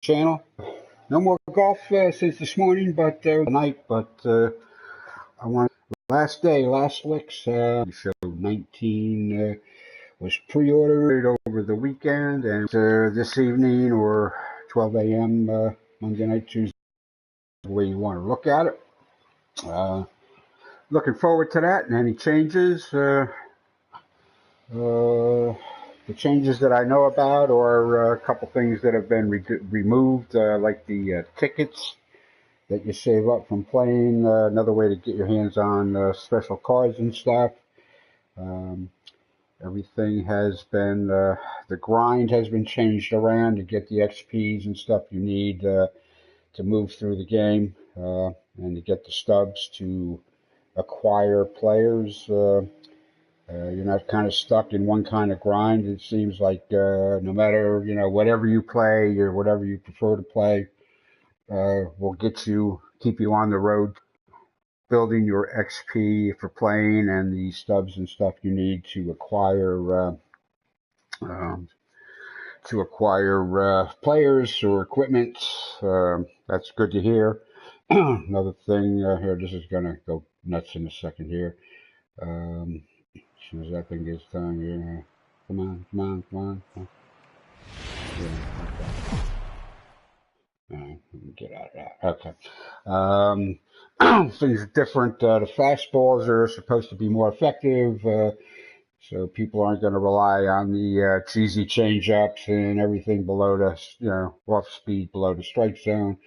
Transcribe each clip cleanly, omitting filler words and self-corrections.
channel. No more golf since this morning, but tonight. But I want last licks. Show 19 was pre-ordered over the weekend, and this evening or 12 a.m. Monday night, Tuesday, the way you want to look at it. Looking forward to that and any changes. The changes that I know about, or a couple things that have been removed, like the tickets that you save up from playing, another way to get your hands on special cards and stuff. Everything has been, the grind has been changed around to get the XPs and stuff you need to move through the game, and to get the stubs to acquire players. You're not kind of stuck in one kind of grind. It seems like no matter, whatever you play or whatever you prefer to play, will keep you on the road, building your XP for playing and the stubs and stuff you need to acquire players or equipment. That's good to hear. Another thing here, this is going to go nuts in a second here. As soon as that thing gets done, yeah. Come on. Yeah, okay. Let me get out of that. Okay. Things are different. The fastballs are supposed to be more effective, so people aren't going to rely on the cheesy change-ups and everything below the, off speed below the strike zone.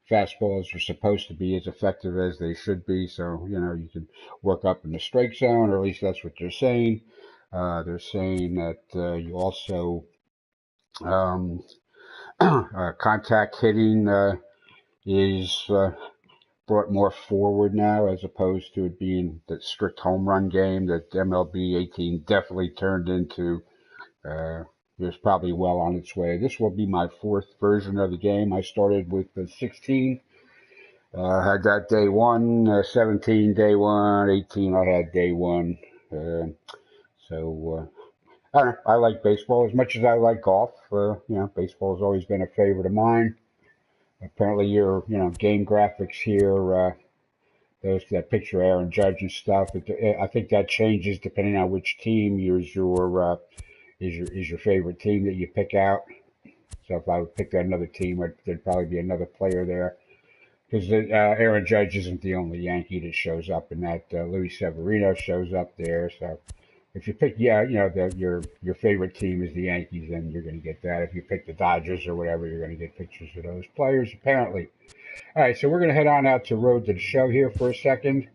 Fastballs are supposed to be as effective as they should be, so you can work up in the strike zone, or at least that's what they're saying. They're saying that you also contact hitting is brought more forward now, as opposed to it being the strict home run game that MLB 18 definitely turned into. It's probably well on its way. This will be my fourth version of the game. I started with 16. Had that day one, 17 day one, 18 I had day one. So I don't know. I like baseball as much as I like golf. Baseball has always been a favorite of mine. Apparently, your game graphics here, those that picture Aaron Judge and stuff. I think that changes depending on which team is your favorite team that you pick out. So if I would pick another team, there'd probably be another player there. Because Aaron Judge isn't the only Yankee that shows up in that. Luis Severino shows up there. So if you pick, your favorite team is the Yankees, then you're going to get that. If you pick the Dodgers or whatever, you're going to get pictures of those players, apparently. All right, so we're going to head on out to Road to the Show here for a second.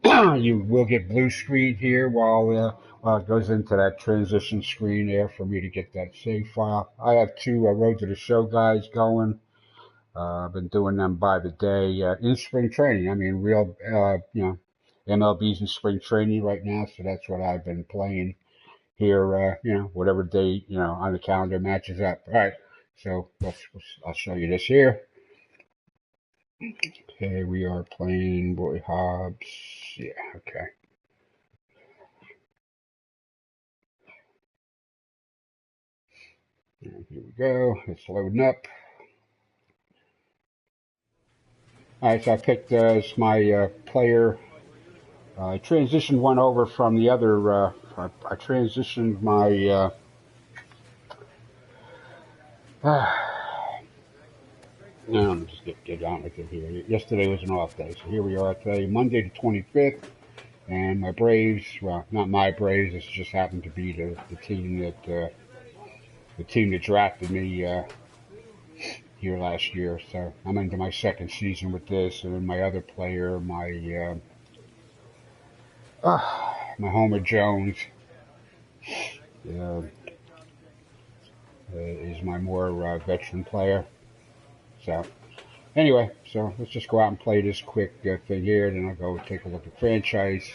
You will get blue screen here while it goes into that transition screen there for me to get that save file. I have two Road to the Show guys going. I've been doing them by the day in spring training. I mean, real, MLB's in spring training right now, so that's what I've been playing here. Whatever day on the calendar matches up. All right, so I'll show you this here. Okay, we are playing Roy Hobbs. Yeah, okay. And here we go. It's loading up. All right, so I picked as my player. I transitioned one over from the other. I transitioned my. Let me just get on with it here. Yesterday was an off day, so here we are today, Monday the 25th, and my Braves. Well, not my Braves. This just happened to be the team that drafted me here last year. So I'm into my second season with this, and then my other player, my Homer Jones, is my more veteran player. So anyway, so let's just go out and play this quick thing here. Then I'll go take a look at franchise,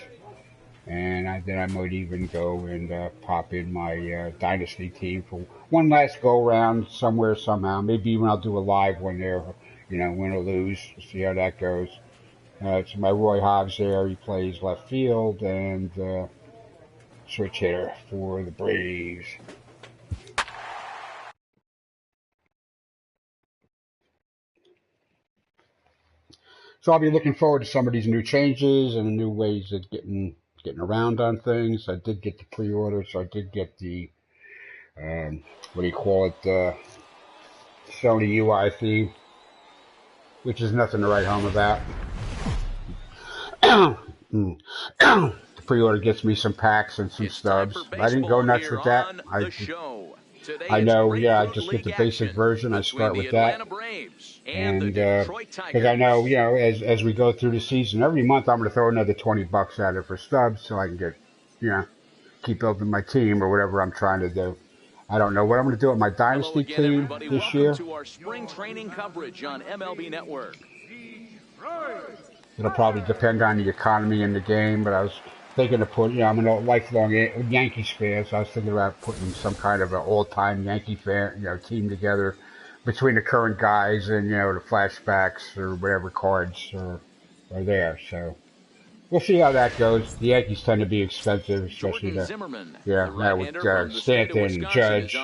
and then I might even go and pop in my dynasty team for one last go around somewhere somehow. Maybe even I'll do a live one there, win or lose. We'll see how that goes. It's my Roy Hobbs there. He plays left field and switch hitter for the Braves. So I'll be looking forward to some of these new changes and new ways of getting around on things. I did get the pre-order, so I did get the what do you call it, Sony UI theme, which is nothing to write home about. The pre-order gets me some packs and some stubs. I didn't go nuts with that. I know, yeah, I just get the basic version. I start with that. And because I know, you know, as we go through the season, every month I'm going to throw another $20 at it for stubs so I can get, you know, keep building my team or whatever I'm trying to do. I don't know what I'm going to do with my dynasty team this year. To our spring training coverage on MLB Network. It'll probably depend on the economy in the game, but I was thinking of putting, you know, I'm a lifelong Yankees fan, so I was thinking about putting some kind of an all-time Yankee fan, you know, team together between the current guys and, you know, the flashbacks or whatever cards are there. So we'll see how that goes. The Yankees tend to be expensive, especially now with Stanton, Judge,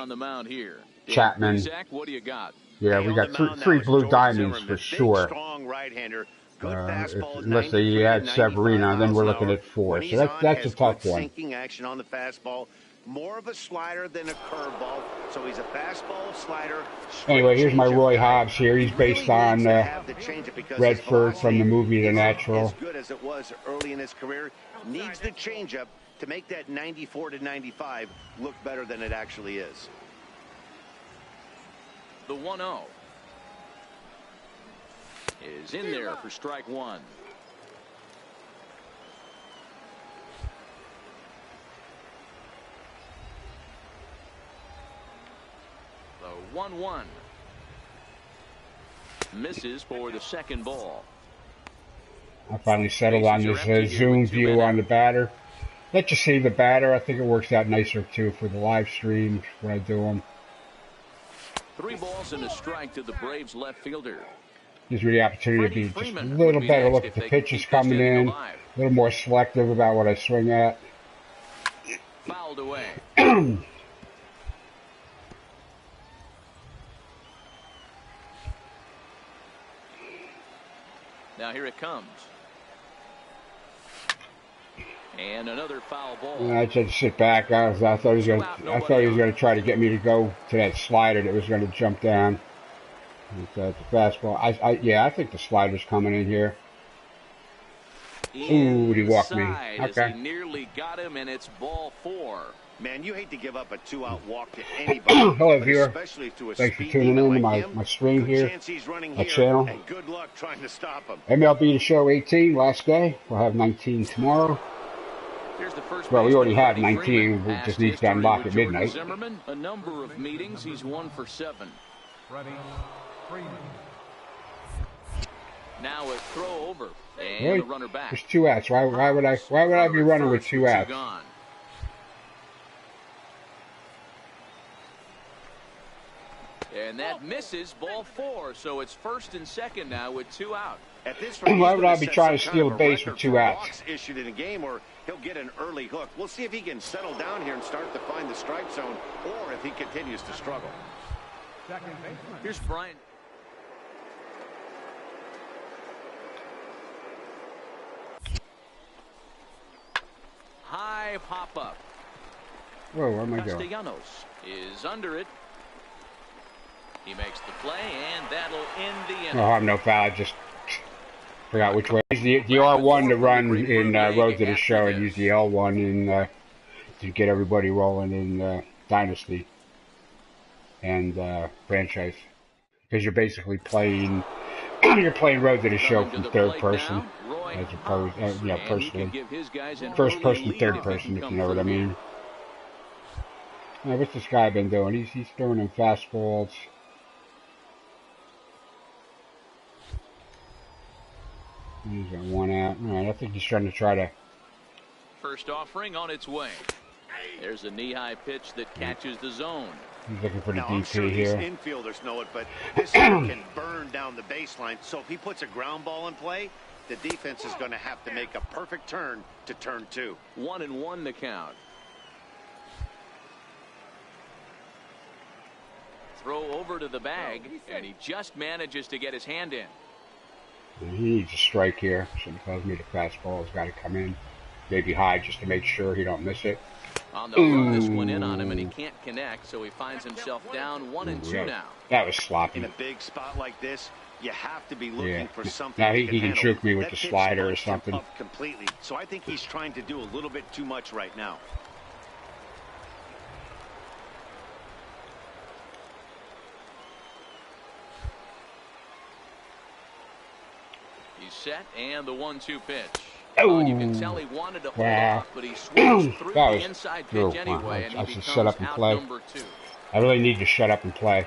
Chapman. Yeah, we got three blue diamonds for sure. Unless they add Severino, then we're looking at 4. So that's a tough one. Sinking action on the fastball, more of a slider than a curveball. So he's a fastball slider. Anyway, here's my Roy Hobbs here. He's based on Redford from the movie The Natural. As good as it was early in his career, needs the changeup to make that 94 to 95 look better than it actually is. The 1-0 is in there for strike 1. The 1-1 misses for the second ball. I finally settled on this zoom view on the batter. Let you see the batter. I think it works out nicer too for the live streams when I do them. 3 balls and a strike to the Braves left fielder. Gives me the opportunity to be just a little better look at the pitches coming in, a little more selective about what I swing at. Fouled away. Now here it comes. And another foul ball. I just sit back. I thought he was going to try to get me to go to that slider that was going to jump down. The fastball. I think the slider's coming in here. Ooh, he walked me. Okay. He nearly got him, and it's ball 4. Man, you hate to give up a 2-out walk to anybody. Hello, viewer. Thanks for tuning in to my stream here, my channel. And good luck trying to stop him. MLB The Show 18, last day. We'll have 19 tomorrow. Well, we already have 19. We just need to unlock at midnight. Zimmerman, a number of meetings. He's 1 for 7. Now a throw over and really? A runner back. There's 2 outs. Why would I be running with 2 outs? And that misses, ball 4. So it's first and second now with 2 out. At this rate, why would I be trying to steal a base with 2 outs? Issued in a game, or he'll get an early hook. We'll see if he can settle down here and start to find the strike zone, or if he continues to struggle. Here's Bryant. High pop up. Whoa, where am I going? Castellanos is under it. He makes the play, and that'll end the inning. Oh, I'm no foul. I just forgot which way. Use the R1 to run in Road to the Show, and use the L1 in to get everybody rolling in Dynasty and franchise. Because you're basically playing, you're playing Road to the Show from third person, as opposed, personally. First person, third person, if you know what I mean. Now, what's this guy been doing? He's throwing in fastballs. He's got 1 out. All right, I think he's trying to. First offering on its way. There's a knee-high pitch that catches the zone. He's looking for the DP I'm sure here. These infielders know it, but this can burn down the baseline. So if he puts a ground ball in play, the defense is going to have to make a perfect turn to turn 2. 1-1 the count. Throw over to the bag, and he just manages to get his hand in. He needs a strike here. Something tells me the fastball has got to come in. Maybe high just to make sure he don't miss it. On the run, this one in on him, and he can't connect, so he finds himself down 1-2 now. That was sloppy. In a big spot like this, you have to be looking for something. Now he can juke me with the slider or something. Completely. So I think he's trying to do a little bit too much right now. He's set, and the 1-2 pitch. Oh, you can tell he wanted to hold off, but he swings through the inside pitch anyway, and he becomes out number 2. I really need to shut up and play.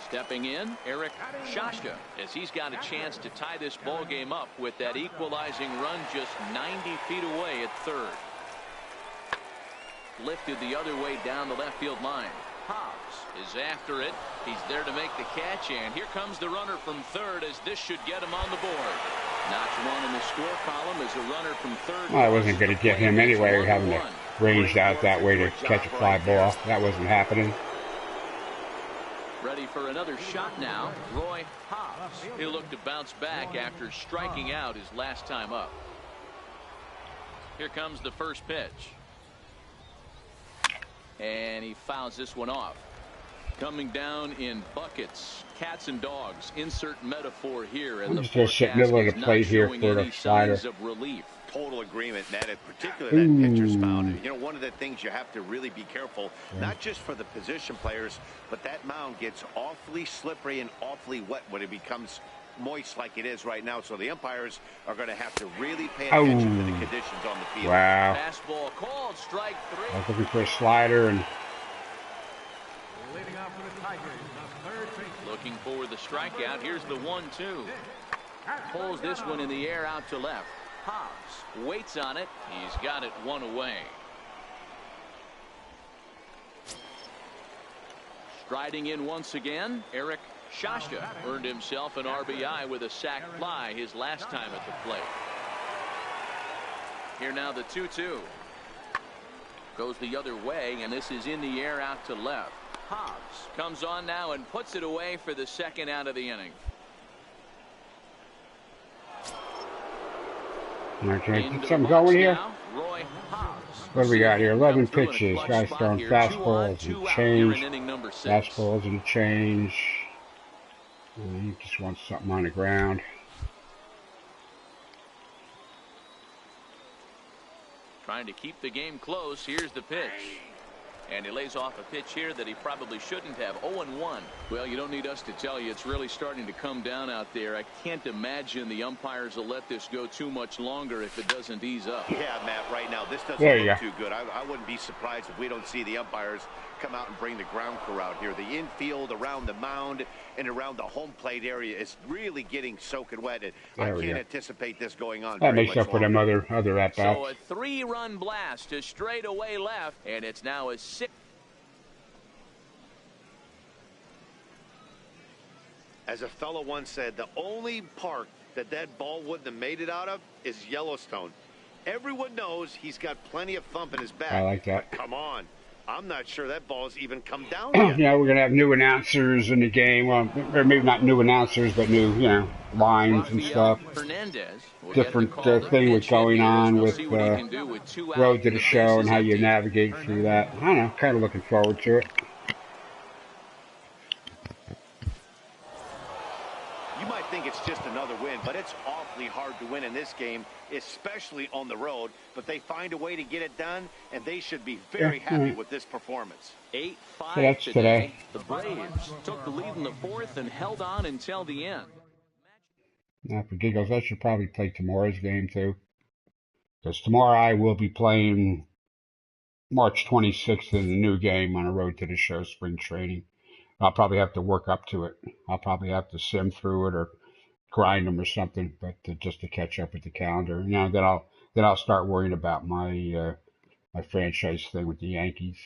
Stepping in, MLB, as he's got a chance to tie this ball game up with that equalizing run just 90 feet away at third. Lifted the other way down the left field line. Hobbs is after it. He's there to make the catch, and here comes the runner from third, as this should get him on the board. Notch one in the score column as a runner from third. Well, I wasn't going to get him anyway, having it ranged out that way to catch a fly ball. That wasn't happening. Ready for another shot now, Roy Hobbs. He'll look to bounce back after striking out his last time up. Here comes the first pitch. And he fouls this one off. Coming down in buckets, cats and dogs. Insert metaphor here, and the forecast is not showing any signs of relief. Total agreement, Ned, particularly that pitcher's mound. You know, one of the things you have to really be careful, not just for the position players, but that mound gets awfully slippery and awfully wet when it becomes moist like it is right now. So the umpires are going to have to really pay attention to the conditions on the field. Wow. Fastball called, strike 3. I was looking for a slider and looking for the strikeout. Here's the 1-2. Pulls this one in the air out to left. Hobbs waits on it. He's got it one away. Striding in once again, MLB earned himself an RBI with a sac fly his last time at the plate. Here now the 2-2. Goes the other way, and this is in the air out to left. Hobbs comes on now and puts it away for the second out of the inning. okay, get something going here. What do we got here? 11 pitches. Guys throwing fastballs and change. Fastballs and change. He just wants something on the ground. Trying to keep the game close. Here's the pitch. And he lays off a pitch here that he probably shouldn't have. 0-1. Well, you don't need us to tell you it's really starting to come down out there. I can't imagine the umpires will let this go too much longer if it doesn't ease up. Yeah, Matt, right now this doesn't look too good. I wouldn't be surprised if we don't see the umpires come out and bring the ground crew out here. The infield around the mound and around the home plate area is really getting soaking wet. And I can't anticipate this going on. That makes up for them other at-bats. So a 3-run blast to straightaway left, and it's now a 6. As a fellow once said, the only park that ball wouldn't have made it out of is Yellowstone. Everyone knows he's got plenty of thump in his back. I like that. But come on. I'm not sure that ball's even come down yet. Yeah, we're going to have new announcers in the game. Well, or maybe not new announcers, but new, lines and stuff. Different thing with going on with Road to the Show and how you navigate through that. I don't know, kind of looking forward to it. You might think it's just another win, but it's awfully hard to win in this game, especially on the road. But they find a way to get it done, and they should be very happy with this performance. 8-5 today. The Braves took the lead in the fourth and held on until the end. Now, for giggles, I should probably play tomorrow's game, too. Because tomorrow I will be playing March 26th in the new game on a Road to the Show spring training. I'll probably have to work up to it. I'll probably have to sim through it or grind them or something, but just to catch up with the calendar. Then I'll start worrying about my my franchise thing with the Yankees.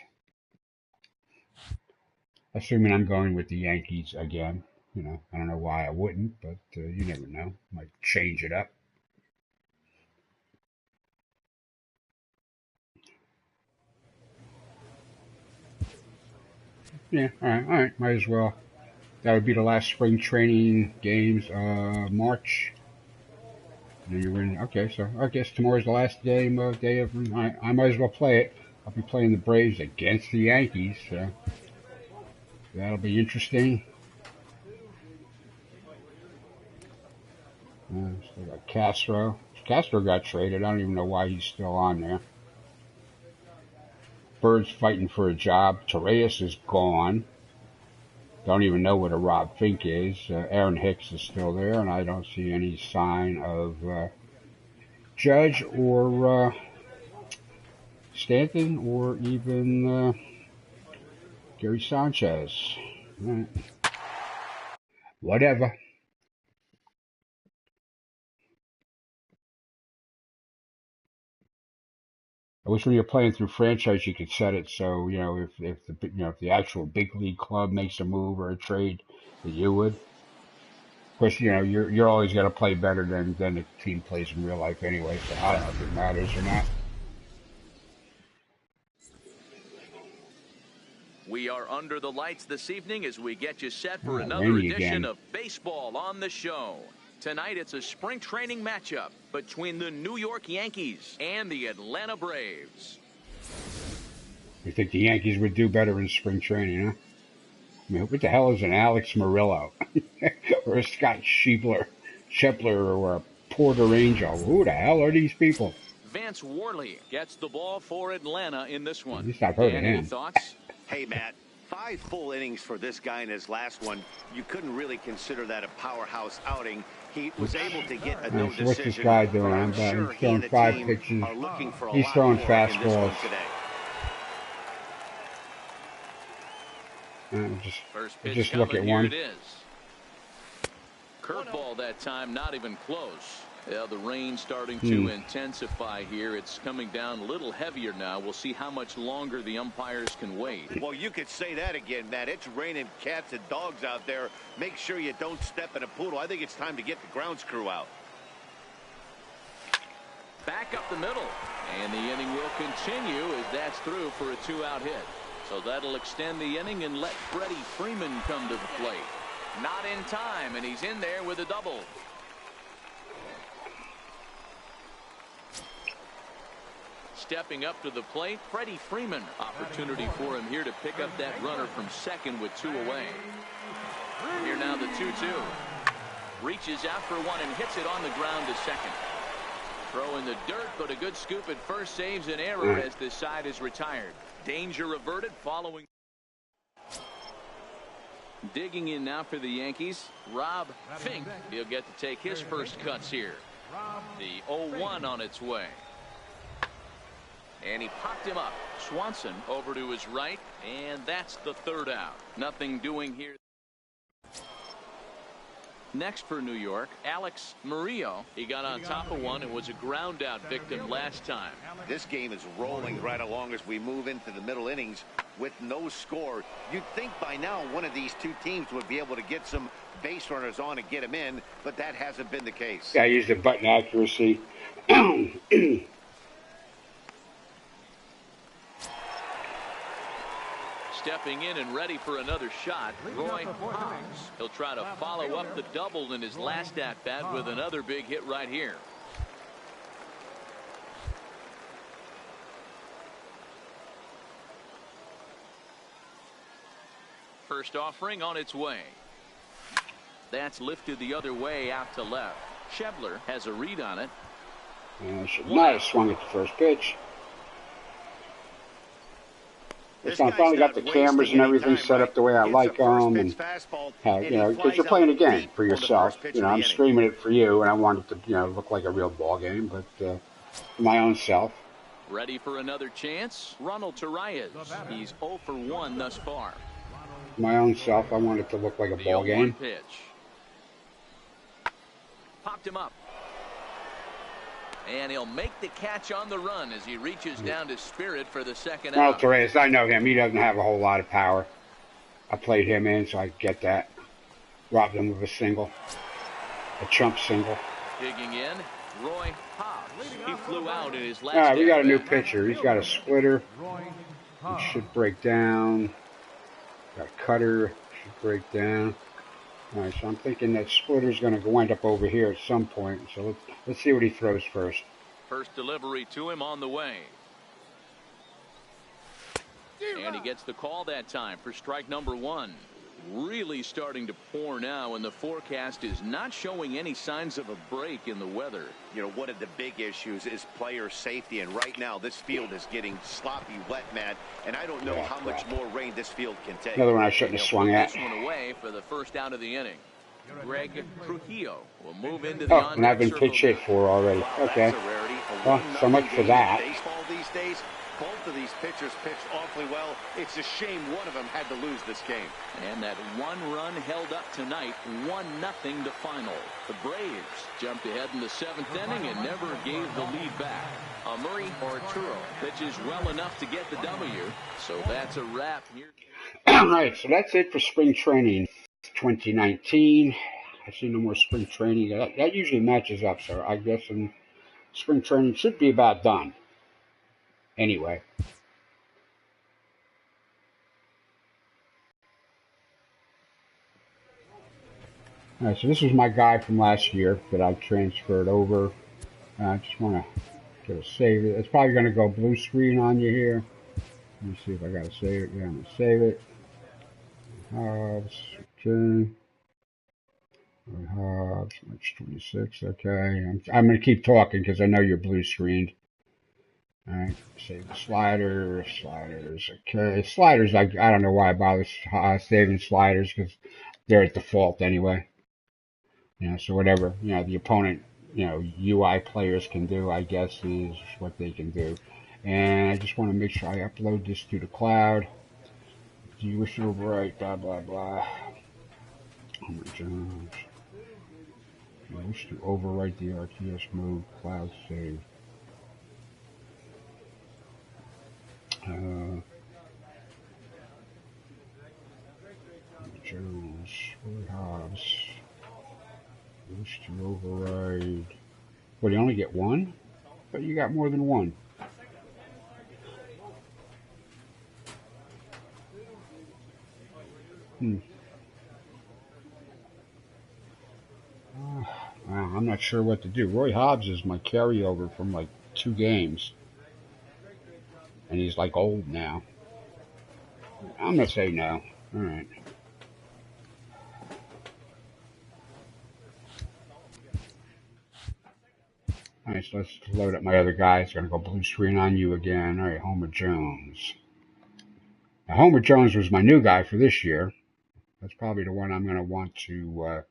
Assuming I'm going with the Yankees again. I don't know why I wouldn't, but you never know. Might change it up. Yeah, all right, might as well. That would be the last spring training games, March. You win. Okay, so I guess tomorrow's the last game day of. I might as well play it. I'll be playing the Braves against the Yankees. So that'll be interesting. Still got Castro. Castro got traded. I don't even know why he's still on there. Bird's fighting for a job. Torreyes is gone. Don't even know what a Rob Fink is. Aaron Hicks is still there, and I don't see any sign of Judge or Stanton or even Gary Sanchez. Right. Whatever. I wish when you're playing through franchise, you could set it so if the actual big league club makes a move or a trade, that you would. Of course, you're always going to play better than the team plays in real life anyway. So I don't know if it matters or not. We are under the lights this evening as we get you set for another edition of Baseball on the Show. Tonight, it's a spring training matchup between the New York Yankees and the Atlanta Braves. You think the Yankees would do better in spring training, huh? I mean, what the hell is an Alex Murillo? Or a Scott Schebler or a Porter Angel? Who the hell are these people? Vance Worley gets the ball for Atlanta in this one. At least I've heard of him. Any thoughts? Hey, Matt, 5 full innings for this guy in his last one. You couldn't really consider that a powerhouse outing. He was able to get a no decision. What's this guy doing? He's throwing 5 pitches. He's throwing fastballs. Just look at one. It is. Curveball that time, not even close. Yeah, the rain starting to intensify here. It's coming down a little heavier now. We'll see how much longer the umpires can wait. Well, you could say that again, Matt. It's raining cats and dogs out there. Make sure you don't step in a poodle. I think it's time to get the grounds crew out. Back up the middle. And the inning will continue as that's through for a 2-out hit. So that'll extend the inning and let Freddie Freeman come to the plate. Not in time, and he's in there with a double. Stepping up to the plate, Freddie Freeman. Opportunity for him here to pick up that runner from second with 2 away. Here now the 2-2. Reaches out for one and hits it on the ground to second. Throw in the dirt, but a good scoop at first saves an error as this side is retired. Danger averted following. Digging in now for the Yankees, Rob Fink. He'll get to take his first cuts here. The 0-1 on its way. And he popped him up. Swanson over to his right, and that's the 3rd out. Nothing doing here. Next for New York, Alex Murillo. He got on top of one and was a ground out victim last time. This game is rolling right along as we move into the middle innings with no score. You'd think by now one of these two teams would be able to get some base runners on and get them in, but that hasn't been the case. Yeah, I used the button accuracy. Stepping in and ready for another shot, Roy Hobbs. He'll try to follow up the double in his last at-bat with another big hit right here. First offering on its way. That's lifted the other way out to left. Schebler has a read on it. Should not have swung at the first pitch. Listen, I finally got the cameras and everything set up the way I like them, and because you're playing a game for yourself. I'm streaming it for you, and I want it to, look like a real ball game, but for my own self. Ready for another chance? Ronald Torreyes. He's 0 for 1 thus far. For my own self, I want it to look like a ball game. Pitch. Popped him up. And he'll make the catch on the run as he reaches down to Spirit for the 2nd out. Well, Torreyes, I know him. He doesn't have a whole lot of power. I played him in, so I get that. Robbed him with a single. A chump single. Digging in, Roy Hobbs. He flew out in his last. All right, we got a new pitcher. He's got a splitter. He should break down. Got a cutter. Should break down. All right, so I'm thinking that Splitter's going to wind up over here at some point. So let's see what he throws first. First delivery to him on the way. And he gets the call that time for strike number one. Really starting to pour now, and the forecast is not showing any signs of a break in the weather. You know, one of the big issues is player safety, and right now this field is getting sloppy wet, man, and I don't know how much more rain this field can take. Another one I shouldn't have swung at. This one away for the first out of the inning. Greg Trujillo will move into the and I've been pitch hit for already. Okay. Well, so much for that. Baseball these days, both of these pitchers pitched awfully well. It's a shame one of them had to lose this game. And that one run held up tonight, 1-0 to final. The Braves jumped ahead in the 7th inning and never gave the lead back. Murray Arturo pitches well enough to get the W. So that's a wrap here. All right, so that's it for spring training 2019. I see no more spring training. That usually matches up, so I guess spring training should be about done. Anyway. All right, so this was my guy from last year that I transferred over. I just want to get a save it. It's probably going to go blue screen on you here. Let me see if I got to save it. Yeah, I'm going to save it. Hobbs, okay. Hobbs, March 26, okay. I'm going to keep talking because I know you're blue screened. All right, save the sliders, okay. Sliders, I don't know why I bother saving sliders because they're at default anyway. You know, so whatever, you know, the opponent, you know, UI players can do, I guess, is what they can do. And I just want to make sure I upload this to the cloud. Do you wish to overwrite, blah, blah, blah. Homer Jones. Do you wish to overwrite the RTS mode cloud save? Jones, Roy Hobbs. Wish to override. Well, you only get one? But you got more than one. I'm not sure what to do. Roy Hobbs is my carryover from like 2 games. And he's like old now. I'm going to say no. All right. All right, so let's load up my other guy. It's going to go blue screen on you again. All right, Homer Jones. Now, Homer Jones was my new guy for this year. That's probably the one I'm going to want to...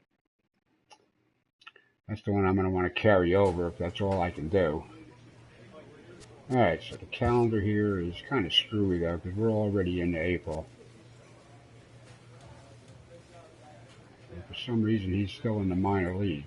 that's the one I'm going to want to carry over if that's all I can do. Alright, so the calendar here is kind of screwy though because we're already into April. And for some reason he's still in the minor leagues.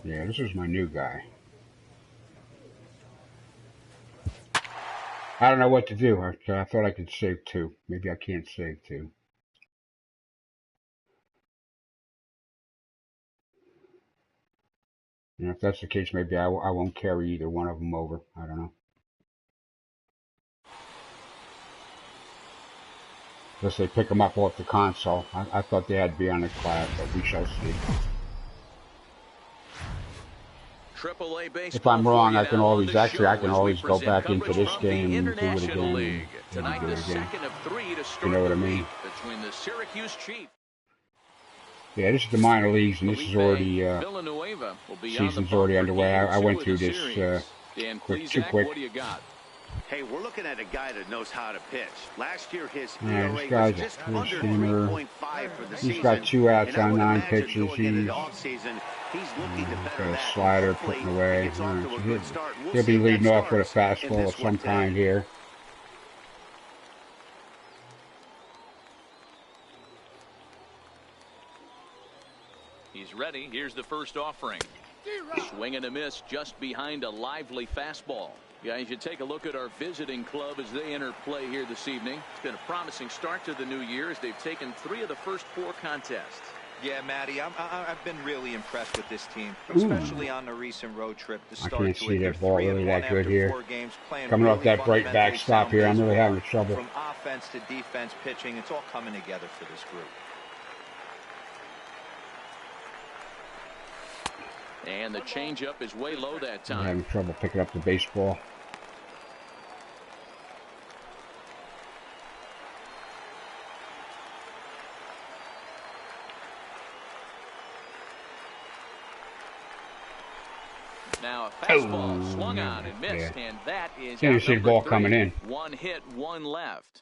Yeah, this is my new guy. I don't know what to do. I thought I could save 2. Maybe I can't save 2. And if that's the case, maybe I won't carry either one of them over. I don't know. Unless they pick them up off the console. I thought they had to be on the cloud, but we shall see. If I'm wrong, I can always go back into this game and do it again. Tonight, the second of 3 to start you know what I mean? Between the Syracuse Chiefs. Yeah, this is the minor leagues, and this is already season's already underway. I went through this too quick. What do you got? Hey, we're looking at a guy that knows how to pitch. Last year, his ERA was just under 3.5 for the season. He's got 2 outs on 9 pitches. He's got a slider putting away. So he'll be leading off with a fastball of some kind here. He's ready. Here's the first offering. Swing and a miss just behind a lively fastball. Yeah, you should take a look at our visiting club as they enter play here this evening. It's been a promising start to the new year as they've taken 3 of the first 4 contests. Yeah, Matty, I've been really impressed with this team, especially on the recent road trip. The start I can't to see it, that ball really that good here. 4 games, Coming really off that bright backstop here, I'm really having trouble. From offense to defense, pitching, it's all coming together for this group. And the changeup is way low that time. I'm having trouble picking up the baseball. Now a fastball swung on and missed, and that is you see the ball coming in. 1 hit, 1 left.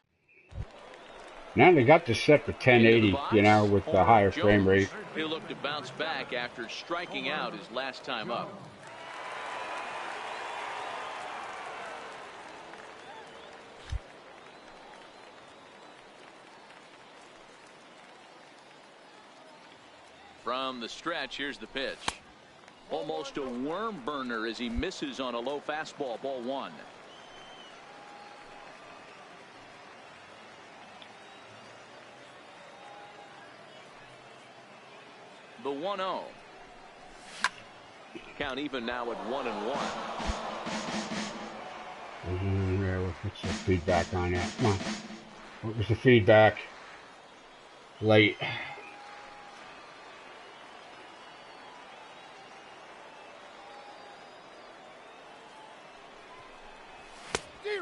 Now they got this set for 1080, you know, with the higher frame rate. He'll look to bounce back after striking out his last time up. From the stretch, here's the pitch. Almost a worm burner as he misses on a low fastball, ball 1. The 1-0. Count even now at 1-1. What's the feedback on that? Come on. What was the feedback? Late.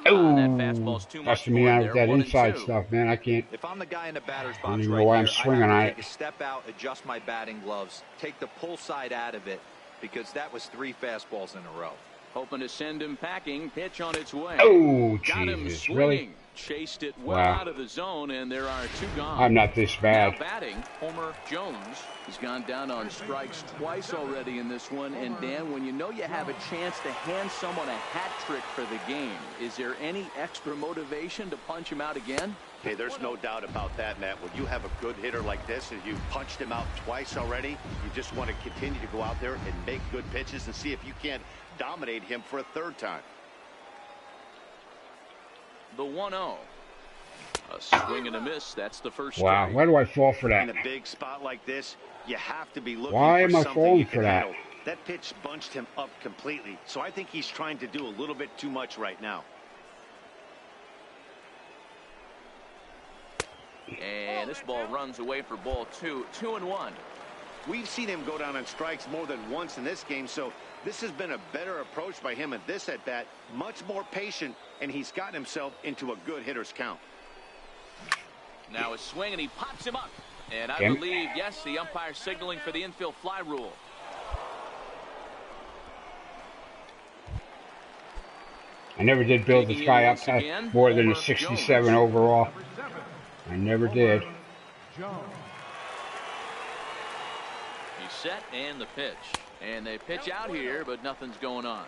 Oh, that fastball's too much busting me out with that inside stuff, man. I can't. If I'm the guy in the batter's box, I don't even know why I'm swinging on it. Take a step out, adjust my batting gloves, take the pull side out of it, because that was 3 fastballs in a row. Hoping to send him packing. Pitch on its way. Oh, got him Jesus, swinging. really? Chased it well out of the zone, and there are 2 gone. I'm not this bad. Now batting, Homer Jones. He's gone down on strikes twice already in this one. And Dan, when you know you have a chance to hand someone a hat trick for the game, is there any extra motivation to punch him out again? Hey, there's no doubt about that, Matt. When you have a good hitter like this and you punched him out twice already, you just want to continue to go out there and make good pitches and see if you can't dominate him for a 3rd time. The 1-0. A swing and a miss. That's the first Wow, strike. why do I fall for that? In a big spot like this, you have to be looking Why for am I something falling you for can that? handle. That pitch bunched him up completely, so I think he's trying to do a little bit too much right now. And this ball runs away for ball 2. 2-1. We've seen him go down on strikes more than once in this game, so this has been a better approach by him at this at-bat. Much more patient, and he's gotten himself into a good hitter's count. Now a swing, and he pops him up. And I believe, yes, the umpire signaling for the infield fly rule. I never did build this guy up more than a 67 overall. I never did. He's set, and the pitch. And they pitch out here, but nothing's going on.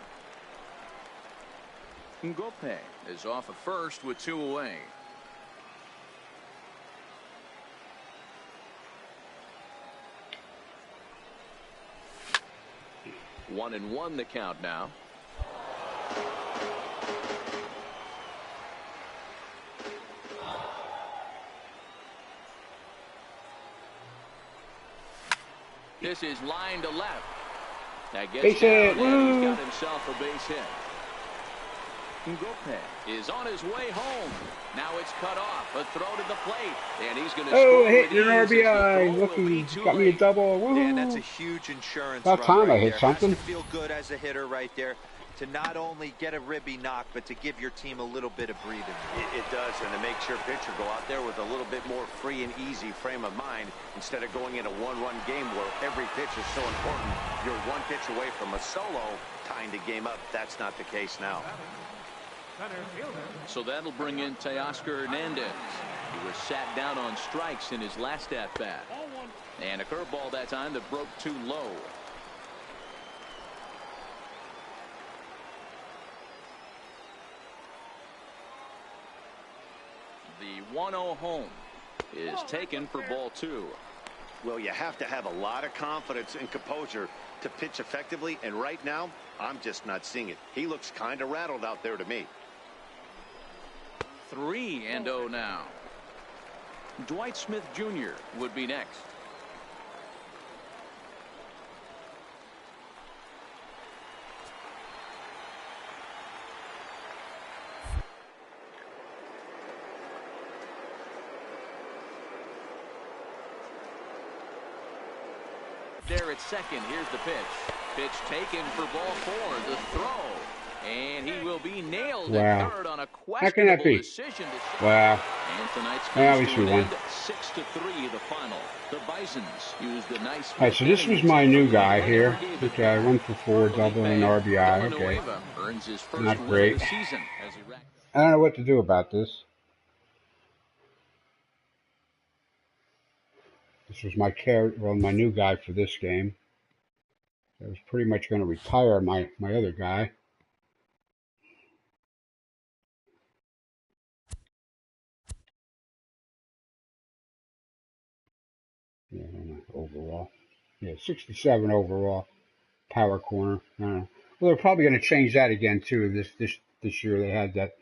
Ngope is off at first with 2 away. One and one the count now. This is line to left. That gets base hit. He's got himself a base hit. Ngope is on his way home. Now it's cut off. A throw to the plate. And he's going to score. Hit an RBI. Look, he's got me a double. Woo. Dan, that's a huge insurance About run time right I hit there. something. Has to feel good as a hitter right there to not only get a ribby knock, but to give your team a little bit of breathing. It does, and it makes your pitcher go out there with a little bit more free and easy frame of mind instead of going in a one-run game where every pitch is so important. You're 1 pitch away from a solo, tying the game up. That's not the case now. So that'll bring in Teoscar Hernandez. He was sat down on strikes in his last at-bat. And a curveball that time that broke too low. The 1-0 home is taken for ball 2. Well, you have to have a lot of confidence and composure to pitch effectively, and right now, I'm just not seeing it. He looks kind of rattled out there to me. 3-0 now. Dwight Smith Jr. would be next. There at second. Here's the pitch. Pitch taken for ball 4. The throw. And he will be nailed at third on a questionable decision. Wow. And tonight's At least we won. 6-3 the final. The Bisons used a nice. All right, so this was my new guy here. Okay, 1 for 4, double and RBI. Okay, not great. I don't know what to do about this. This was my new guy for this game. I was pretty much going to retire my other guy. Yeah, I don't know, overall. Yeah, 67 overall. Power corner. I don't know. Well, they're probably going to change that again too. This year they had that.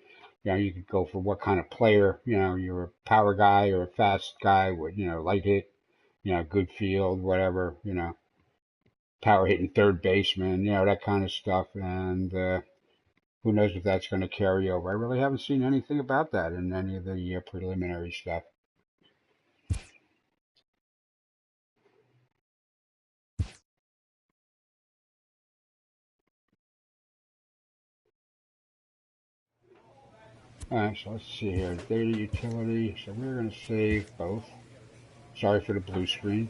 You know, you could go for what kind of player. You know, you're a power guy or a fast guy with light hit. Good field, whatever. Power hitting third baseman. That kind of stuff. And who knows if that's going to carry over? I really haven't seen anything about that in any of the preliminary stuff. Alright, so let's see here. Data utility. So we're going to save both. Sorry for the blue screen.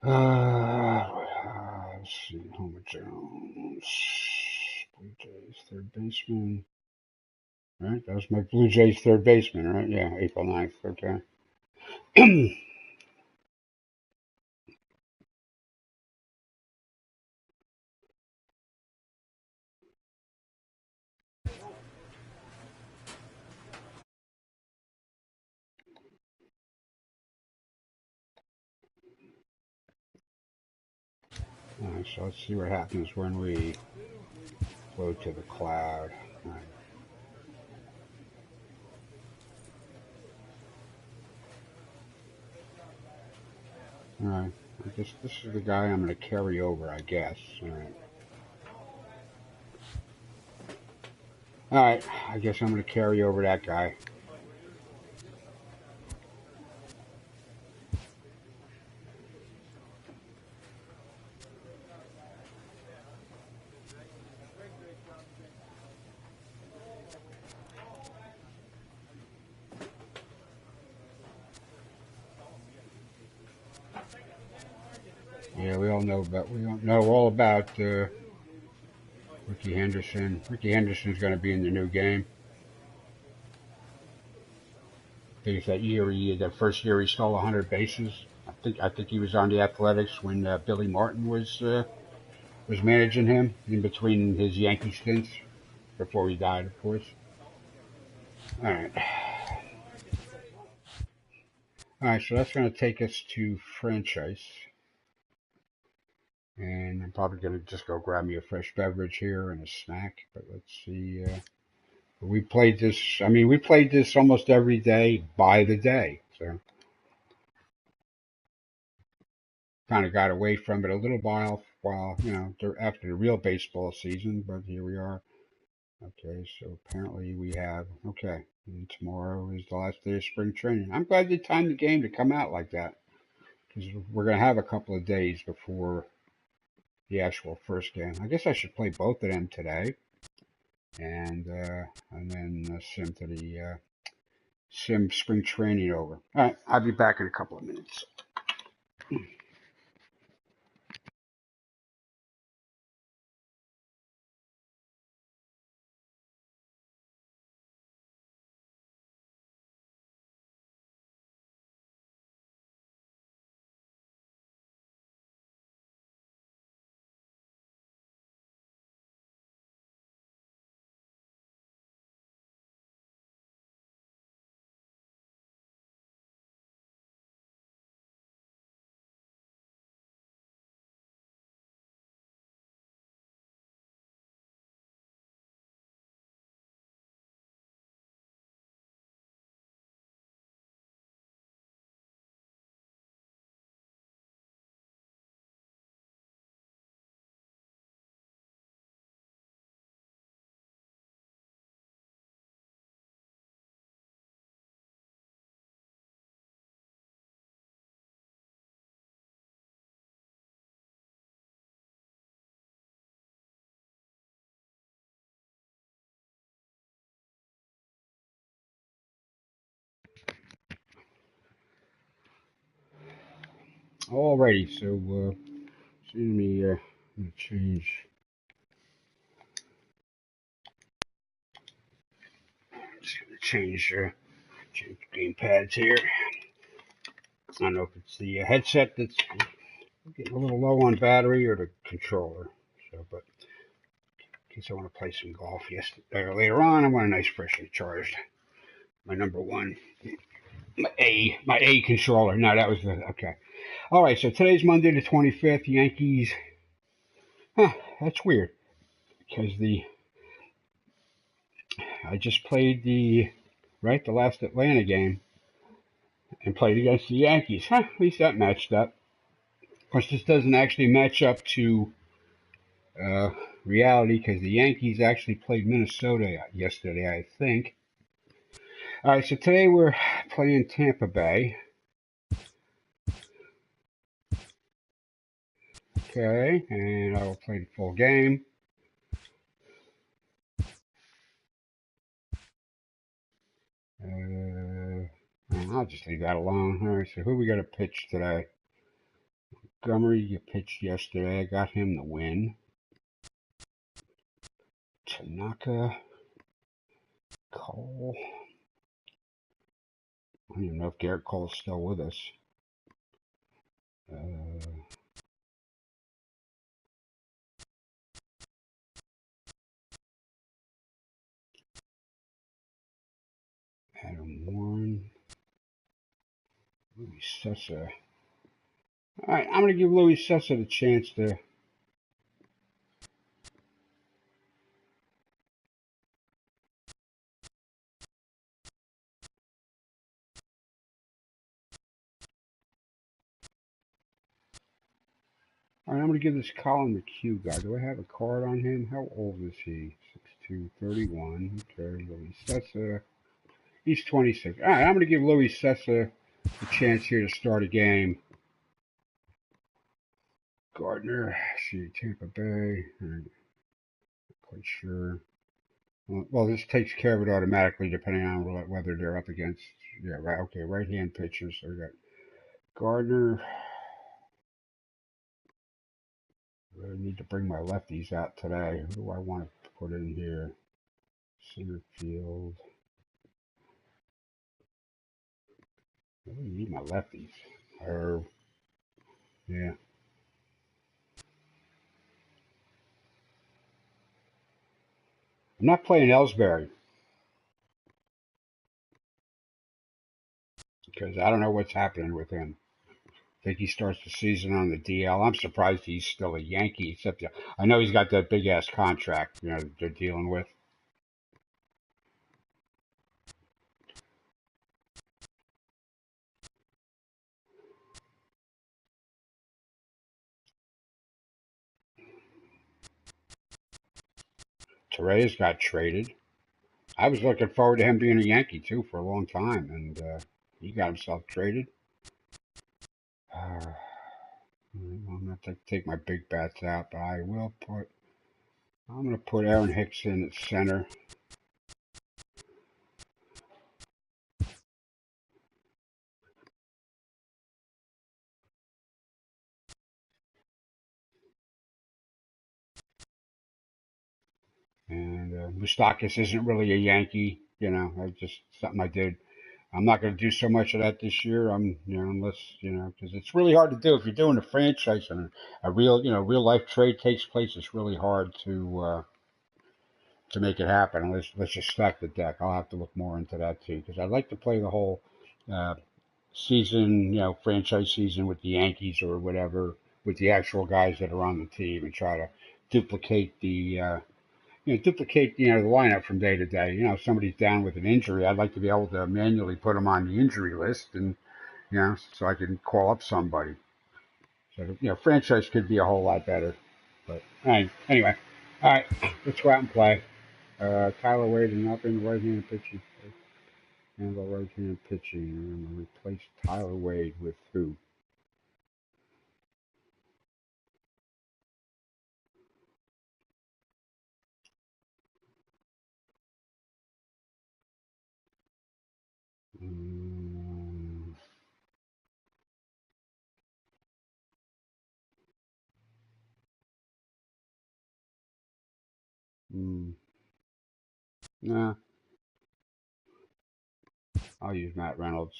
Let's see. Homer Jones. Blue Jays third baseman. Right, that was my Blue Jays third baseman, right? Yeah, April 9th. Okay. Alright, so let's see what happens when we go to the cloud. Alright. Alright, I guess this is the guy I'm going to carry over, I guess. Alright, I guess I'm going to carry over that guy. Yeah, we don't know all about Ricky Henderson. Ricky Henderson's going to be in the new game. I think it's that first year he stole 100 bases. I think he was on the Athletics when Billy Martin was managing him in between his Yankee stints before he died, of course. All right. All right, so that's going to take us to franchise. And I'm probably going to just go grab me a fresh beverage here and a snack. But let's see. We played this almost every day by the day. So kind of got away from it a little while after the real baseball season. But here we are. Okay, so apparently we have, and tomorrow is the last day of spring training. I'm glad they timed the game to come out like that, because we're going to have a couple of days before the actual first game. I guess I should play both of them today, and then sim spring training over. All right, I'll be back in a couple of minutes. Alrighty, so let me change change game pads here. I don't know if it's the headset that's getting a little low on battery or the controller. So, but in case I want to play some golf later on, I want a nice freshly charged. My number one, my A controller. No, that was the okay. All right, so today's Monday the 25th. Yankees. Huh, that's weird because I just played the last Atlanta game and played against the Yankees. Huh, at least that matched up. Of course, this doesn't actually match up to uh, reality because the Yankees actually played Minnesota yesterday, I think. All right, so today we're playing Tampa Bay. Okay, and I will play the full game. I'll just leave that alone. All right, so who we got to pitch today? Montgomery, you pitched yesterday. I got him the win. Tanaka, Cole. I don't even know if Garrett Cole is still with us. Adam Warren. Louis Sessa. All right, I'm going to give Louis Sessa the chance to. All right, I'm going to give this Colin McHugh guy. Do I have a card on him? How old is he? 6'2", 31. Okay, Louis Sessa. He's 26. All right, I'm going to give Louis Sessa a chance here to start a game. Gardner, see, Tampa Bay. Not quite sure. Well, this takes care of it automatically depending on whether they're up against. Yeah, right. Okay, right-hand pitchers. So we got Gardner. I need to bring my lefties out today. Who do I want to put in here? Center field. I really need my lefties. Yeah. I'm not playing Ellsbury because I don't know what's happening with him. I think he starts the season on the DL. I'm surprised he's still a Yankee, except I know he's got that big ass contract, they're dealing with. Torres got traded. I was looking forward to him being a Yankee too for a long time, and he got himself traded. I'm not going to take my big bats out, but I'm going to put Aaron Hicks in at center. And Moustakis isn't really a Yankee, That's just something I did. I'm not going to do so much of that this year. Unless, because it's really hard to do if you're doing a franchise and a real life trade takes place. It's really hard to make it happen. Let's just stack the deck. I'll have to look more into that too because I'd like to play the whole uh, season, franchise season with the Yankees or whatever with the actual guys that are on the team and try to duplicate the lineup from day to day. If somebody's down with an injury, I'd like to be able to manually put them on the injury list and so I can call up somebody. So franchise could be a whole lot better. But anyway, all right, let's go out and play. Tyler Wade and up in right-handed pitching. Handle right-handed pitching. I'm going to replace Tyler Wade with who? Um, Nah, I'll use Matt Reynolds.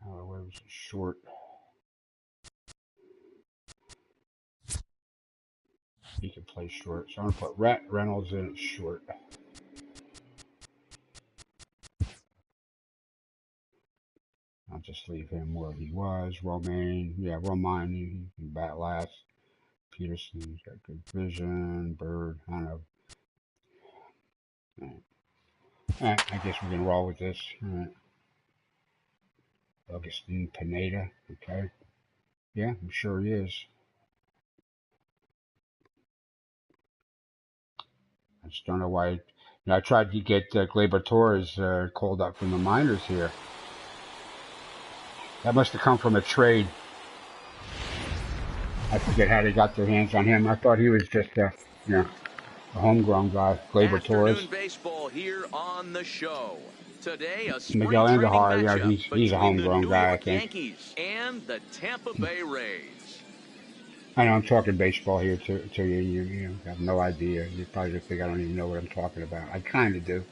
Oh, where was it? Short. He can play short, so I'm gonna put Reynolds in at short. I'll just leave him where he was. Romaine, yeah, Romaine, he can bat last. Peterson's got good vision. Bird, I don't know. All right, I guess we're gonna roll with this. All right. Augustine Pineda, okay. Yeah, I'm sure he is. I just don't know why. You know, I tried to get Gleyber Torres called up from the minors here. That must have come from a trade. I forget how they got their hands on him. I thought he was just a homegrown guy. Gleyber Torres. Afternoon baseball here on the show. Today, a Miguel spring training Andujar, yeah, matchup he's a between the homegrown New guy, I York think. Yankees and the Tampa Bay Rays. I know I'm talking baseball here to you. You have no idea. You probably think I don't even know what I'm talking about. I kind of do.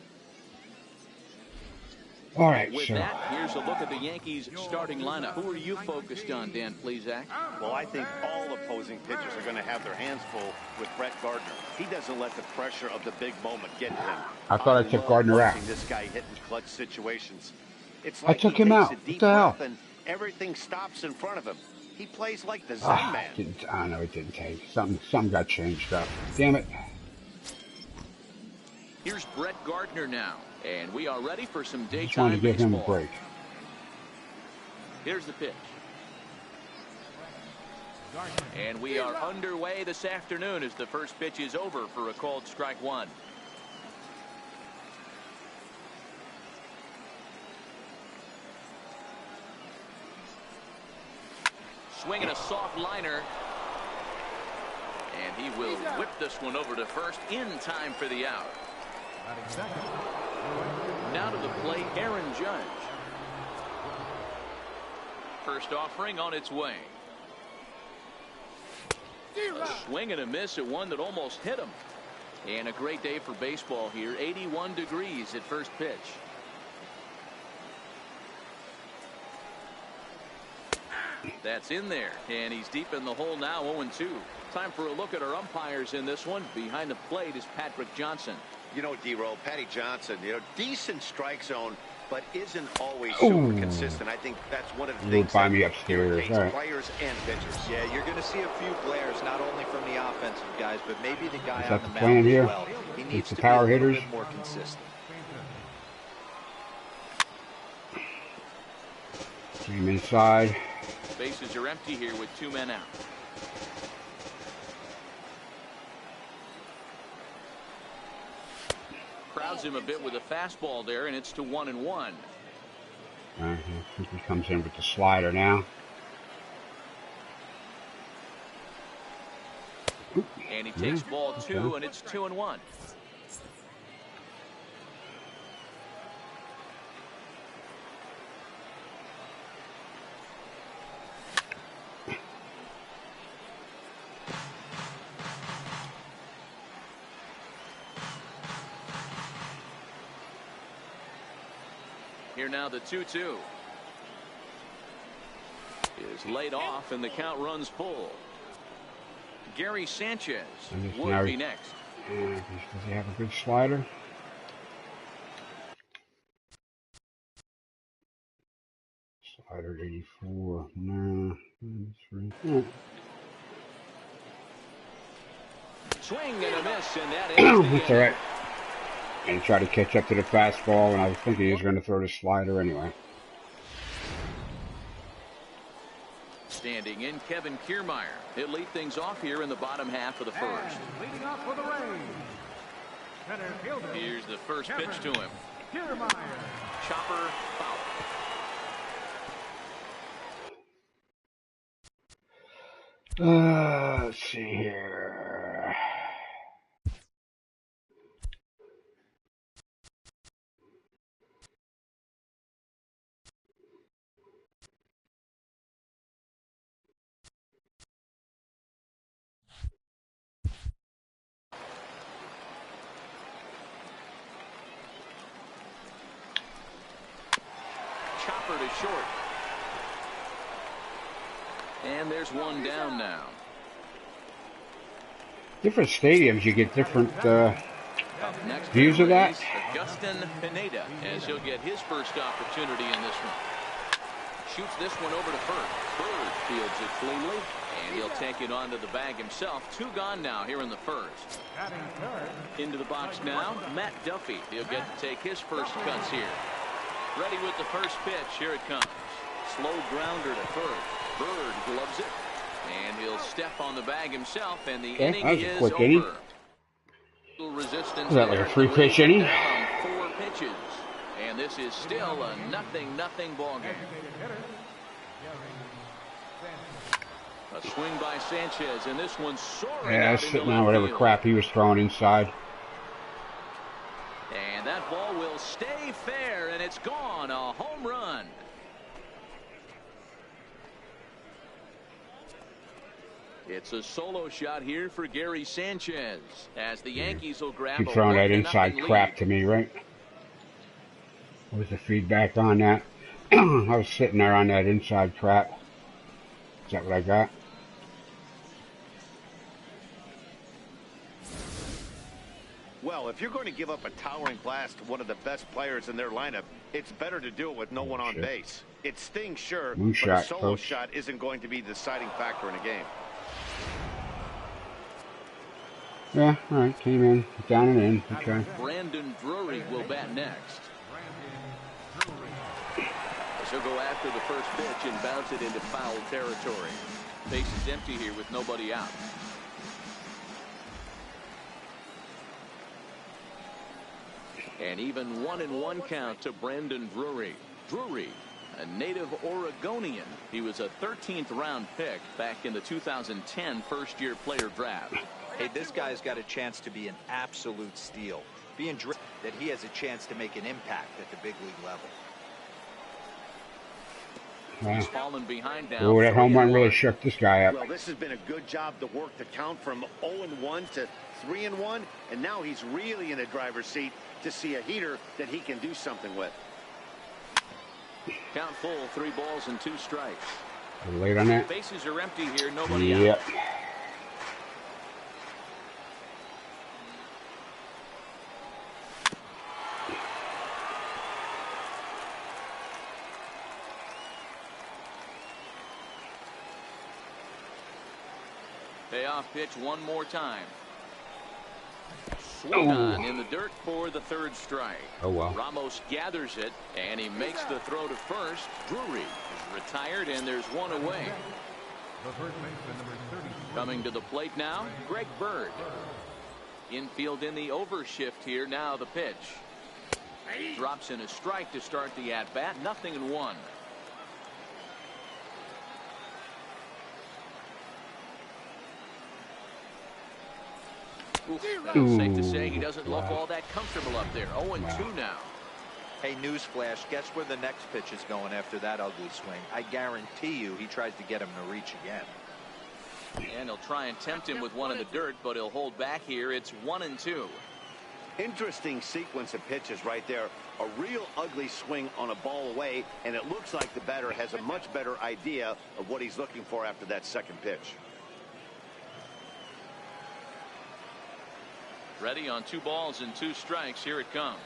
All right, With so that, here's a look at the Yankees starting lineup. Who are you focused on, Dan Plesac? Well, I think all opposing pitchers are going to have their hands full with Brett Gardner. He doesn't let the pressure of the big moment get to him. I thought I took Gardner out. This guy hit in clutch situations. It's I like took he him takes out. a deep What the hell? breath and everything stops in front of him. He plays like the Zen man. I don't know. It didn't take. Something got changed up. Damn it. Here's Brett Gardner now, and we are ready for some daytime Just wanted to give baseball. him a break. Here's the pitch. And we are underway this afternoon as the first pitch is over for a called strike one. Swinging a soft liner. And he will whip this one over to first in time for the out. Now to the plate, Aaron Judge. First offering on its way. A swing and a miss at one that almost hit him. And a great day for baseball here. 81 degrees at first pitch. That's in there, and he's deep in the hole now, 0-2. Time for a look at our umpires in this one. Behind the plate is Patrick Johnson. You know, D-Roll, Patty Johnson, decent strike zone, but isn't always super consistent. I think that's one of the things Buy me that upstairs. irritates All right. players and pitchers. Yeah, you're going to see a few glares, not only from the offensive guys, but maybe the guy Is on that the the plan mound here? as well. He needs the to power be a little hitters? bit more consistent. Team inside. Bases are empty here with 2 men out. Crowds him a bit with a fastball there, and it's to 1-1. He comes in with the slider now. And he takes ball 2, and it's 2-1. Here now the 2-2 is laid off, and the count runs full. Gary Sanchez would be next. Does he have a good slider? Slider 84. No. Swing and a miss, and that is That's all right. And he tried to catch up to the fastball, and I was thinking he was going to throw the slider anyway. Standing in, Kevin Kiermaier. He'll lead things off here in the bottom half of the first. Leading off for the Rays. Center fielder. Here's the first pitch to him. Kiermaier. Chopper foul. Let's see here. offer to short. And there's one down now. Different stadiums, you get different Next views of that. Justin Pineda, as he'll get his first opportunity in this one. Shoots this one over to first. Bird fields it cleanly, and he'll take it onto the bag himself. 2 gone now here in the first. Into the box now, Matt Duffy. He'll get to take his first cuts here. Ready with the first pitch. Here it comes. Slow grounder to third. Bird gloves it, and he'll step on the bag himself, and the inning is quick over. inning. Resistance. Is that like a 3-pitch inning? Down 4 pitches, and this is still a 0-0 ball game. A swing by Sanchez, and this one's soaring Yeah, out sitting into on left whatever field. crap he was throwing inside. And that ball will stay fair, and it's gone. A home run. It's a solo shot here for Gary Sanchez, as the Yankees will grab Keep a throwing that 1-0 inside lead. crap to me, right? What was the feedback on that? I was sitting there on that inside crap. Is that what I got? Well, if you're going to give up a towering blast to one of the best players in their lineup, it's better to do it with no one on base. It stings, sure, but Moonshot, a solo folks. shot isn't going to be the deciding factor in a game. Yeah, all right, came in, down and in. Okay. Brandon Drury will bat next. He'll go after the first pitch and bounce it into foul territory. Base is empty here with nobody out. And even 1-1 count to Brandon Drury. Drury, a native Oregonian. He was a 13th round pick back in the 2010 first-year player draft. Hey, this guy's got a chance to be an absolute steal. Being driven that he has a chance to make an impact at the big league level. He's fallen behind now. Oh, that home run 3-1. really shook this guy up. Well, this has been a good job to work the count from 0-1 to 3-1, and now he's really in the driver's seat to see a heater that he can do something with. Count full, 3 balls and 2 strikes. Late on that? Bases are empty here, nobody Yep. out. Payoff pitch one more time. Swung on in the dirt for the 3rd strike. Oh, well. Ramos gathers it, and he makes the throw to first. Drury is retired, and there's one away. Coming to the plate now, Greg Bird. Infield in the overshift here. Now the pitch. Drops in a strike to start the at-bat. 0-1. Safe to say he doesn't look all that comfortable up there. 0-2 now. Hey, newsflash, guess where the next pitch is going after that ugly swing? I guarantee you he tries to get him to reach again. And he'll try and tempt him with one in the dirt, but he'll hold back here. It's 1-2. Interesting sequence of pitches right there. A real ugly swing on a ball away, and it looks like the batter has a much better idea of what he's looking for after that second pitch. Ready on 2 balls and 2 strikes. Here it comes.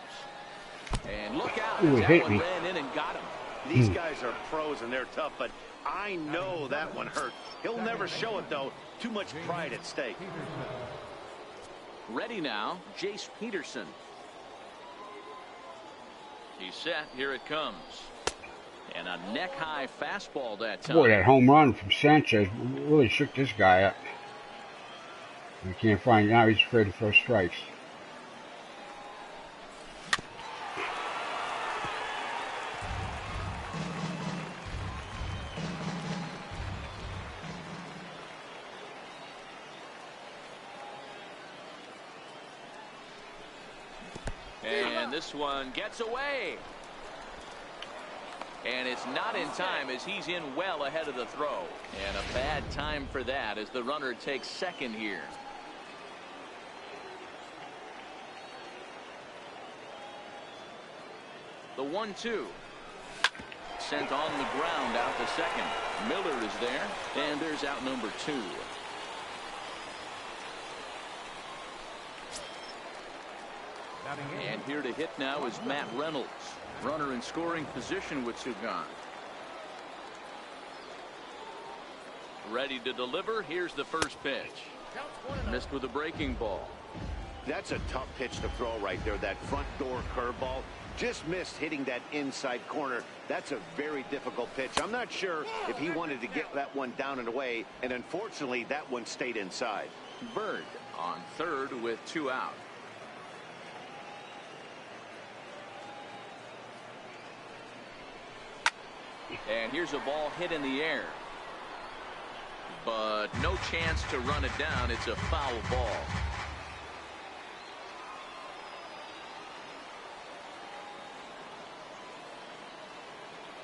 And look out. Ooh, it That hit one me. ran in and got him. These guys are pros and they're tough, but I know that one hurt. He'll never show it, though. Too much pride at stake. Ready now, Jace Peterson. He's set. Here it comes. And a neck-high fastball that time. Boy, that home run from Sanchez really shook this guy up. I can't find now. He's afraid to throw strikes. And this one gets away. And it's not in time as he's in well ahead of the throw. And a bad time for that as the runner takes second here. The 1-2. sent on the ground out to second. Miller is there, and there's out number 2. And here to hit now is Matt Reynolds. Runner in scoring position with 2 gone. Ready to deliver. Here's the first pitch. Missed with a breaking ball. That's a tough pitch to throw right there. That front door curveball just missed hitting that inside corner. That's a very difficult pitch. I'm not sure if he wanted to get that one down and away, and unfortunately that one stayed inside. Bird on third with 2 out. And here's a ball hit in the air, but no chance to run it down. It's a foul ball.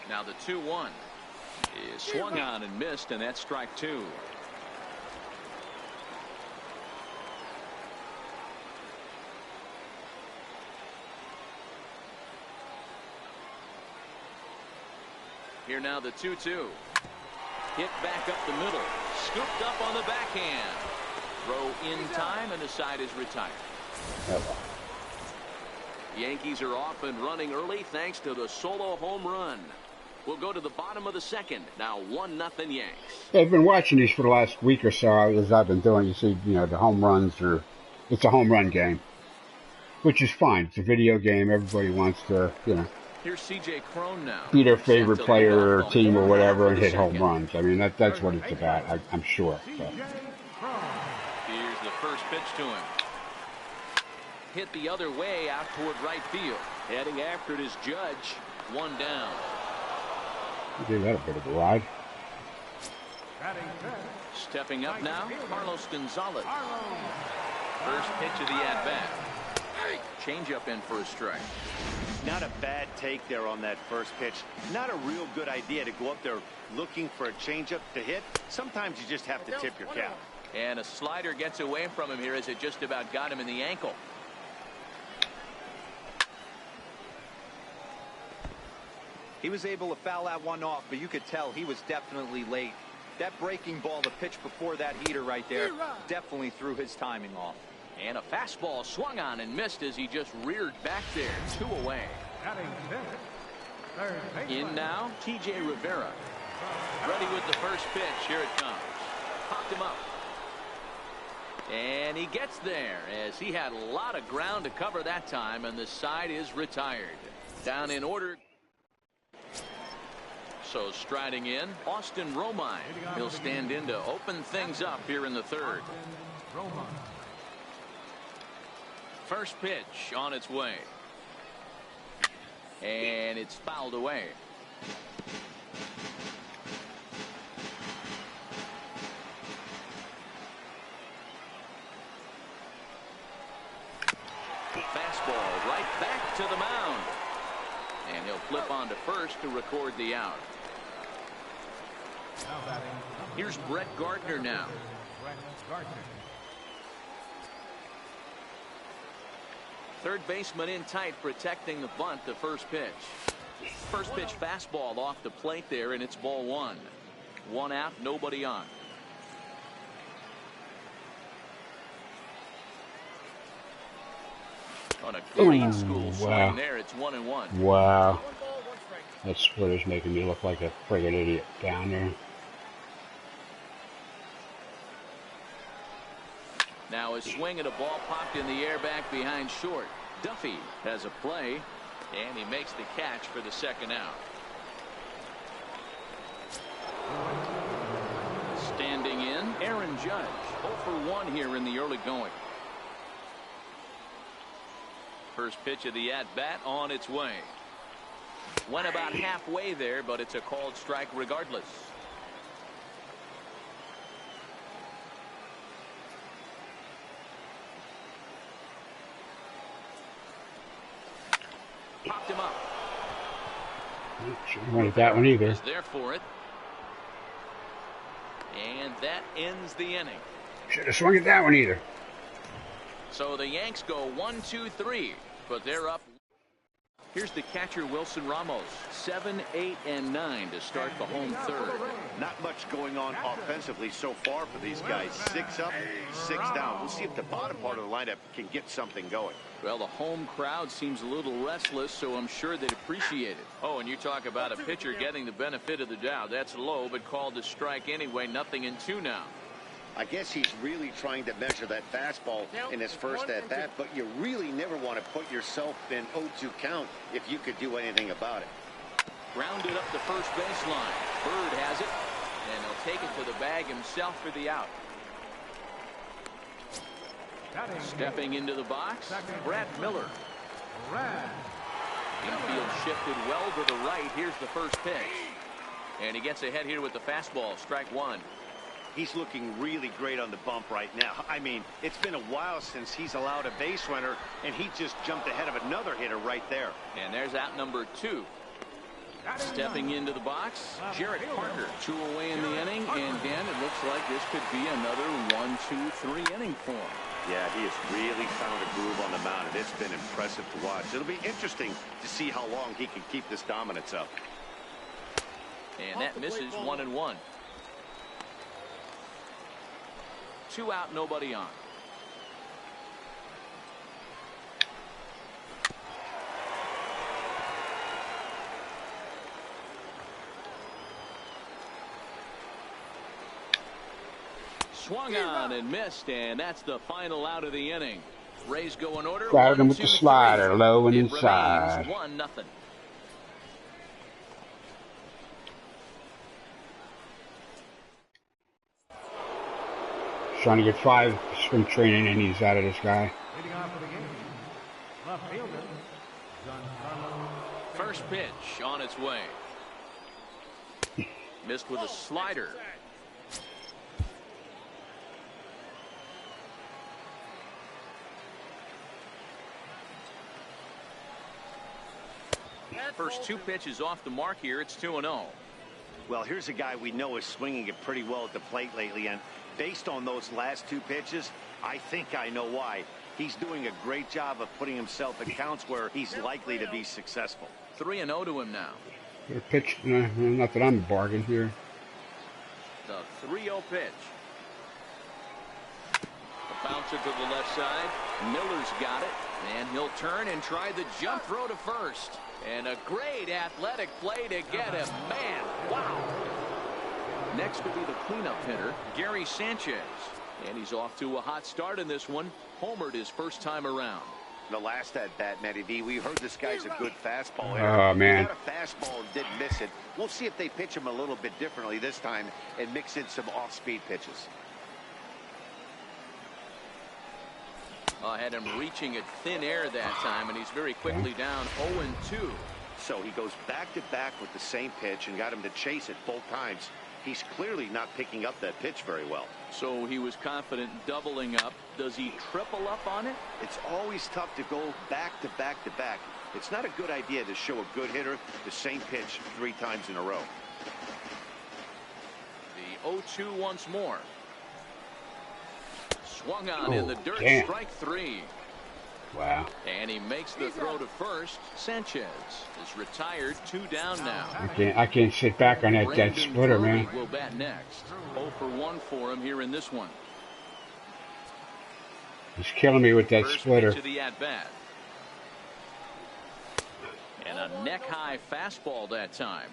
Now the 2-1 is swung on and missed, and that's strike 2. Here now the 2-2. Hit back up the middle. Scooped up on the backhand. Throw in time, and the side is retired. Yankees are off and running early thanks to the solo home run. We'll go to the bottom of the second. Now 1-0 Yanks. Yeah, I've been watching these for the last week or so, as I've been doing. You see, the home runs it's a home run game, which is fine. It's a video game. Everybody wants to, Here's C.J. Cron now. be their favorite player or team or whatever and hit home runs. I mean, that's what it's about, I'm sure. So. Here's the first pitch to him. Hit the other way out toward right field. Heading after it is Judge. 1 down. You gave that a bit of a ride. Stepping up now, Carlos Gonzalez. First pitch of the at-bat. Changeup in for a strike. Not a bad take there on that first pitch. Not a real good idea to go up there looking for a changeup to hit. Sometimes you just have to tip your cap. And a slider gets away from him here as it just about got him in the ankle. He was able to foul that one off, but you could tell he was definitely late. That breaking ball, the pitch before that heater right there, definitely threw his timing off. And a fastball swung on and missed as he just reared back there. 2 away. In now, T.J. Rivera. Ready with the first pitch. Here it comes. Popped him up. And he gets there as he had a lot of ground to cover that time, and the side is retired. Down in order. So striding in, Austin Romine. He'll stand in to open things up here in the third. First pitch on its way. And it's fouled away. Fastball right back to the mound. And he'll flip on to first to record the out. Here's Brett Gardner now. Third baseman in tight, protecting the bunt, the first pitch. First pitch fastball off the plate there, and it's ball 1. 1 out, nobody on. On a great school swing there, it's 1-1. Wow. That splitter's making me look like a friggin' idiot down there. Now a swing and a ball popped in the air back behind short. Duffy has a play, and he makes the catch for the second out. Standing in, Aaron Judge. 0 for 1 here in the early going. First pitch of the at-bat on its way. Went about halfway there, but it's a called strike regardless. Popped him up. Shouldn't want that one either. Is there for it. And that ends the inning. Should have swung at that one either. So the Yanks go 1, 2, 3, but they're up. Here's the catcher, Wilson Ramos. 7, 8, and 9 to start the home third. Not much going on offensively so far for these guys. 6 up, 6 down. We'll see if the bottom part of the lineup can get something going. Well, the home crowd seems a little restless, so I'm sure they'd appreciate it. Oh, and you talk about a pitcher getting the benefit of the doubt. That's low, but called to strike anyway. Nothing in 2 now. I guess he's really trying to measure that fastball in his first at-bat, but you really never want to put yourself in 0-2 count if you could do anything about it. Grounded up the first baseline. Bird has it, and he'll take it to the bag himself for the out. Stepping into the box, Brad Miller. Infield shifted well to the right. Here's the first pitch. And he gets ahead here with the fastball. Strike 1. He's looking really great on the bump right now. I mean, it's been a while since he's allowed a base runner, and he just jumped ahead of another hitter right there. And there's out number 2. Stepping into the box, Jarrett Parker. 2 away in the inning, and Dan, it looks like this could be another 1, 2, 3 inning for him. Yeah, he has really found a groove on the mound, and it's been impressive to watch. It'll be interesting to see how long he can keep this dominance up. And that misses 1-1. 2 out, nobody on. Swung on and missed, and that's the final out of the inning. Rays go in order. Crowded him with the slider, low and inside. 1-0. Trying to get 5 spring training innings out of this guy. Leading off for the game, left fielder, Giancarlo. First pitch on its way. Missed with a slider. First 2 pitches off the mark here. It's 2-0. Well, here's a guy we know is swinging it pretty well at the plate lately, and based on those last 2 pitches, I think I know why. He's doing a great job of putting himself in counts where he's likely to be successful. 3-0 to him now. Pitch, not that I'm a bargain here. The 3-0 pitch. A bouncer to the left side. Miller's got it, and he'll turn and try the jump throw to first. And a great athletic play to get him. Man, wow. Next will be the cleanup hitter, Gary Sanchez. And he's off to a hot start in this one. Homered his first time around. The last at-bat, Matty V, we heard this guy's a good fastball hitter. Oh, man. He got a fastball and didn't miss it. We'll see if they pitch him a little bit differently this time and mix in some off-speed pitches. I had him reaching at thin air that time, and he's very quickly down 0-2. So he goes back-to-back with the same pitch and got him to chase it both times. He's clearly not picking up that pitch very well. So he was confident doubling up. Does he triple up on it? It's always tough to go back-to-back-to-back. It's not a good idea to show a good hitter the same pitch 3 times in a row. The 0-2 once more. Swung on in the dirt. Damn. Strike 3. Wow. And he makes the throw to first. Sanchez is retired. 2 down now. I can't sit back on that dead Brandon splitter, Brody man. will bat next. 0 for 1 for him here in this one. He's killing me with that First splitter. pitch of the at-bat. And a neck-high fastball that time.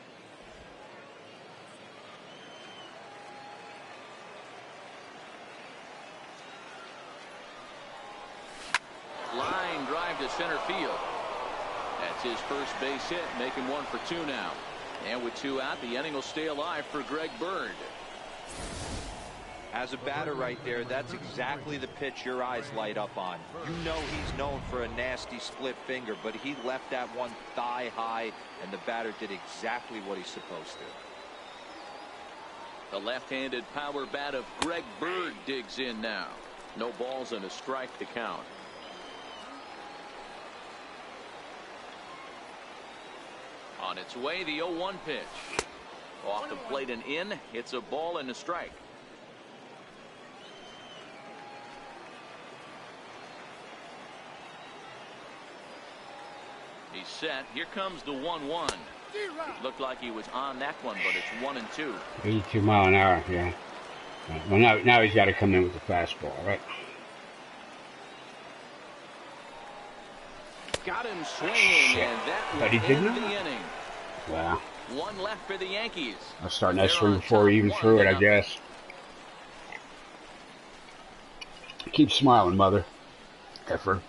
Line drive to center field. That's his first base hit, making 1 for 2 now. And with 2 out, the inning will stay alive for Greg Bird. As a batter right there, that's exactly the pitch your eyes light up on. You know he's known for a nasty split finger, but he left that one thigh high, and the batter did exactly what he's supposed to. The left-handed power bat of Greg Bird digs in now. No balls and a strike to count. On its way, the 0-1 pitch. Off the plate and in. It's a ball and a strike. He's set. Here comes the 1-1. Looked like he was on that one, but it's 1-2. 82 mile an hour, yeah. Well, now he's got to come in with the fastball, right? Got him swinging, and that will end the inning. Wow. One left for the Yankees. I was starting that swing before he even threw it, I guess. Keep smiling, mother. Effer.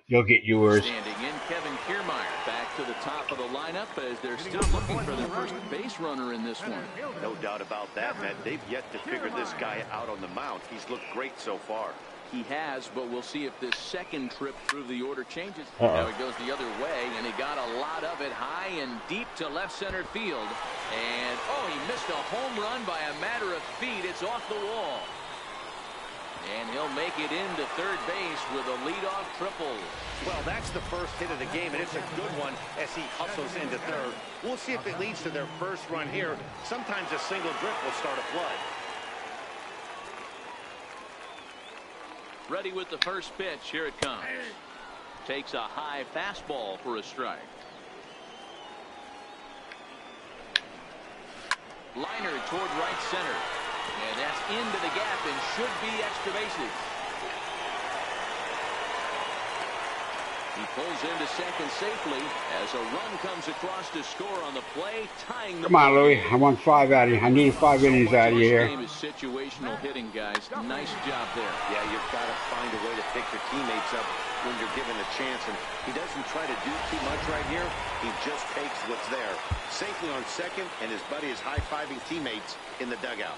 You'll get yours. Standing in, Kevin Kiermaier back to the top of the lineup as they're still looking for their first base runner in this one. No doubt about that, Matt. They've yet to figure this guy out on the mound. He's looked great so far. He has, but we'll see if this second trip through the order changes. Now it goes the other way, and he got a lot of it high and deep to left center field. And, he missed a home run by a matter of feet. It's off the wall. And he'll make it into third base with a leadoff triple. Well, that's the first hit of the game, and it's a good one as he hustles into third. We'll see if it leads to their first run here. Sometimes a single drip will start a flood. Ready with the first pitch. Here it comes. Takes a high fastball for a strike. Liner toward right center. And that's into the gap and should be extra bases. He pulls into second safely as a run comes across to score on the play, tying the. Come on, Louie. I want 5 out of you. I needed 5 innings out of you here. This game is situational hitting, guys. Nice job there. Yeah, you've got to find a way to pick your teammates up when you're given a chance. And he doesn't try to do too much right here. He just takes what's there. Safely on second, and his buddy is high-fiving teammates in the dugout.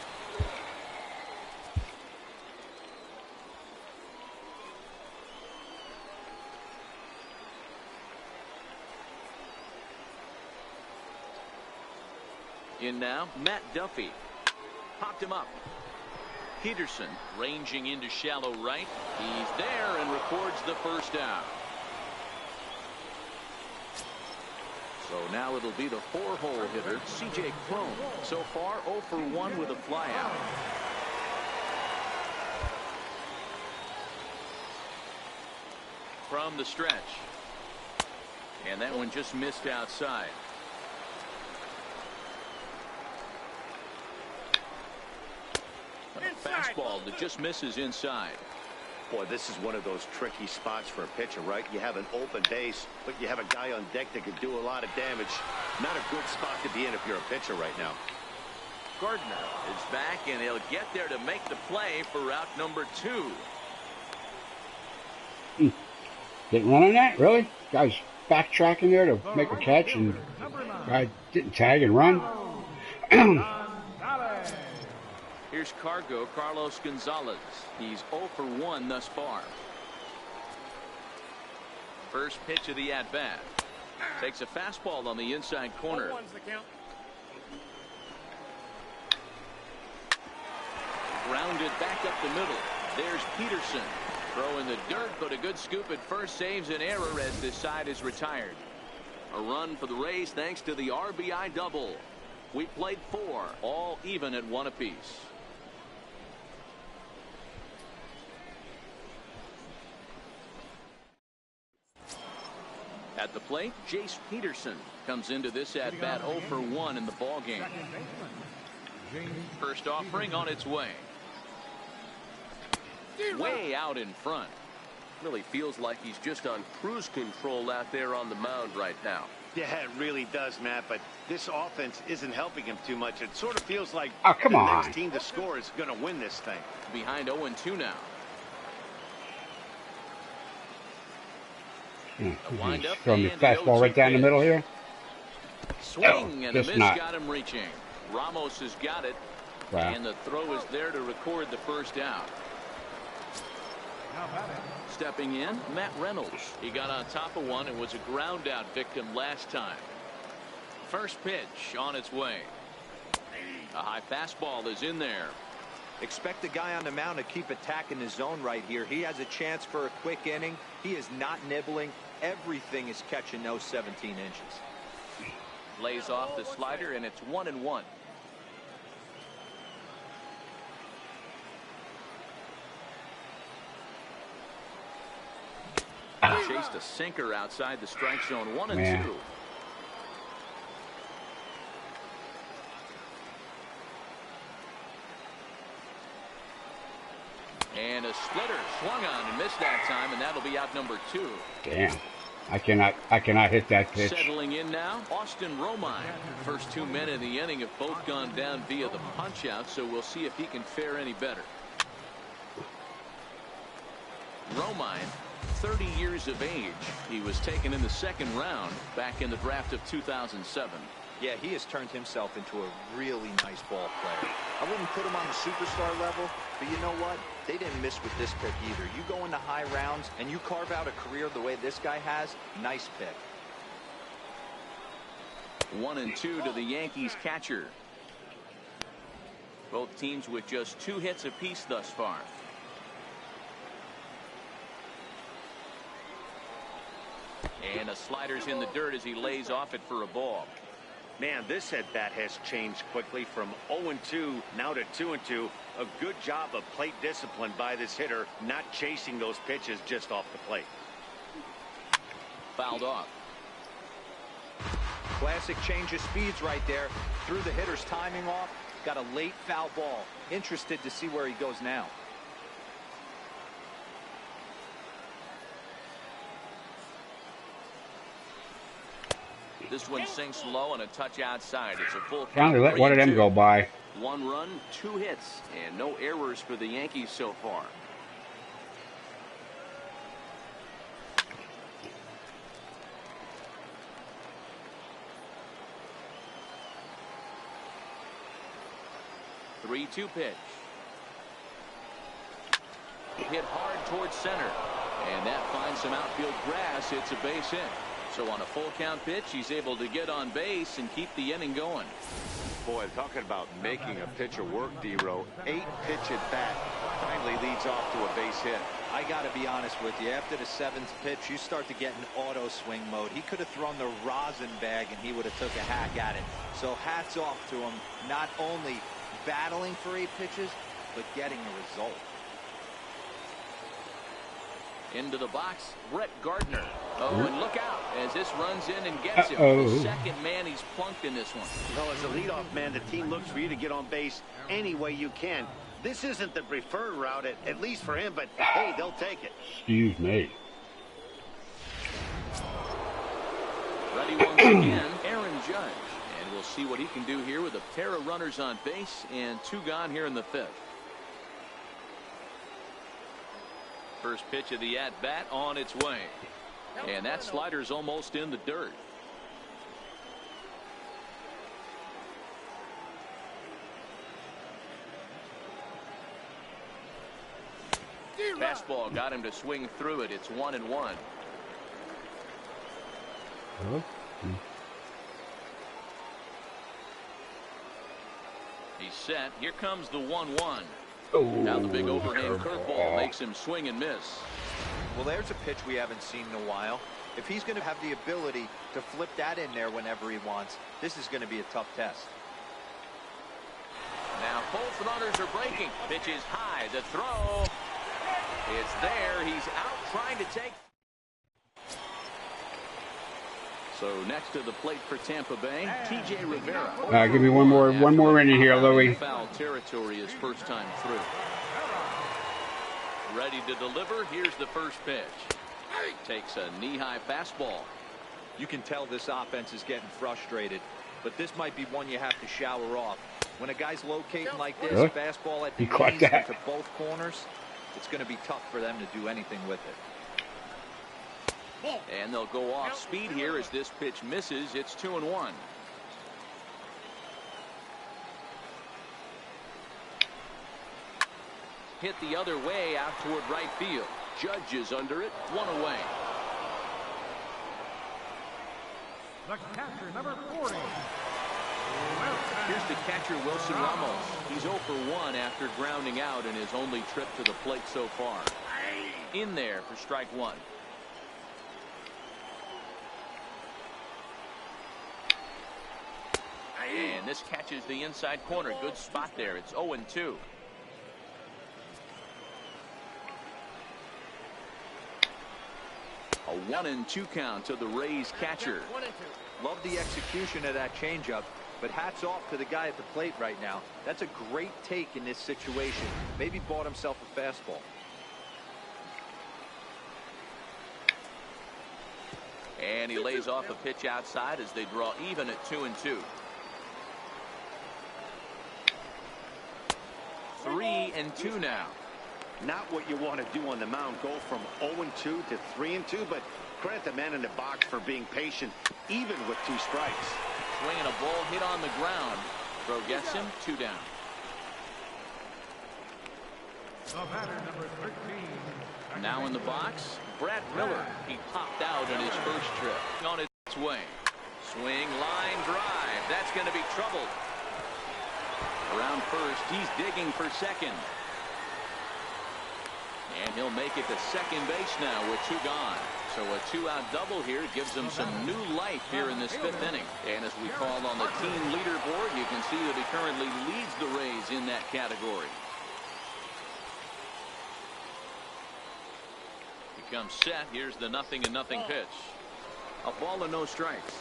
In now, Matt Duffy. Popped him up. Peterson ranging into shallow right. He's there and records the first out. So now it'll be the 4-hole hitter, C.J. Cron. So far, 0 for 1 with a flyout. From the stretch. And that one just missed outside. A fastball that just misses inside. Boy, this is one of those tricky spots for a pitcher, right? You have an open base, but you have a guy on deck that could do a lot of damage. Not a good spot to be in if you're a pitcher right now. Gardner is back, and he'll get there to make the play for route number 2. Didn't run on that? Really? Guy's backtracking there to make a catch, and guy didn't tag and run. Here's Carlos Gonzalez. He's 0 for 1 thus far. First pitch of the at-bat. Takes a fastball on the inside corner. Grounded back up the middle. There's Peterson. Throw in the dirt, but a good scoop at first saves an error as this side is retired. A run for the Rays thanks to the RBI double. We played 4, all even at 1 apiece. At the plate, Jace Peterson comes into this at-bat 0 for 1 in the ballgame. First offering on its way. Way out in front. Really feels like he's just on cruise control out there on the mound right now. Yeah, it really does, Matt, but this offense isn't helping him too much. It sort of feels like the next team to score is going to win this thing. Behind 0-2 now. Throwing the fastball right down the middle here. Swing and a miss got him reaching. Ramos has got it. Wow. And the throw is there to record the first out. Stepping in, Matt Reynolds. He got on top of one and was a ground out victim last time. First pitch on its way. A high fastball is in there. Expect the guy on the mound to keep attacking the zone right here. He has a chance for a quick inning. He is not nibbling. Everything is catching those 17 inches. Lays off the slider, and it's 1-1. chased a sinker outside the strike zone. 1-2. And a splitter swung on and missed that time, and that'll be out number 2. Damn. I cannot hit that pitch. Settling in now, Austin Romine. First 2 men in the inning have both gone down via the punch out, so we'll see if he can fare any better. Romine, 30 years of age. He was taken in the 2nd round back in the draft of 2007. Yeah, he has turned himself into a really nice ball player. I wouldn't put him on the superstar level, but you know what? They didn't miss with this pick either. You go into high rounds and you carve out a career the way this guy has, nice pick. 1-2 to the Yankees catcher. Both teams with just 2 hits apiece thus far. And a slider's in the dirt as he lays off it for a ball. Man, this at-bat has changed quickly from 0-2 now to 2-2. A good job of plate discipline by this hitter, not chasing those pitches just off the plate. Fouled off. Classic change of speeds right there. Threw the hitter's timing off. Got a late foul ball. Interested to see where he goes now. This one sinks low and a touch outside. It's a full count. Finally let one of them go by. 1 run, 2 hits, and no errors for the Yankees so far. The 3-2 pitch. Hit hard towards center, and that finds some outfield grass. It's a base hit. So on a full count pitch, he's able to get on base and keep the inning going. Boy, talking about making a pitcher work, D-Row. 8-pitch at bat finally leads off to a base hit. I got to be honest with you. After the 7th pitch, you start to get in auto swing mode. He could have thrown the rosin bag and he would have took a hack at it. So hats off to him, not only battling for 8 pitches, but getting a result. Into the box, Brett Gardner. Oh, and look out as this runs in and gets him. The second man he's plunked in this one. Well, as a leadoff man, the team looks for you to get on base any way you can. This isn't the preferred route, at least for him, but hey, they'll take it. Excuse me. Ready once again, Aaron Judge. And we'll see what he can do here with a pair of runners on base and 2 gone here in the 5th. First pitch of the at-bat on its way. And that slider's almost in the dirt. Fastball got him to swing through it. It's 1-1. He's set. Here comes the 1-1. Now the big overhand curveball makes him swing and miss. Well, there's a pitch we haven't seen in a while. If he's going to have the ability to flip that in there whenever he wants, this is going to be a tough test. Now both runners are breaking. Pitch is high. The throw. It's there. He's out trying to take. So next to the plate for Tampa Bay, T.J. Rivera. Give me one more inning here, Louie. Foul territory his first time through. Ready to deliver. Here's the first pitch. Takes a knee-high fastball. You can tell this offense is getting frustrated, but this might be one you have to shower off. When a guy's locating like this, fastball at the knees into both corners, it's going to be tough for them to do anything with it. And they'll go off speed here as this pitch misses. It's 2-1. Hit the other way out toward right field. Judge is under it. 1 away. The catcher, number 40. Here's the catcher, Wilson Ramos. He's 0 for 1 after grounding out in his only trip to the plate so far. In there for strike 1. And this catches the inside corner. Good spot there. It's 0-2. A A 1-2 count to the Rays catcher. Love the execution of that changeup, but hats off to the guy at the plate right now. That's a great take in this situation. Maybe bought himself a fastball. And he lays off a pitch outside as they draw even at 2-2. 3-2 now. Not what you want to do on the mound. Go from 0-2 to 3-2, but credit the man in the box for being patient, even with 2 strikes. Swinging a ball hit on the ground. Throw gets him, 2 down. The batter, number 13. Now in the box, Brad Miller. He popped out in his first trip. On its way. Swing, line drive. That's going to be trouble. Around first, he's digging for second. And he'll make it to second base now with 2 gone. So a 2-out double here gives them some new life here in this 5th inning. And as we call on the team leaderboard, you can see that he currently leads the Rays in that category. He comes set. Here's the 0-0 pitch. A ball and no strikes.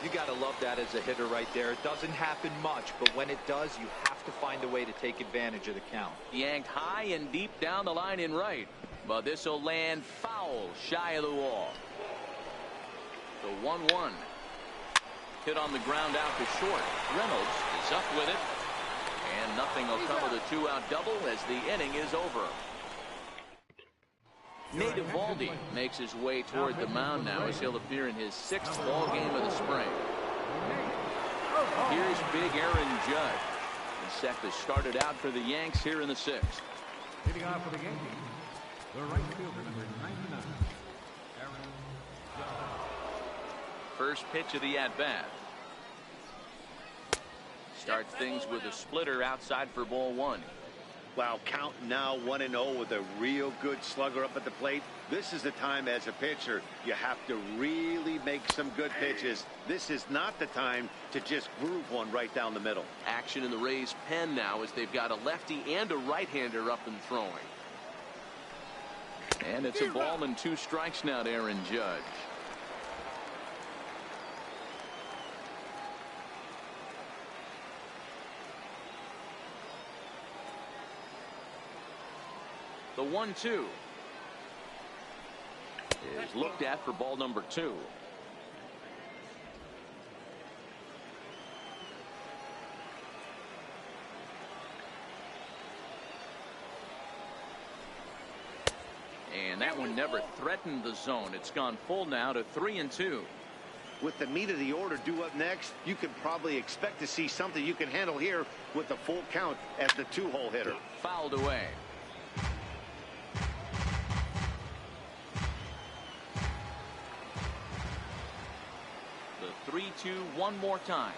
You got to love that as a hitter right there. It doesn't happen much, but when it does, you have to find a way to take advantage of the count. Yanked high and deep down the line in right. But this will land foul shy of the wall. The 1-1. Hit on the ground out to short. Reynolds is up with it. And nothing will come of the 2-out double as the inning is over. Nate Eovaldi makes his way toward the mound now as he'll appear in his 6th ball game of the spring. Here's big Aaron Judge. He's set to start it out for the Yanks here in the 6th. Leading off for the Yankees, the right fielder, number 99, Aaron Judge. First pitch of the at-bat. Starts things with a splitter outside for ball 1. Wow, count now 1-0 with a real good slugger up at the plate. This is the time as a pitcher you have to really make some good pitches. This is not the time to just groove one right down the middle. Action in the Rays pen now as they've got a lefty and a right-hander up and throwing. And it's a ball and 2 strikes now to Aaron Judge. The 1-2 is looked at for ball number 2. And that one never threatened the zone. It's gone full now to 3-2. With the meat of the order due up next, you can probably expect to see something you can handle here with the full count as the 2-hole hitter. Fouled away. The 3-2 one more time.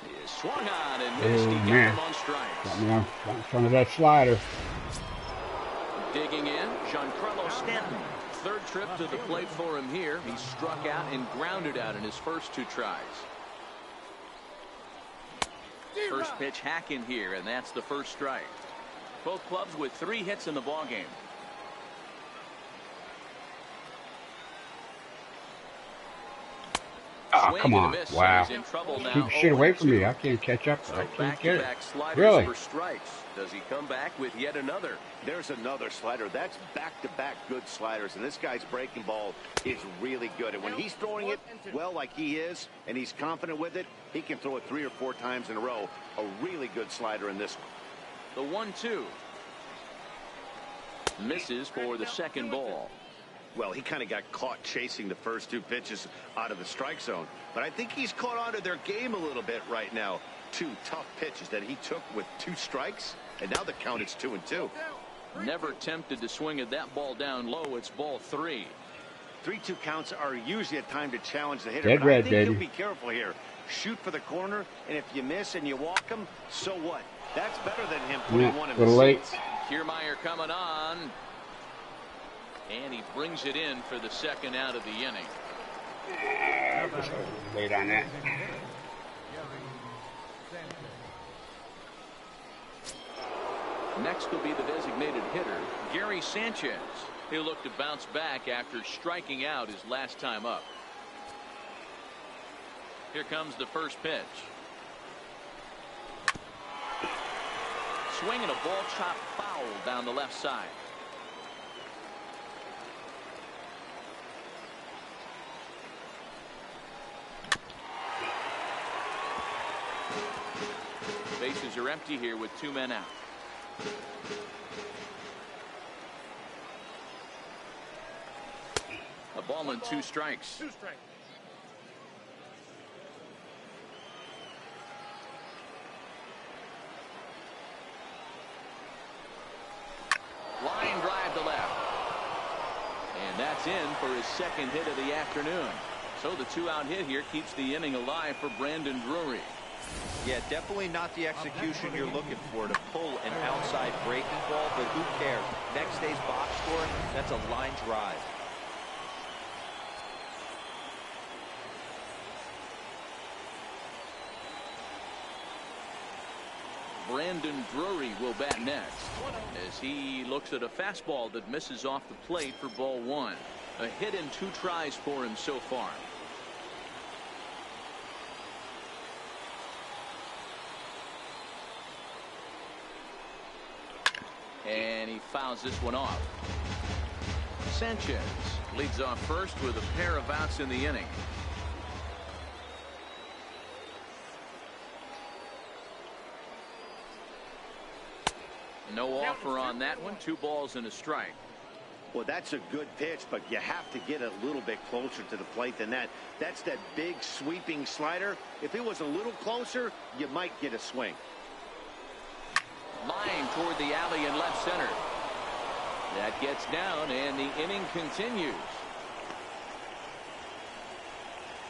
He is swung on and missed. He got him on strikes. Got me on front of that slider. Digging in, Giancarlo Stanton. 3rd trip to the plate for him here. He struck out and grounded out in his first 2 tries. First pitch hack in here, and that's the first strike. Both clubs with 3 hits in the ballgame. Oh, come on. Wow. Keep shit away from me. I can't catch up. I can't get it. Really? For strikes. Does he come back with yet another? There's another slider. That's back-to-back good sliders, and this guy's breaking ball is really good. And when he's throwing it well like he is, and he's confident with it, he can throw it 3 or 4 times in a row. A really good slider in this one. The 1-2. Misses for the second ball. Well, he kind of got caught chasing the first 2 pitches out of the strike zone. But I think he's caught on to their game a little bit right now. 2 tough pitches that he took with 2 strikes, and now the count is 2-2. Never tempted to swing at that ball down low. It's ball 3. 3-2 counts are usually a time to challenge the hitter. Dead but red, I think baby. he'll be careful here. Shoot for the corner, and if you miss and you walk him, so what? That's better than him putting one in the late. seats. Kiermaier coming on. And he brings it in for the 2nd out of the inning. Late on that. Next will be the designated hitter, Gary Sanchez. He'll look to bounce back after striking out his last time up. Here comes the first pitch. Swing and a ball chopped foul down the left side. Bases are empty here with 2 men out. A ball and 2 strikes. Line drive to left. And that's in for his second hit of the afternoon. So the 2-out hit here keeps the inning alive for Brandon Drury. Yeah, definitely not the execution you're looking for to pull an outside breaking ball, but who cares? Next day's box score, that's a line drive. Brandon Drury will bat next as he looks at a fastball that misses off the plate for ball 1. A hit and 2 tries for him so far. And he fouls this one off. Sanchez leads off first with a pair of outs in the inning. No offer on that one. 2 balls and a strike. Well, that's a good pitch, but you have to get a little bit closer to the plate than that. That's that big sweeping slider. If it was a little closer, you might get a swing. Line toward the alley in left center. That gets down, and the inning continues.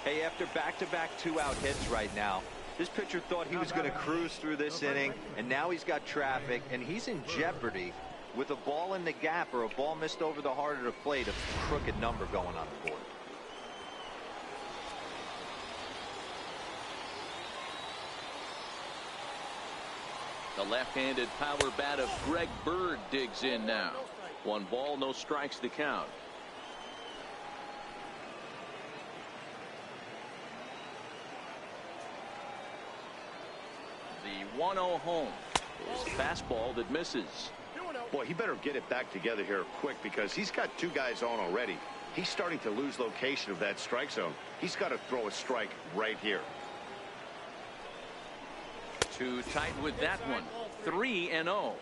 Hey, after back-to-back 2-out hits right now, this pitcher thought he was going to cruise through this inning, and now he's got traffic, and he's in jeopardy with a ball in the gap or a ball missed over the heart of the plate, a crooked number going on the board. The left-handed power bat of Greg Bird digs in now. 1 ball, no strikes to count. The 1-0 home is a fastball that misses. Boy, he better get it back together here quick because he's got 2 guys on already. He's starting to lose location of that strike zone. He's got to throw a strike right here. Too tight with that one. 3-0.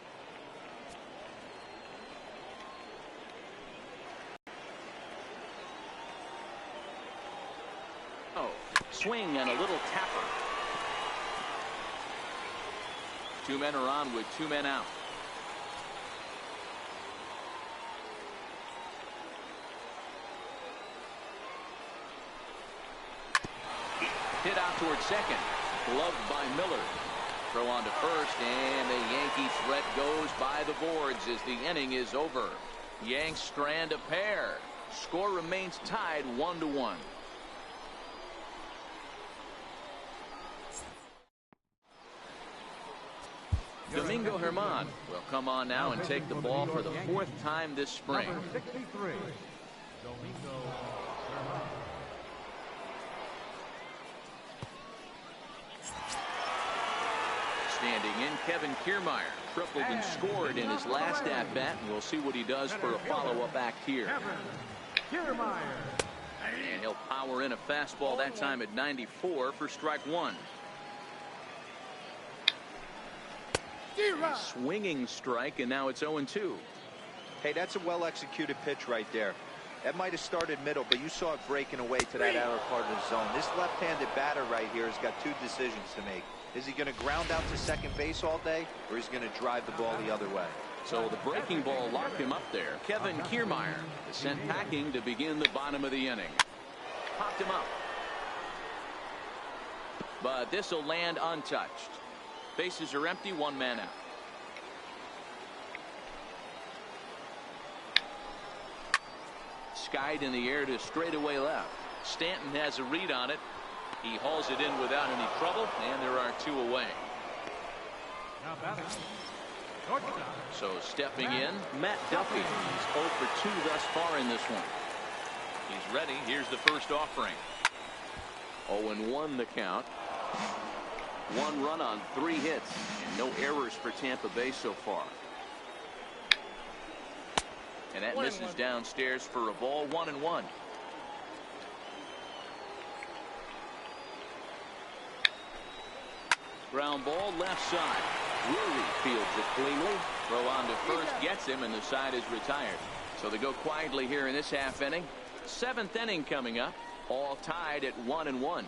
Oh, swing and a little tapper. 2 men are on with 2 men out. Hit out toward second. Gloved by Miller. Throw on to first, and the Yankee threat goes by the boards as the inning is over. Yanks strand a pair. Score remains tied 1-1. Domingo Germán will come on now and take the ball for the 4th time this spring. Number 63, Domingo Germán. Standing in, Kevin Kiermaier tripled and scored in his last at-bat, and we'll see what he does for a follow-up act here. And he'll power in a fastball that time at 94 for strike 1. A swinging strike, and now it's 0-2. Hey, that's a well-executed pitch right there. That might have started middle, but you saw it breaking away to that outer part of the zone. This left-handed batter right here has got 2 decisions to make. Is he going to ground out to second base all day, or is he going to drive the ball the other way? So the breaking ball locked him up there. Kevin Kiermaier is sent packing to begin the bottom of the inning. Popped him up. But this will land untouched. Bases are empty, 1 man out. Skied in the air to straightaway left. Stanton has a read on it. He hauls it in without any trouble, and there are 2 away. Now batting, So stepping in, Matt Duffy. He's 0 for 2 thus far in this one. He's ready. Here's the first offering. 0-1 the count. 1 run on 3 hits and no errors for Tampa Bay so far. And that misses downstairs for a ball. 1-1. Ground ball left side. Drury fields it cleanly. Throw on to first gets him, and the side is retired. So they go quietly here in this half inning. 7th inning coming up. All tied at 1-1.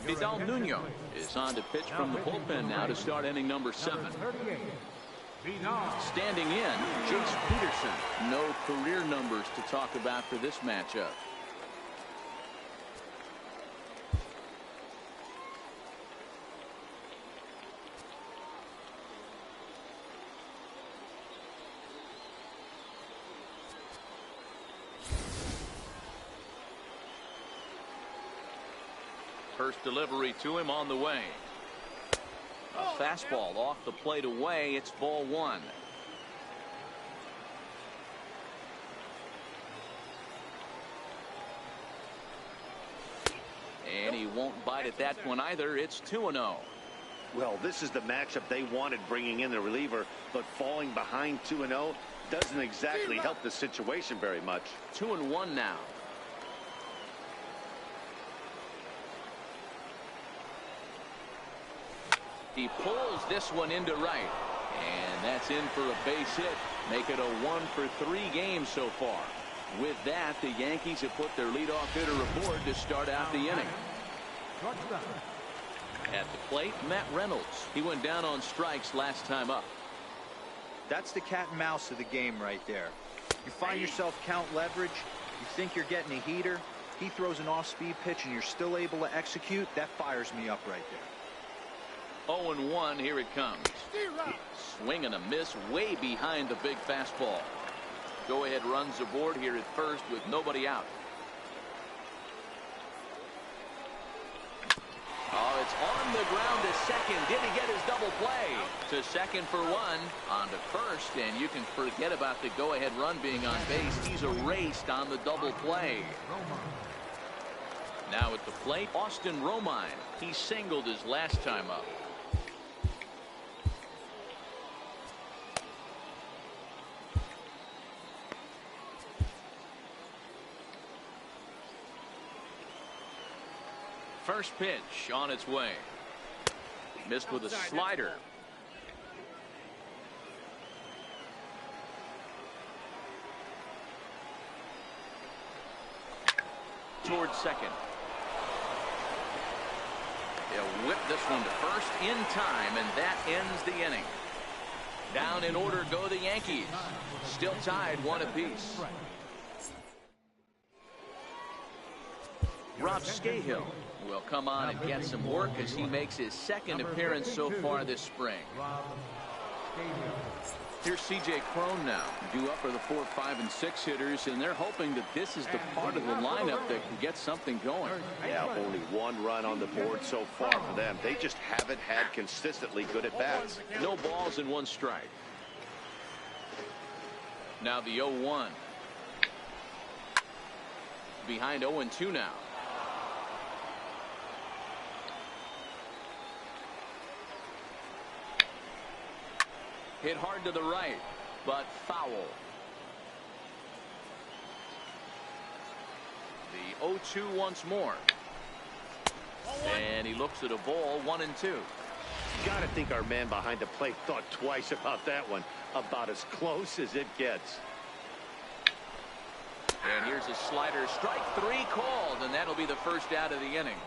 Vidal Nuno is on to pitch from the bullpen now to start inning number 7. Standing in, Jace Peterson. No career numbers to talk about for this matchup. First delivery to him on the way. A fastball off the plate away. It's ball 1. And he won't bite at that one either. It's 2-0. Well, this is the matchup they wanted, bringing in the reliever, but falling behind 2-0 doesn't exactly help the situation very much. 2-1 now. He pulls this one into right, and that's in for a base hit. Make it a 1 for 3 games so far. With that, the Yankees have put their leadoff hitter aboard to start out the inning. At the plate, Matt Reynolds. He went down on strikes last time up. That's the cat and mouse of the game right there. You find yourself count leverage. You think you're getting a heater. He throws an off-speed pitch, and you're still able to execute. That fires me up right there. 0-1, here it comes. Swing and a miss way behind the big fastball. Go ahead runs aboard here at first with nobody out. Oh, it's on the ground to second. Did he get his double play? To second for 1. On to first, and you can forget about the go-ahead run being on base. He's erased on the double play. Now at the plate, Austin Romine. He singled his last time up. First pitch on its way. Missed with a slider. Towards second. They'll whip this one to first in time, and that ends the inning. Down in order go the Yankees. Still tied 1 apiece. Rob Scahill will come on and get some work as he makes his 2nd appearance so far this spring. Here's C.J. Cron now, due up for the 4, 5, and 6 hitters, and they're hoping that this is the part of the lineup that can get something going. Yeah, only 1 run on the board so far for them. They just haven't had consistently good at bats. No balls and 1 strike. Now the 0-1. Behind 0-2 now. Hit hard to the right, but foul. The 0-2 once more. And he looks at a ball, 1-2. You got to think our man behind the plate thought twice about that one. About as close as it gets. And here's a slider. Strike 3 called, and that'll be the first out of the inning.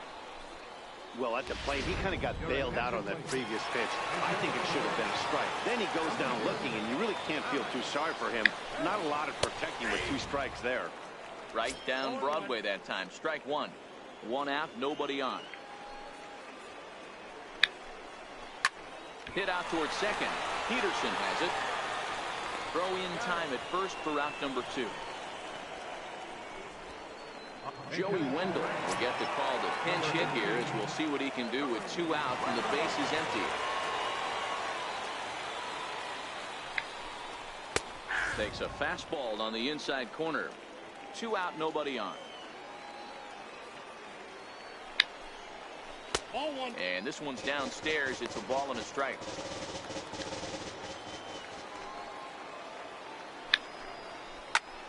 Well, at the plate, he kind of got bailed out on that previous pitch. I think it should have been a strike. Then he goes down looking, and you really can't feel too sorry for him. Not a lot of protecting with 2 strikes there. Right down Broadway that time. Strike 1. 1 out, nobody on. Hit out towards second. Peterson has it. Throw in time at first for out number 2. Joey Wendell will get the call to pinch hit here, as we'll see what he can do with 2 out and the base is empty. Takes a fastball on the inside corner. 2 out, nobody on. And this one's downstairs. It's a ball and a strike.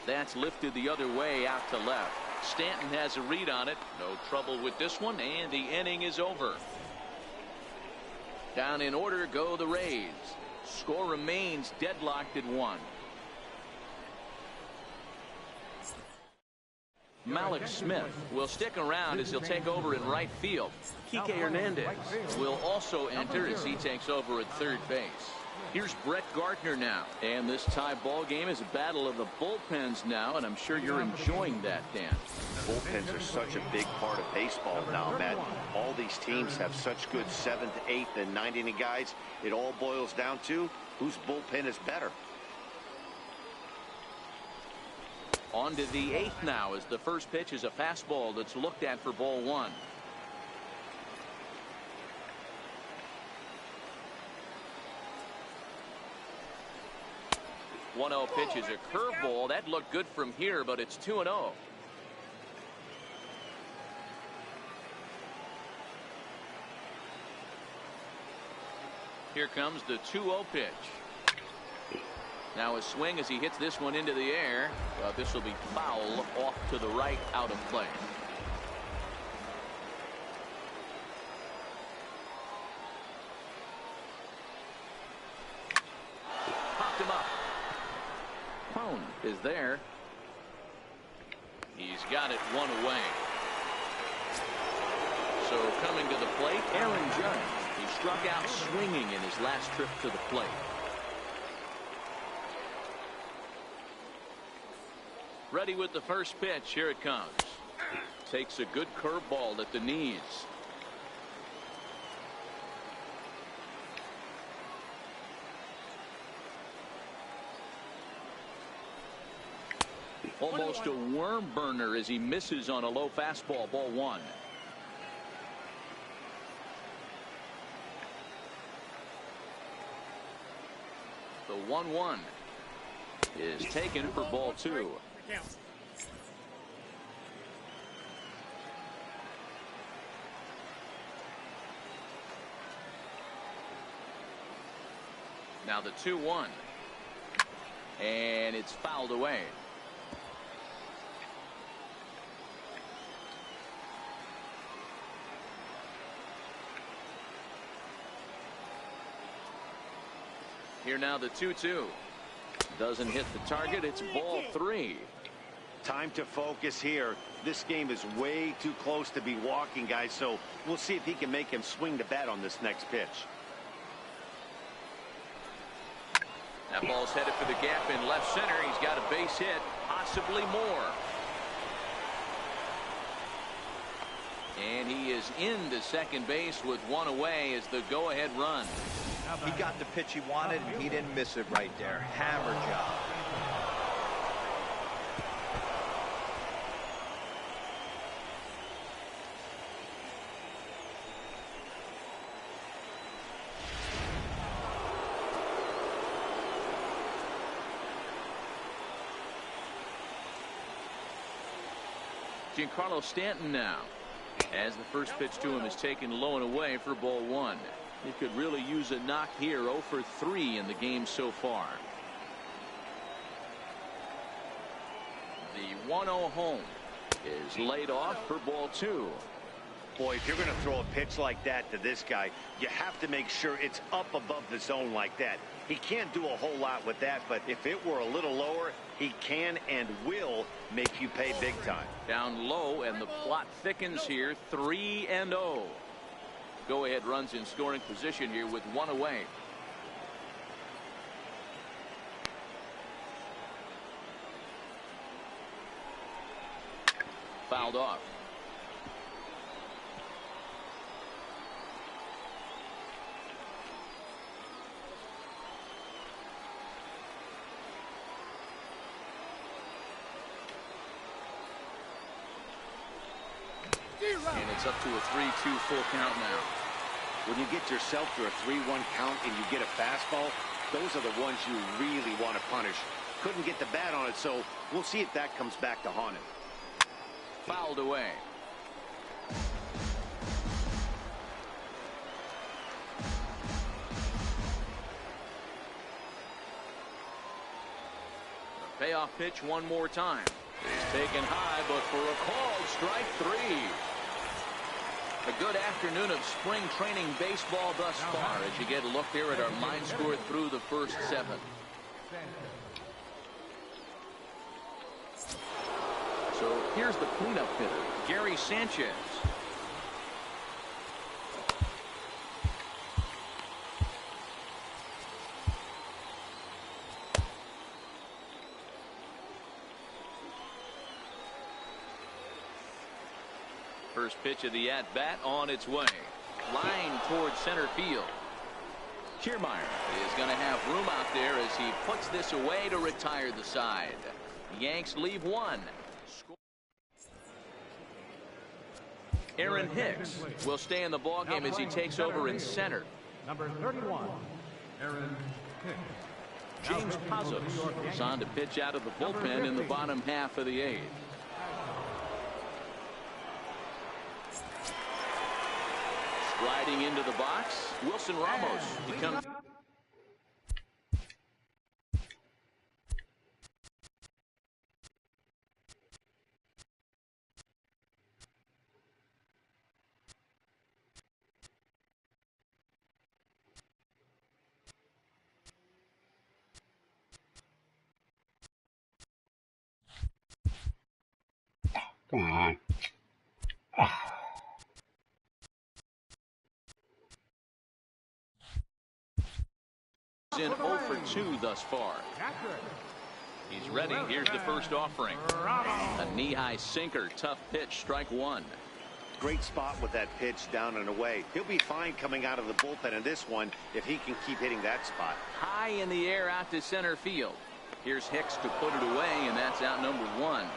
That's lifted the other way out to left. Stanton has a read on it. No trouble with this one, and the inning is over. Down in order go the Rays. Score remains deadlocked at 1. Malik Smith will stick around as he'll take over in right field. Kike Hernandez will also enter as he takes over at third base. Here's Brett Gardner now. And this tie ball game is a battle of the bullpens now, and I'm sure you're enjoying that, Dan. Bullpens are such a big part of baseball now, Matt. All these teams have such good 7th, 8th, and 9th inning guys. It all boils down to whose bullpen is better. On to the 8th now as the first pitch is a fastball that's looked at for ball 1. The 1-0 pitch is a curveball. That looked good from here, but it's 2-0. Here comes the 2-0 pitch. Now a swing as he hits this one into the air. This will be foul off to the right, out of play. Popped him up. Pone is there. He's got it 1 away. So coming to the plate, Aaron Judge. He struck out swinging in his last trip to the plate. Ready with the first pitch. Here it comes. Takes a good curveball at the knees. Almost a worm burner as he misses on a low fastball. Ball 1. The 1-1 is taken for ball 2. Now the 2-1, and it's fouled away. Here now the 2-2. Doesn't hit the target. It's ball 3. Time to focus here. This game is way too close to be walking, guys, so we'll see if he can make him swing the bat on this next pitch. That ball's headed for the gap in left center. He's got a base hit, possibly more. And he is into second base with 1 away as the go-ahead run. He got the pitch he wanted, and he didn't miss it right there. Hammer job. Giancarlo Stanton now, as the first pitch to him is taken low and away for ball 1. He could really use a knock here. 0 for 3 in the game so far. The 1-0 home is laid off for ball 2. Boy, if you're going to throw a pitch like that to this guy, you have to make sure it's up above the zone like that. He can't do a whole lot with that, but if it were a little lower, he can and will make you pay big time. Down low, and the plot thickens here. 3-0. Go-ahead runs in scoring position here with 1 away. Fouled off. And it's up to a 3-2 full count now. When you get yourself to a 3-1 count and you get a fastball, those are the ones you really want to punish. couldn't get the bat on it, so we'll see if that comes back to haunt him. Fouled away. Payoff pitch one more time. He's taken high, but for a called strike 3. A good afternoon of spring training baseball thus far as you get a look here at our line score through the first 7. So here's the cleanup hitter, Gary Sanchez. First pitch of the at-bat on its way. Line towards center field. Kiermaier is going to have room out there as he puts this away to retire the side. Yanks leave 1. Aaron Hicks will stay in the ballgame as he takes over in center. Number 31, Aaron Hicks. James Pazos is on to pitch out of the bullpen in the bottom half of the 8th. Sliding into the box, Wilson Ramos becomes. Come on. In 0 for 2 thus far. He's ready. Here's the first offering. A knee-high sinker. Tough pitch. Strike 1. Great spot with that pitch down and away. He'll be fine coming out of the bullpen in this one if he can keep hitting that spot. High in the air out to center field. Here's Hicks to put it away, and that's out number 1.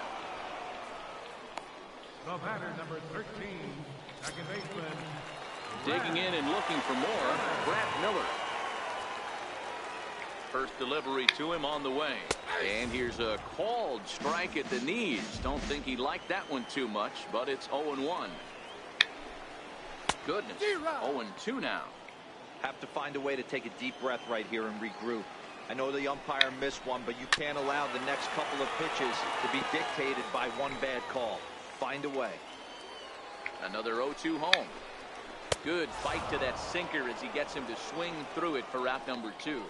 The batter, number 13, second baseman. Digging in and looking for more, Brett Miller. First delivery to him on the way. And here's a called strike at the knees. Don't think he liked that one too much, but it's 0-1. Goodness, 0-2 now. Have to find a way to take a deep breath right here and regroup. I know the umpire missed one, but you can't allow the next couple of pitches to be dictated by one bad call. Find a way. Another 0-2 home. Good fight to that sinker as he gets him to swing through it for out number 2.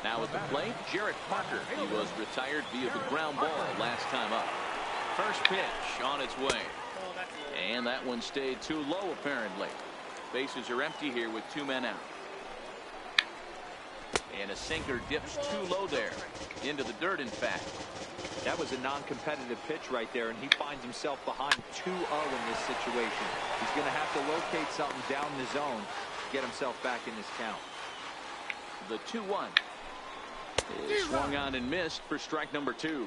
Now at the plate, Jarrett Parker. He was retired via the ground ball last time up. First pitch on its way. And that one stayed too low apparently. Bases are empty here with 2 men out. And a sinker dips too low there. Into the dirt, in fact. That was a non-competitive pitch right there, and he finds himself behind 2-0 in this situation. He's going to have to locate something down the zone to get himself back in this count. The 2-1 is swung on and missed for strike number 2.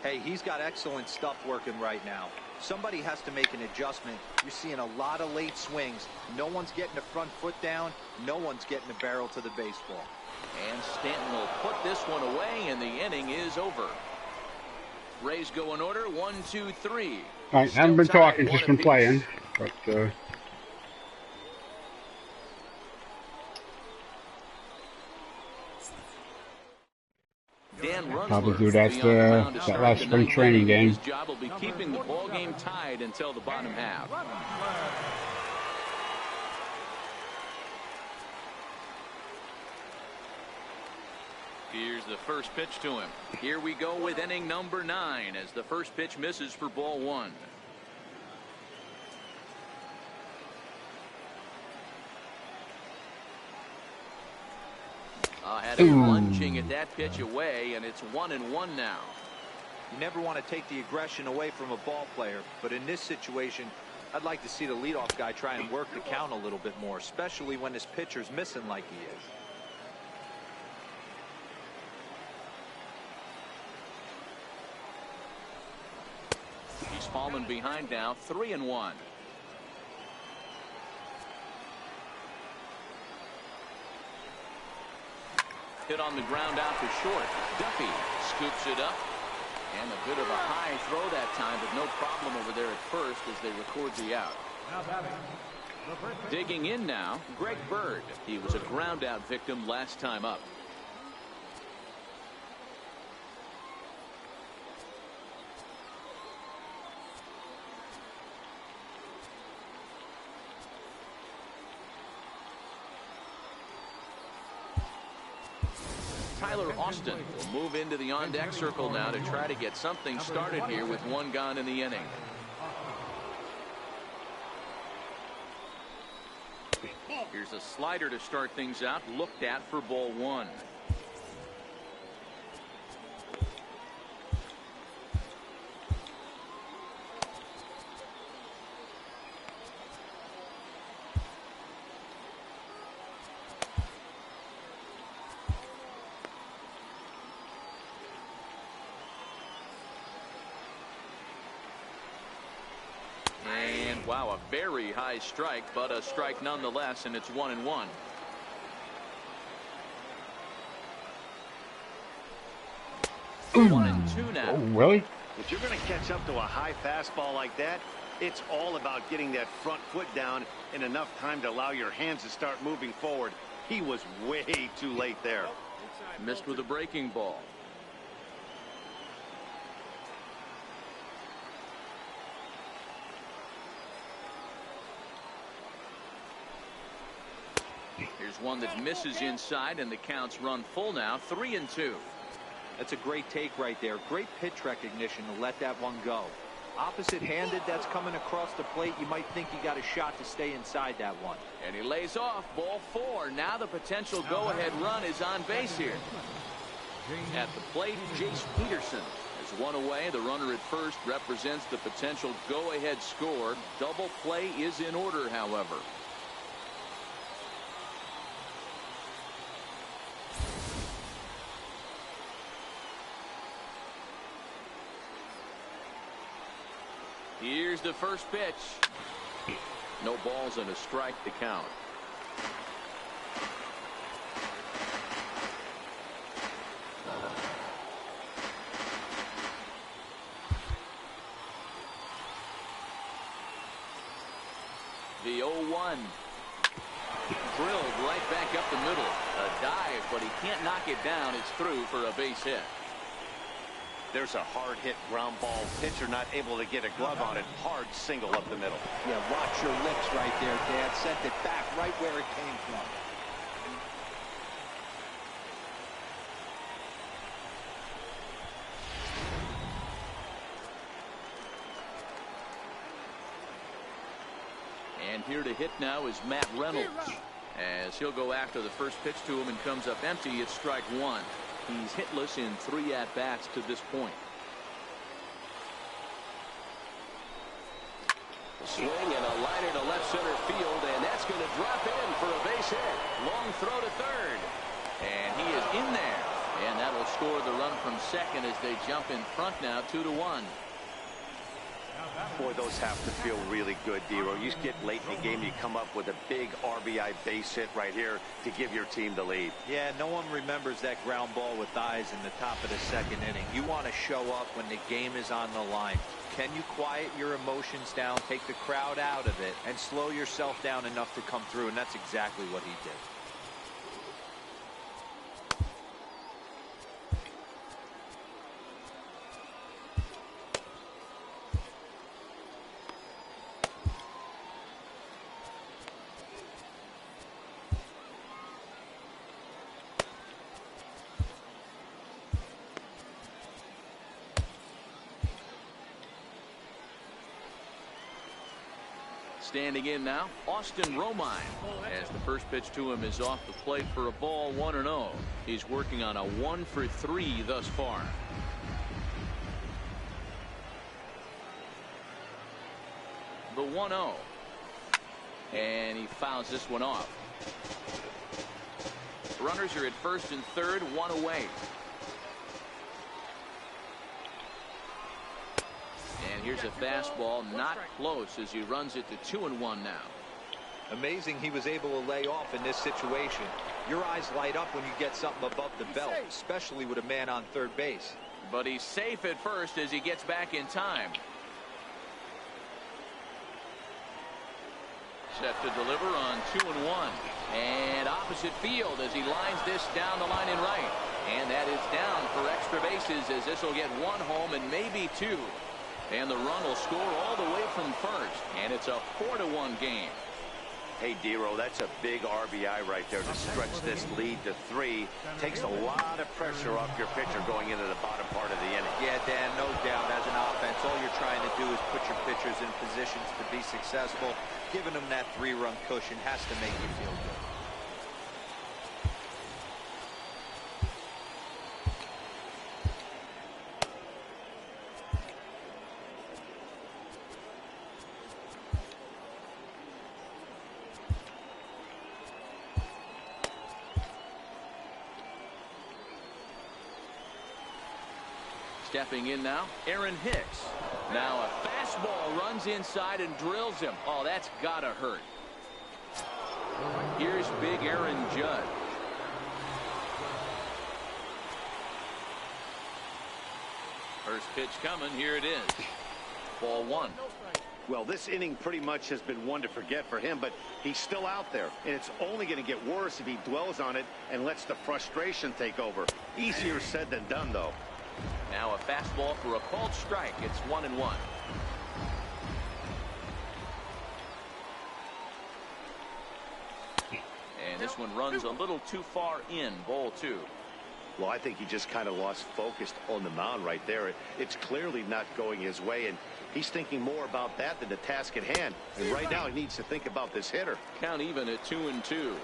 Hey, he's got excellent stuff working right now. Somebody has to make an adjustment. You're seeing a lot of late swings. No one's getting the front foot down. No one's getting the barrel to the baseball. And Stanton will put this one away, and the inning is over. Rays go in order, 1, 2, 3. I haven't been talking, just been playing. But Dan probably do Runsler that last spring training game. His job will be keeping the ball game tied until the bottom half. Here's the first pitch to him. Here we go with inning number 9 as the first pitch misses for ball 1. Had him lunging at that pitch away, and it's 1-1 now. You never want to take the aggression away from a ball player, but in this situation, I'd like to see the leadoff guy try and work the count a little bit more, especially when his pitcher's missing like he is. He's fallen behind now, 3-1. Hit on the ground out to short. Duffy scoops it up. And a bit of a high throw that time, but no problem over there at first as they record the out. Now batting, the first baseman. Digging in now, Greg Bird. He was a ground out victim last time up. Tyler Austin will move into the on-deck circle now to try to get something started here with one gone in the inning. Here's a slider to start things out, looked at for ball one. Wow, a very high strike, but a strike nonetheless, and it's 1-1. One and two now. Oh, really? If you're going to catch up to a high fastball like that, it's all about getting that front foot down in enough time to allow your hands to start moving forward. He was way too late there. Missed with a breaking ball. Here's one that misses inside, and the count's run full now, 3-2. That's a great take right there. Great pitch recognition to let that one go. Opposite-handed, that's coming across the plate. You might think you got a shot to stay inside that one. And he lays off, ball 4. Now the potential go-ahead run is on base here. At the plate, Jace Peterson is one away. The runner at first represents the potential go-ahead score. Double play is in order, however. Here's the first pitch. No balls and a strike to count. The 0-1. Drilled right back up the middle. A dive, but he can't knock it down. It's through for a base hit. There's a hard hit ground ball. Pitcher not able to get a glove on it. Hard single up the middle. Yeah, watch your lips right there, Dad. Sent it back right where it came from. And here to hit now is Matt Reynolds. As he'll go after the first pitch to him and comes up empty, it's strike one. He's hitless in 3 at-bats to this point. Swing and a liner to left center field, and that's going to drop in for a base hit. Long throw to third. And he is in there. And that will score the run from second as they jump in front now, 2-1. Boy, those have to feel really good, Dero. You get late in the game, you come up with a big RBI base hit right here to give your team the lead. Yeah, no one remembers that ground ball with eyes in the top of the second inning. You want to show up when the game is on the line. Can you quiet your emotions down, take the crowd out of it, and slow yourself down enough to come through? And that's exactly what he did. Standing in now, Austin Romine, as the first pitch to him is off the plate for a ball, 1-0. He's working on a 1-for-3 thus far. The 1-0. And he fouls this one off. Runners are at first and third, one away. And here's a fastball, not close, as he runs it to 2-1 now. Amazing he was able to lay off in this situation. Your eyes light up when you get something above the belt, especially with a man on third base. But he's safe at first as he gets back in time. Set to deliver on 2-1. And opposite field as he lines this down the line in right. And that is down for extra bases as this will get one home and maybe two. And the run will score all the way from first. And it's a 4-1 game. Hey, Dero, that's a big RBI right there to stretch this lead to 3. Takes a lot of pressure off your pitcher going into the bottom part of the inning. Yeah, Dan, no doubt. As an offense, all you're trying to do is put your pitchers in positions to be successful. Giving them that 3-run cushion has to make you feel good. Stepping in now, Aaron Hicks. Now a fastball runs inside and drills him. Oh, that's gotta hurt. Here's big Aaron Judge. First pitch coming. Here it is. Ball 1. Well, this inning pretty much has been one to forget for him, but he's still out there, and it's only going to get worse if he dwells on it and lets the frustration take over. Easier said than done, though. Now a fastball for a called strike. It's 1-1. And this one runs a little too far in. Ball 2. Well, I think he just kind of lost focus on the mound right there. It's clearly not going his way, and he's thinking more about that than the task at hand. And right now he needs to think about this hitter. Count even at 2-2.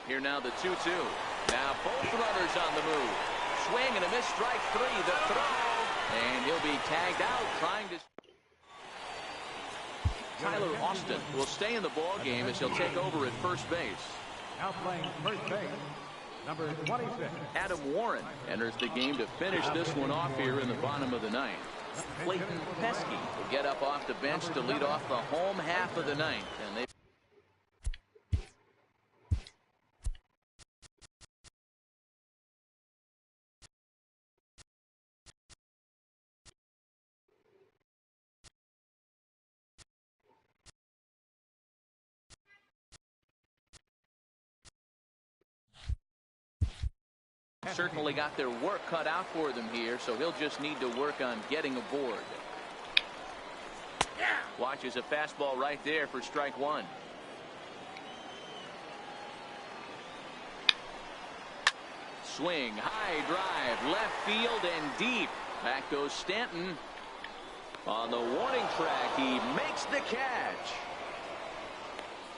Here now the 2-2. Now both runners on the move. Swing and a miss, strike 3. The throw. And he'll be tagged out trying to... Tyler Austin will stay in the ball game as he'll take over at first base. Now playing first base, number 26. Adam Warren enters the game to finish this one off here in the bottom of the 9th. Clayton Pesky will get up off the bench to lead off the home half of the 9th. And they certainly got their work cut out for them here, so he'll just need to work on getting aboard. Watches a fastball right there for strike 1. Swing, high drive, left field and deep. Back goes Stanton. On the warning track, he makes the catch.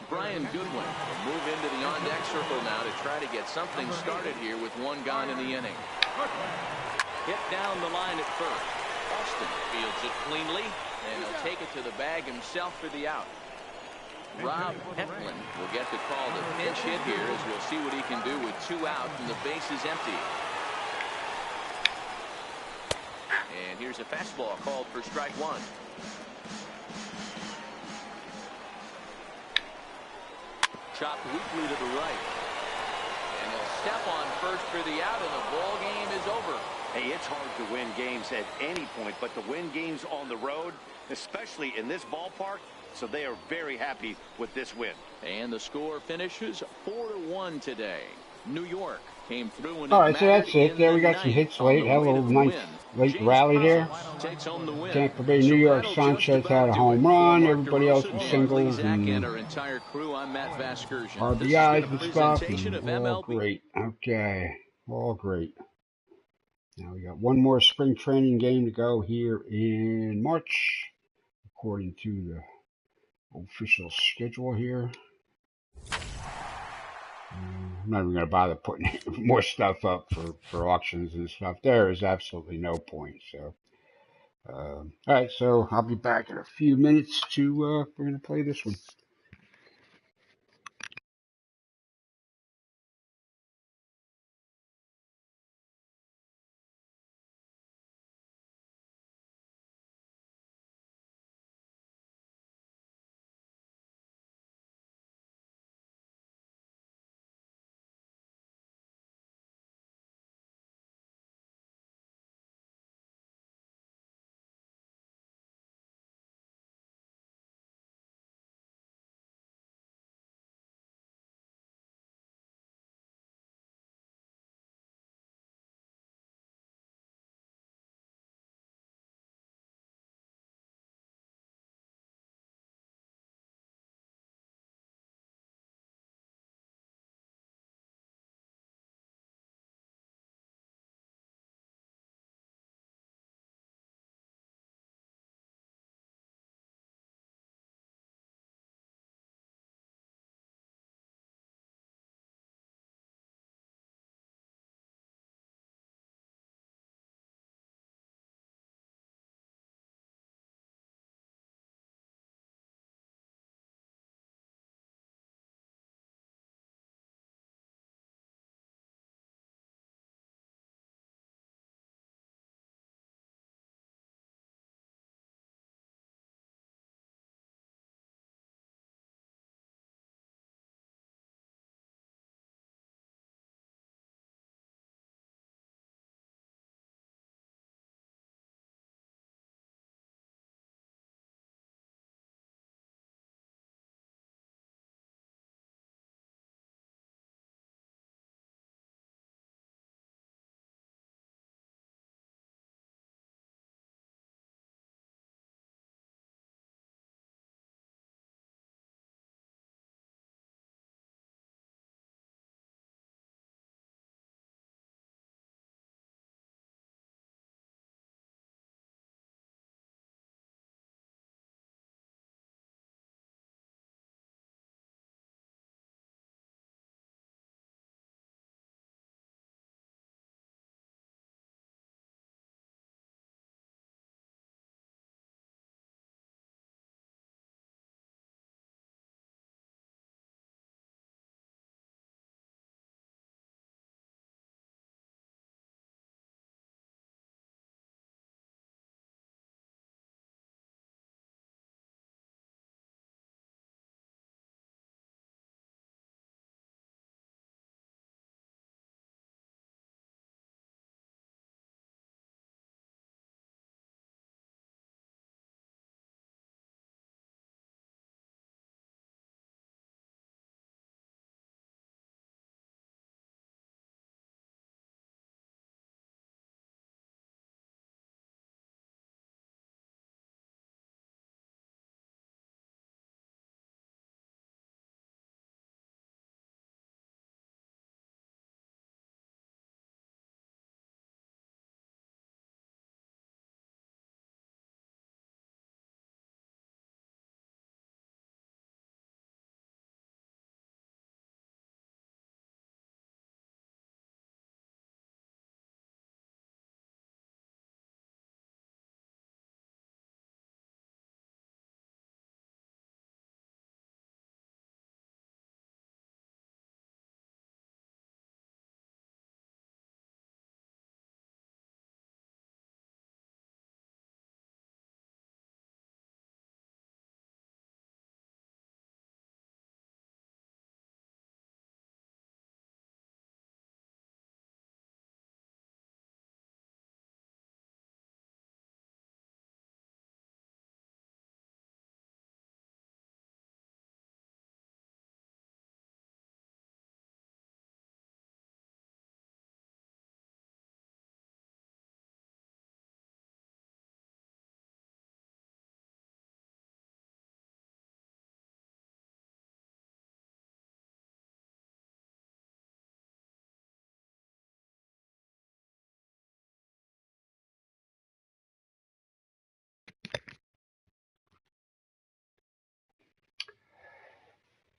Brian Goodwin will move into the on-deck circle now to try to get something started here with one gone in the inning. Hit down the line at first. Austin fields it cleanly, and he'll take it to the bag himself for the out. Rob Heflin will get to call the pinch hit here as we'll see what he can do with 2 out and the base is empty. And here's a fastball called for strike 1. Chopped weakly to the right. And he'll step on first for the out, and the ball game is over. Hey, it's hard to win games at any point, but to win games on the road, especially in this ballpark, so they are very happy with this win. And the score finishes 4-1 today. New York came through. All right, so that's it. There we got some hits late. Had a little nice late rally there. Tampa Bay, New York, Sanchez had a home run. Everybody else was singles and RBIs and stuff. And all great. Okay, all great. Now we got one more spring training game to go here in March, according to the official schedule here. I'm not even going to bother putting more stuff up for auctions and stuff. There is absolutely no point. So, all right. So I'll be back in a few minutes to we're going to play this one.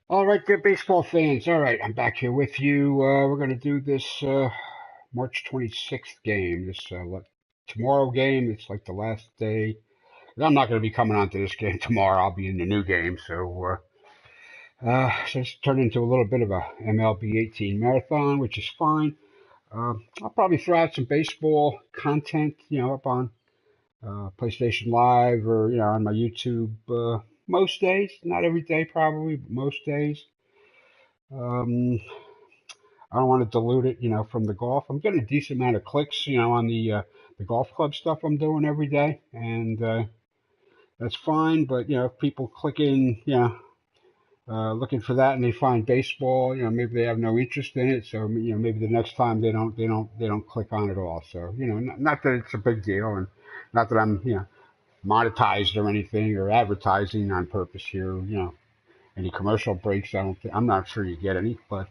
All right, there, baseball fans. All right, I'm back here with you. We're going to do this March 26th game. This tomorrow game. It's like the last day. I'm not going to be coming on to this game tomorrow. I'll be in the new game. So it's turned into a little bit of a MLB 18 marathon, which is fine. I'll probably throw out some baseball content, up on PlayStation Live or on my YouTube most days. Not every day, probably, but most days. Um, I don't want to dilute it, from the golf. I'm getting a decent amount of clicks, on the golf club stuff I'm doing every day, and that's fine. But if people click in, looking for that, and they find baseball, maybe they have no interest in it. So maybe the next time they don't click on it all. So not that it's a big deal, and not that I'm monetized or anything or advertising on purpose here. Any commercial breaks, I'm not sure you get any, but.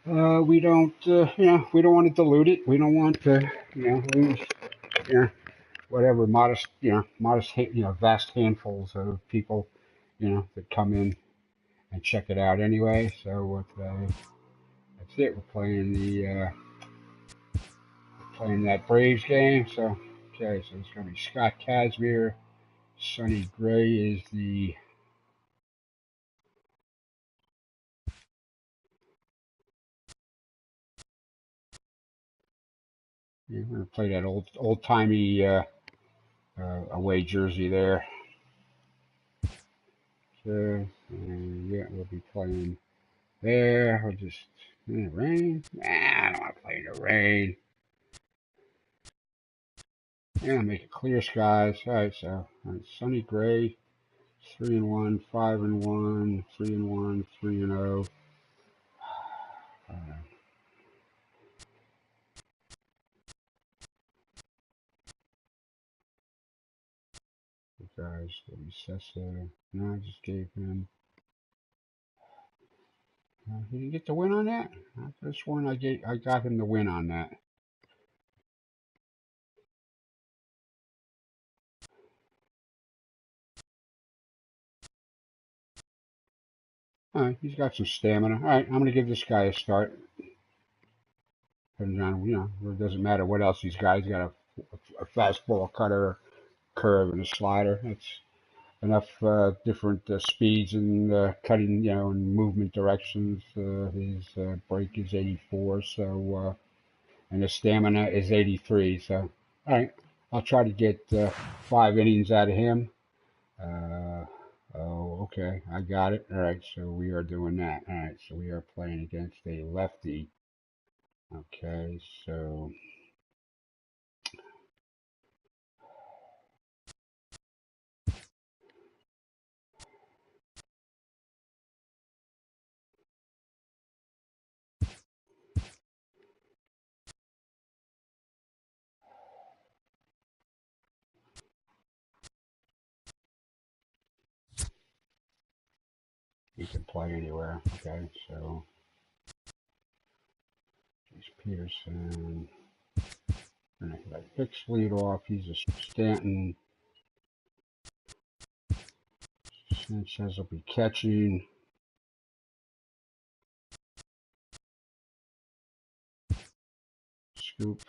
We don't want to dilute it. We don't want to, lose, whatever vast handfuls of people, that come in and check it out anyway. So that's it. We're playing that Braves game. So okay, so it's gonna be Scott Kazmir. Sonny Gray is the. Yeah, we're gonna play that old timey away jersey there. So yeah, we'll be playing. There, I'll just in the rain. Nah, I don't want to play in the rain. Yeah, make it clear skies. All right, so sunny gray, 3-1, 5-1, 3-1, 3-0. You guys, Cessa. No, I just gave him. He didn't get the win on that. I could have sworn I got him the win on that. All right, he's got some stamina. All right, I'm gonna give this guy a start. Depending on it doesn't matter what else he's got. He's got a fastball, cutter, curve, and a slider. That's enough different speeds and cutting, and movement directions. His break is 84, and his stamina is 83. So, all right, I'll try to get 5 innings out of him. Uh, oh, okay, I got it. All right, so we are doing that. All right, so we are playing against a lefty. Okay, so he can play anywhere. Okay, so he's Peterson. And I let Hicks lead off. He's a Stanton. Sanchez will be catching. Scoop.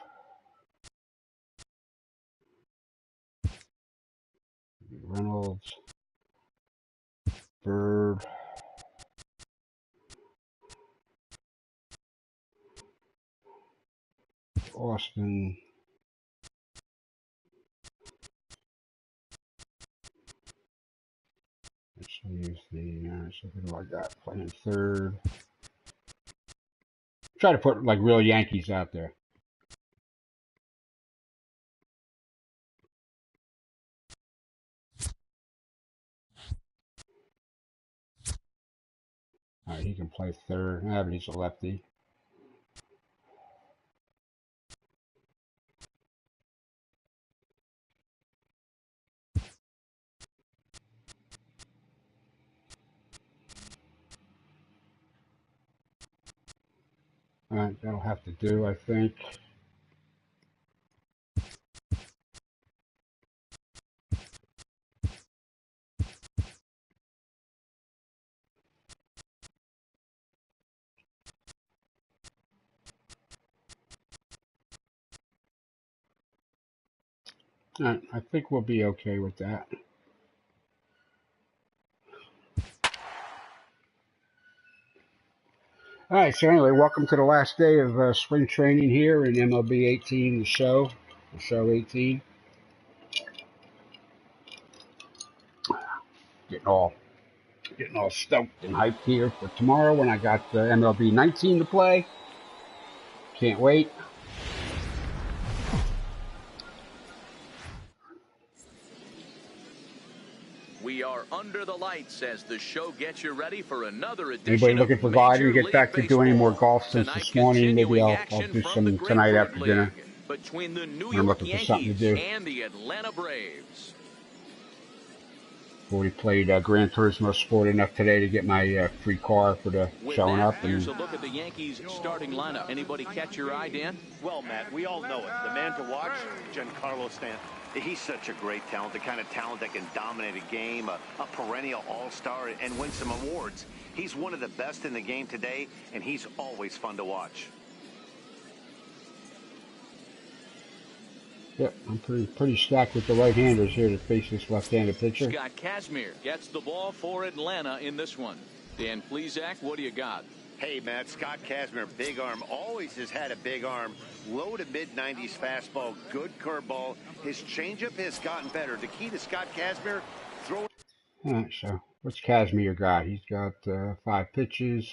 Reynolds. Bird. Austin. Let's use so who do I got playing third? Try to put like real Yankees out there. All right, he can play third. But he's a lefty. All right, that'll have to do, I think. I think we'll be okay with that. All right, so anyway, welcome to the last day of spring training here in MLB 18, the show 18. Getting all stoked and hyped here for tomorrow when I got MLB 19 to play. Can't wait. We are under the lights as the show gets you ready for another edition. Anybody looking of for God Major and get League back to do any more golf since Tonight, this morning? Maybe continuing I'll action do from the some tonight Grapefruit after dinner. League between the New I'm York looking for something to Yankees do. and the Atlanta Braves. Already played Gran Turismo Sport enough today to get my free car for the showing up. Here's a look at the Yankees starting lineup. Anybody catch your eye, Dan? Well, Matt, we all know it. The man to watch, Giancarlo Stanton. He's such a great talent, the kind of talent that can dominate a game, a perennial all-star, and win some awards. He's one of the best in the game today, and he's always fun to watch. Yep, I'm pretty stacked with the right-handers here to face this left-handed pitcher. Scott Kazmir gets the ball for Atlanta in this one. Dan Plesac, what do you got? Hey, Matt, Scott Kazmir, big arm, always has had a big arm. Low to mid-90s fastball, good curveball. His changeup has gotten better. The key to Scott Kazmir, throw. All right, so what's Kazmir got? He's got 5 pitches,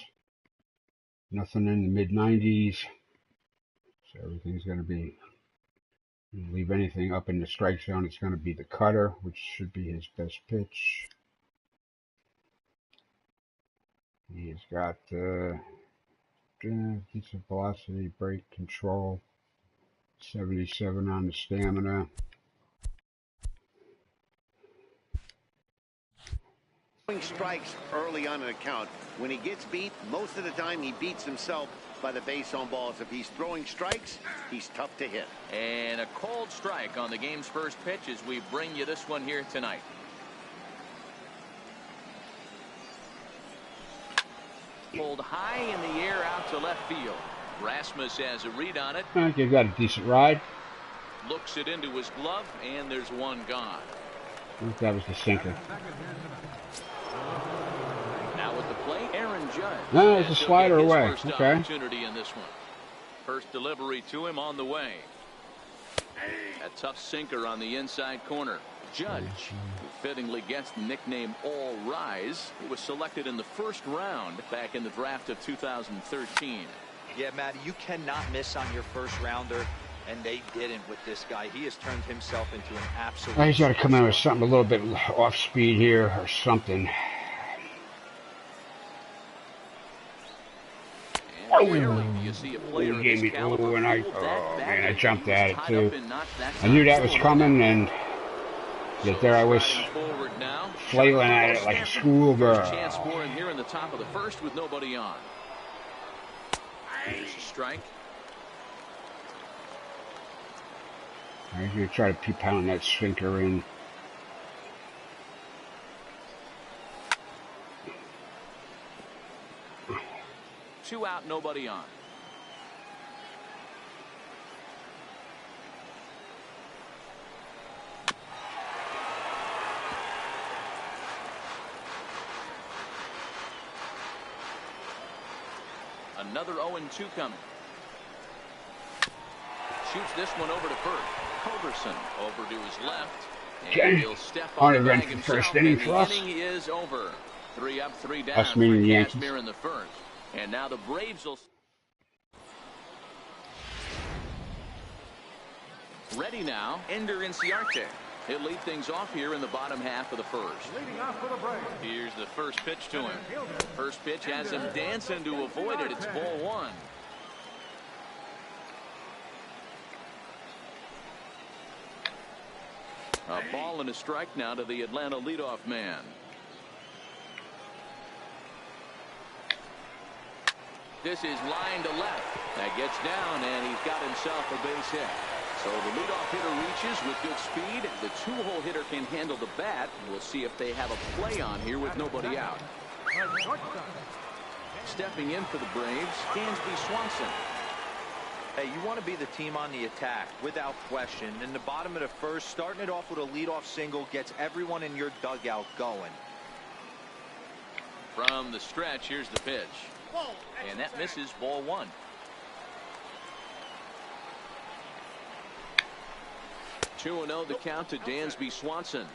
nothing in the mid-90s. So everything's going to be, leave anything up in the strike zone, it's going to be the cutter, which should be his best pitch. He's got decent velocity, brake control, 77 on the stamina. Strikes early on in the count. When he gets beat, most of the time he beats himself by the base on balls. If he's throwing strikes, he's tough to hit. And a cold strike on the game's first pitch as we bring you this one here tonight. Pulled high in the air out to left field. Rasmus has a read on it. I think he got a decent ride. Looks it into his glove, and there's one gone. I think that was the sinker. Now with the plate, Aaron Judge. No, it's a slider away. First okay. Opportunity in this one. First delivery to him on the way. A tough sinker on the inside corner. Judge, who fittingly gets the nickname All Rise, he was selected in the first round back in the draft of 2013. Yeah, Matt, you cannot miss on your first rounder, and they didn't with this guy. He has turned himself into an absolute. He's got to come in with something a little bit off speed here or something. Rarely do you see a player He gave me, and I jumped at it too. I I knew that was coming, and yet there I was flailing at it like a schoolgirl. Chance for him here in the top of the first with nobody on. There's a strike. I'm going to try to pound that sinker in. Two out, nobody on. Another 0-2 coming. Shoots this one over to first. Culberson over to his left. And he'll step on the bag himself, and the inning is over. 3 up, 3 down for Kazmir in the first. And now the Braves will. Ready now, Ender Inciarte. He'll lead things off here in the bottom half of the first. Leading off for the Braves. Here's the first pitch to him. First pitch has him dancing to avoid it. It's ball one. A ball and a strike now to the Atlanta leadoff man. This is line to left. That gets down, and he's got himself a base hit. So the leadoff hitter reaches with good speed. The two-hole hitter can handle the bat. We'll see if they have a play on here with nobody out. Stepping in for the Braves, Dansby Swanson. Hey, you want to be the team on the attack, without question. In the bottom of the first, starting it off with a leadoff single gets everyone in your dugout going. From the stretch, here's the pitch. And that misses, ball one. Two and 0 the count to Dansby Swanson.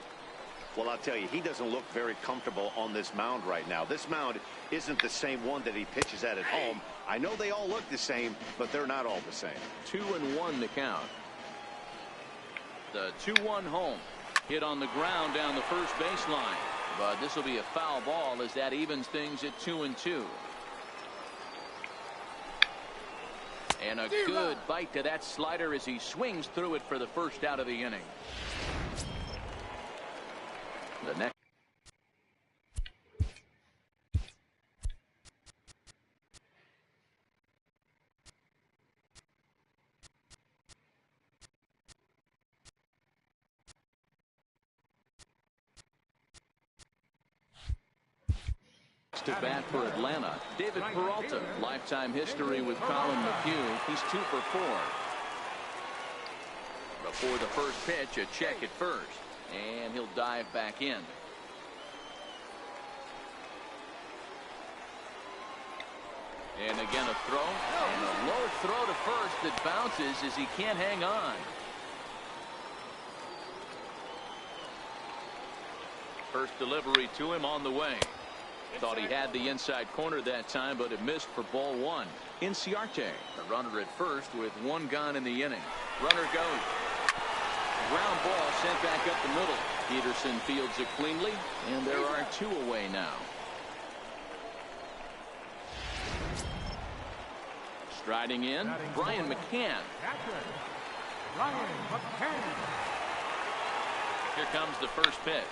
Well, I'll tell you, he doesn't look very comfortable on this mound right now. This mound isn't the same one that he pitches at home. I know they all look the same, but they're not all the same. 2-1 the count. The 2-1 home. Hit on the ground down the first baseline. But this will be a foul ball as that evens things at 2-2. And a good bite to that slider as he swings through it for the first out of the inning. The next. To bat for Atlanta, David Peralta. Lifetime history with Colin McHugh. He's 2 for 4. Before the first pitch, a check at first. And he'll dive back in. And again a throw. And a low throw to first that bounces as he can't hang on. First delivery to him on the way. Thought he had the inside corner that time, but it missed for ball one. Inciarte, the runner at first with 1 gone in the inning. Runner goes. Ground ball sent back up the middle. Peterson fields it cleanly, and there are 2 away now. Striding in, Brian McCann. Here comes the first pitch.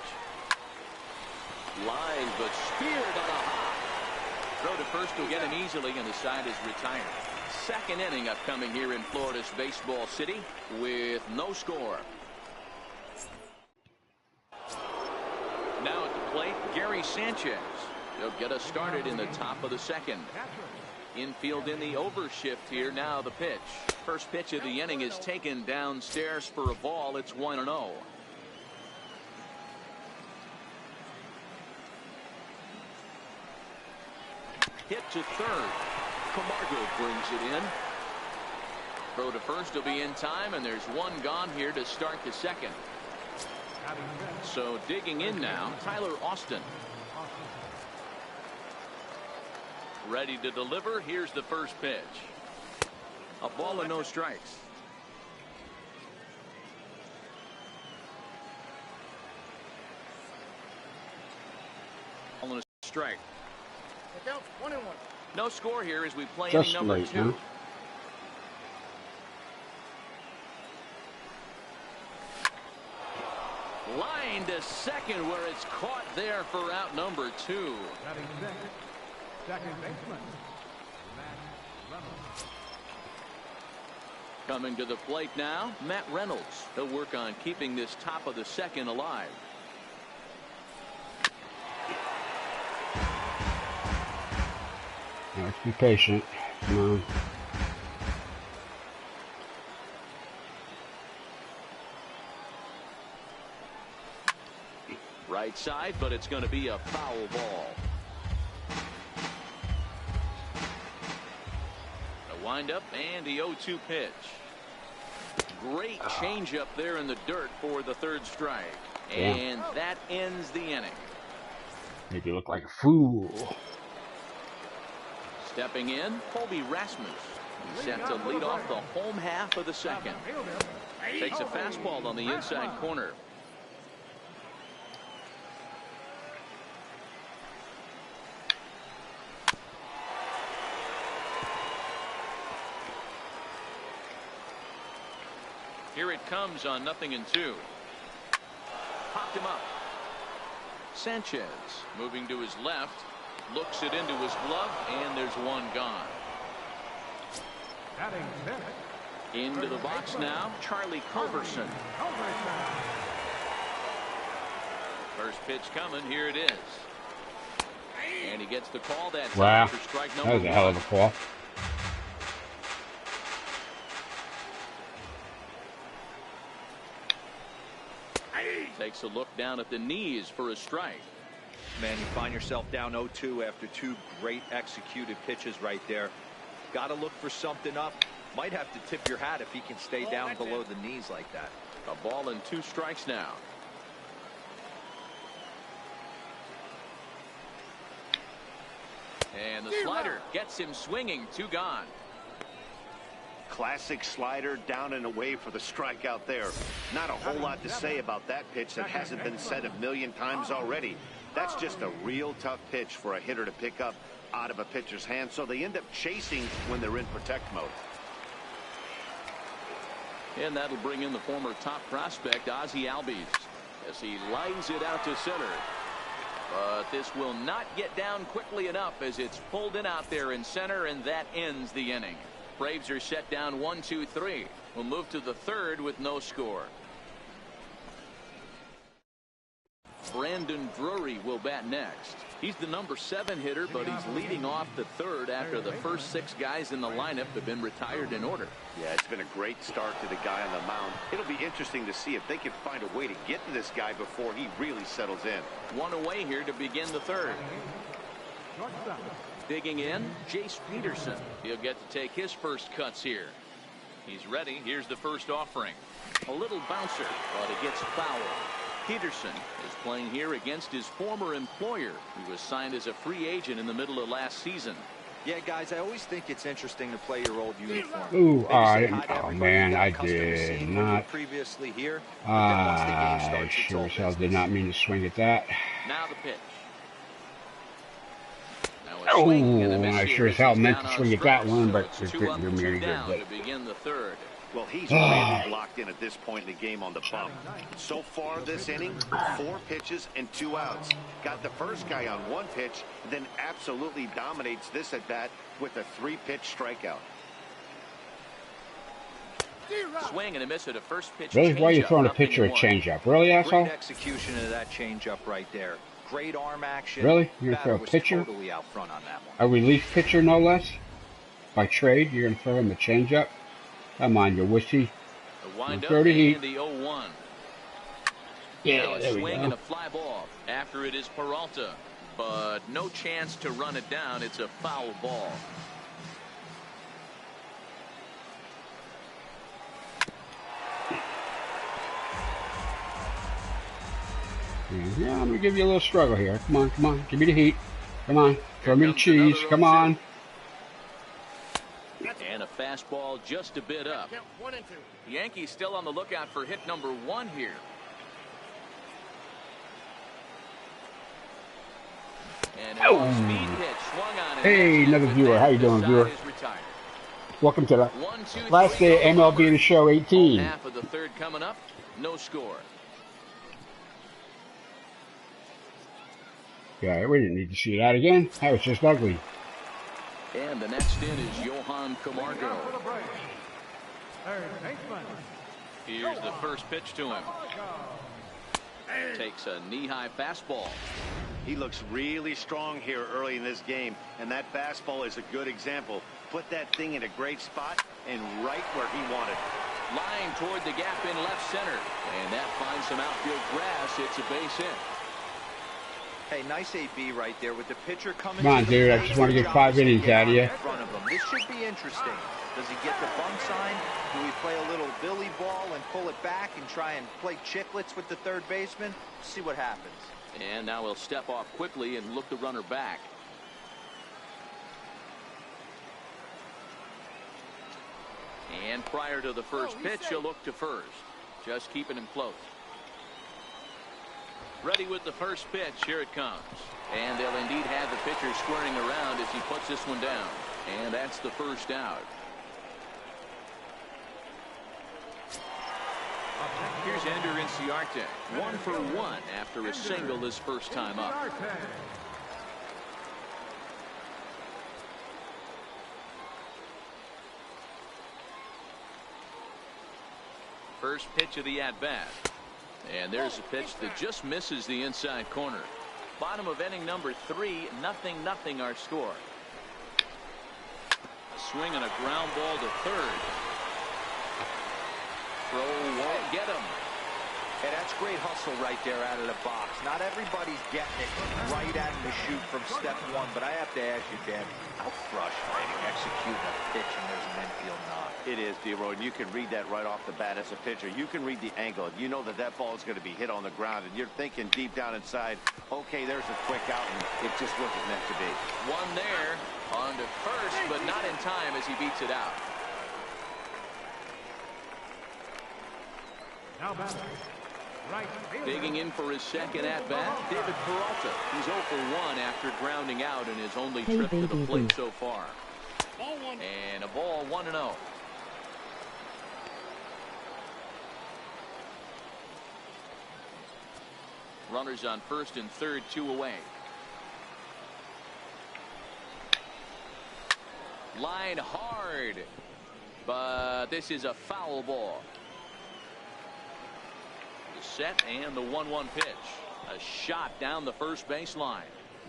Line, but speared on a hop. Throw to first will get him easily, and the side is retired. Second inning upcoming here in Florida's Baseball City with no score. Now at the plate, Gary Sanchez. He'll get us started in the top of the second. Infield in the overshift here. Now the pitch. First pitch of the inning is taken downstairs for a ball. It's 1-0. Hit to third. Camargo brings it in. Throw to first will be in time, and there's 1 gone here to start the second. So digging in now, Tyler Austin. Ready to deliver. Here's the first pitch. A ball and no strikes. On a strike. Count 1-1. No score here as we play Just inning number late, 2. Huh? Line to second where it's caught there for out number 2. Second baseman, Matt Reynolds. Coming to the plate now, Matt Reynolds. He'll work on keeping this top of the second alive. Let's be patient. Come on. Right side, but it's going to be a foul ball. A windup and the 0-2 pitch. Great changeup there in the dirt for the third strike. And that ends the inning. Make you look like a fool. Stepping in, Colby Rasmus. He's set to lead off the home half of the second. Takes a fastball on the inside corner. Here it comes on 0-2. Popped him up. Sanchez moving to his left. Looks it into his glove, and there's 1 gone. Into the box now, Charlie Culberson. First pitch coming, here it is. And he gets the call that time for strike number 1. That was a hell of a call. Takes a look down at the knees for a strike. Man, you find yourself down 0-2 after two great executed pitches right there. Got to look for something up. Might have to tip your hat if he can stay down below the knees like that. A ball and 2 strikes now. And the slider gets him swinging. 2 gone. Classic slider down and away for the strikeout there. Not a whole lot to say about that pitch that hasn't been said a million times already. That's just a real tough pitch for a hitter to pick up out of a pitcher's hand, so they end up chasing when they're in protect mode. And that'll bring in the former top prospect, Ozzie Albies, as he lines it out to center. But this will not get down quickly enough as it's pulled in out there in center, and that ends the inning. Braves are set down 1-2-3. We'll move to the third with no score. Brandon Drury will bat next. He's the number 7 hitter, but he's leading off the third after the first 6 guys in the lineup have been retired in order. Yeah, it's been a great start to the guy on the mound. It'll be interesting to see if they can find a way to get to this guy before he really settles in. 1 away here to begin the third. Digging in, Jace Peterson. He'll get to take his first cuts here. He's ready. Here's the first offering. A little bouncer, but it gets foul. Peterson is playing here against his former employer, who was signed as a free agent in the middle of last season. Yeah, guys, I always think it's interesting to play your old uniform. Ooh, oh man, I did not. Previously here. I sure as hell did not mean to swing at that. Now the pitch. Oh, I sure as hell meant to swing at that one, but it didn't do me any good. To begin the third. Well, he's really locked in at this point in the game on the bump. So far this inning, 4 pitches and 2 outs. Got the first guy on 1 pitch, then absolutely dominates this at bat with a 3-pitch strikeout. Swing and a miss at a first pitch. Really? Why are you throwing a pitcher a changeup? Really, asshole? Great execution of that changeup right there. Great arm action. Really? You're gonna throw a pitcher? Totally out front on that one. A relief pitcher, no less? By trade, you're gonna throw him a changeup? Come on, you wussy. The wind up Throw to and heat. the 0-1. Yeah, now a there we swing go. and a fly ball. After it is Peralta, but no chance to run it down. It's a foul ball. Yeah, I'm gonna give you a little struggle here. Come on, come on, give me the heat. Come on, throw me the cheese. Come on. And a fastball just a bit up. Count 1 and 2. The Yankees still on the lookout for hit number 1 here. And an off-speed pitch swung on. Hey, another viewer. How you doing, viewer? Welcome to the last day of MLB The Show 18. Half of the third coming up. No score. Yeah, we didn't need to see that again. That was just ugly. And the next in is Johan Camargo. Here's the first pitch to him. Takes a knee-high fastball. He looks really strong here early in this game, and that fastball is a good example. Put that thing in a great spot and right where he wanted. Line toward the gap in left center. And that finds some outfield grass. It's a base hit. Hey, nice AB right there with the pitcher coming. Come on, dude. I just want to get 5 innings out of you. This should be interesting. Does he get the bunt sign? Do we play a little Billy ball and pull it back and try and play chicklets with the third baseman? See what happens. And now he'll step off quickly and look the runner back. And prior to the first pitch, he'll look to first. Just keeping him close. Ready with the first pitch. Here it comes. And they'll indeed have the pitcher squaring around as he puts this one down. And that's the first out. Here's Ender Inciarte. 1 for 1 after a single his first time up. First pitch of the at-bat. And there's a pitch that just misses the inside corner. Bottom of inning number 3, 0-0 our score. A swing and a ground ball to third. Throw won't get him. Hey, that's That's great hustle right there out of the box. Not everybody's getting it right at the shoot from step one, but I have to ask you, Dan, how frustrating executing a pitch and there's an infield knock. It is, D-Roy, and you can read that right off the bat as a pitcher. You can read the angle. You know that that ball is going to be hit on the ground, and you're thinking deep down inside, okay, there's a quick out, and it just wasn't meant to be. One there, on to first, but not in time as he beats it out. Now batter. Right fielder. Digging in for his second at-bat, David Peralta. He's 0 for 1 after grounding out in his only trip to the plate so far. And a ball 1-0. Runners on first and third, 2 away. Line hard, but this is a foul ball. The set and the 1-1 pitch. A shot down the first baseline,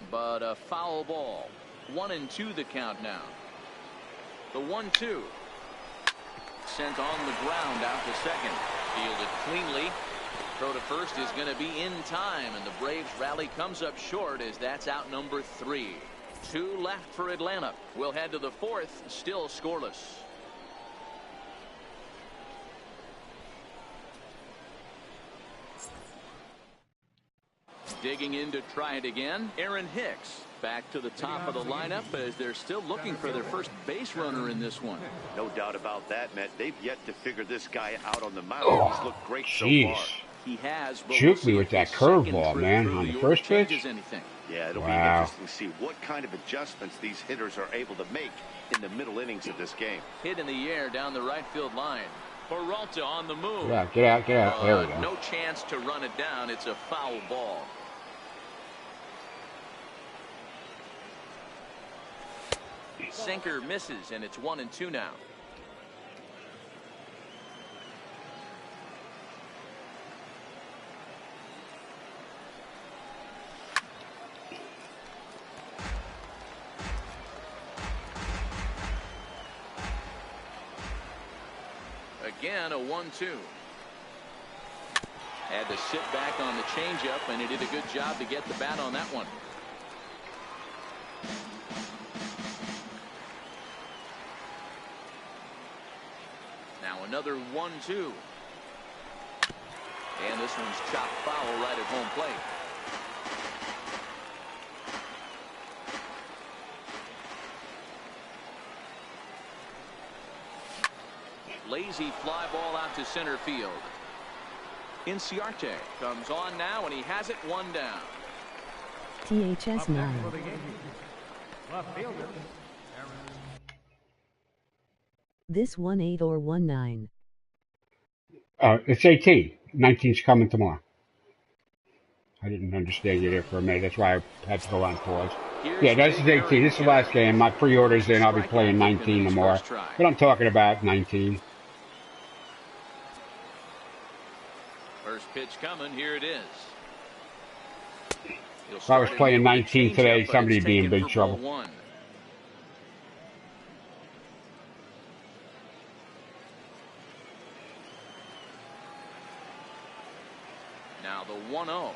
but a foul ball. 1-2 the count now. The 1-2 sent on the ground out to second. Fielded cleanly. Throw to first is going to be in time, and the Braves rally comes up short as that's out number 3. 2 left for Atlanta. We'll head to the fourth, still scoreless. Digging in to try it again, Aaron Hicks. Back to the top of the lineup as they're still looking for their first base runner in this one. No doubt about that, Matt. They've yet to figure this guy out on the mound. He's looked great so far. He has. Shoot me with that curveball, man, on the first pitch. Yeah, it'll be interesting to see what kind of adjustments these hitters are able to make in the middle innings of this game. Hit in the air down the right field line. Peralta on the move. Yeah, get out, get out. There we go. No chance to run it down. It's a foul ball. Sinker misses, and it's 1-2 now. Again, a 1-2. Had to sit back on the changeup, and he did a good job to get the bat on that one. Now another 1-2. And this one's chopped foul right at home plate. Lazy fly ball out to center field. Inciarte comes on now, and he has it 1 down. THS 9. Left fielder. This 1-8 or 1-9. It's 18. 19's coming tomorrow. I didn't understand you there for a minute. That's why I had to go on pause. Yeah, this is 18. This is the last game. My pre-order's in. I'll be playing 19 tomorrow. But I'm talking about 19. First pitch coming. Here it is. If I was playing 19 today, somebody'd be in big trouble. Now the 1-0.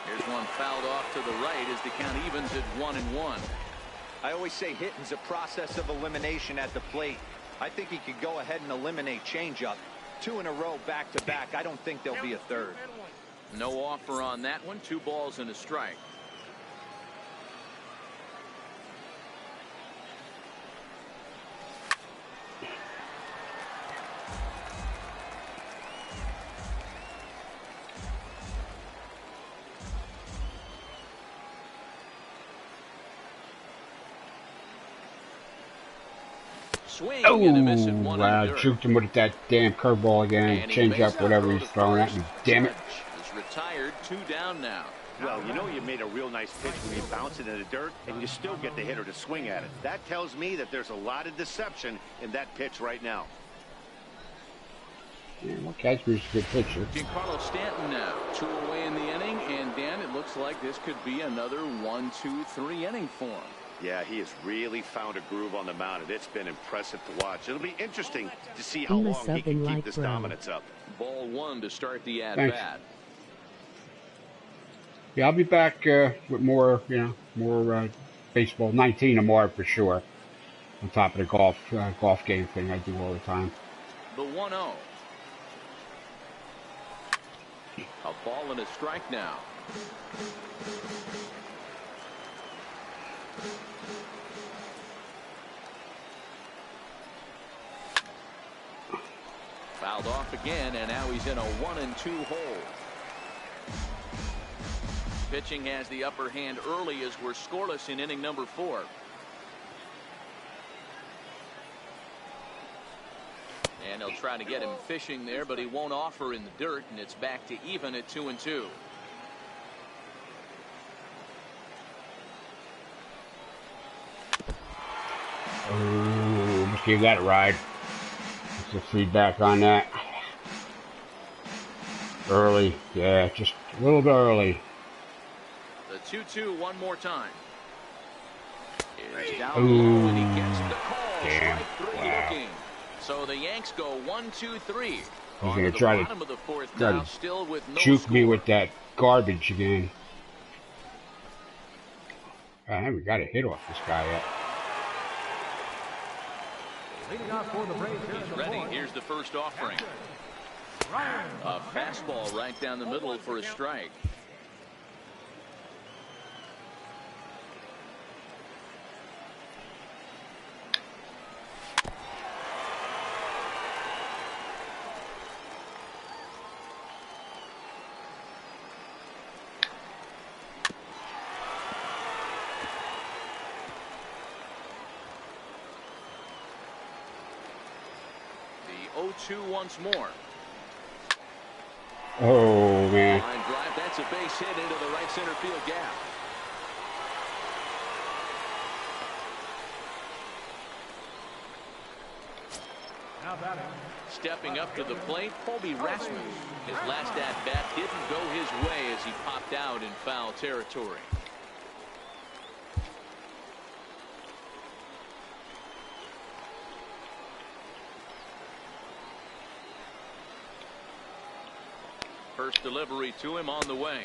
Here's one fouled off to the right as the count evens at 1-1. I always say hitting's a process of elimination at the plate. I think he could go ahead and eliminate changeup. 2 in a row back to back. I don't think there'll be a third. No offer on that one. 2 balls and a strike. Swing and a miss at 1 wow, juked him with that damn curveball again. Change up whatever he's throwing at me. Damn it. Is retired. 2 down now. Well, you know you made a real nice pitch when you bounce it in the dirt, and you still get the hitter to swing at it. That tells me that there's a lot of deception in that pitch right now. Yeah, well, Kazmier's a good pitcher. Giancarlo Stanton now. 2 away in the inning, and Dan, it looks like this could be another 1-2-3 inning for him. Yeah, he has really found a groove on the mound, and it's been impressive to watch. It'll be interesting to see how long he can keep this dominance up. Ball one to start the at-bat. Yeah, I'll be back with more, more baseball. 19 tomorrow for sure. On top of the golf game thing I do all the time. The 1-0. A ball and a strike now. Fouled off again, and now he's in a 1-2 hole. Pitching has the upper hand early as we're scoreless in inning number 4. And they'll try to get him fishing there, but he won't offer in the dirt, and it's back to even at 2-2. Oh, must give that a ride. What's the feedback on that? Early, yeah, just a little bit early. The 2-2 one more time. Is down low, and he gets the call. Damn. Strike 3 looking. So the Yanks go 1-2-3. He's gonna try to still with no juke score. me with that garbage again. I haven't got a hit off this guy yet. Leading off for the Braves. He's ready. Here's the first offering. A fastball right down the middle for a strike. The 0-2 once more. Oh, man. Line drive. That's a base hit into the right center field gap. Now batting. Stepping up to the plate, Colby Rasmus. His last at-bat didn't go his way as he popped out in foul territory. First delivery to him on the way.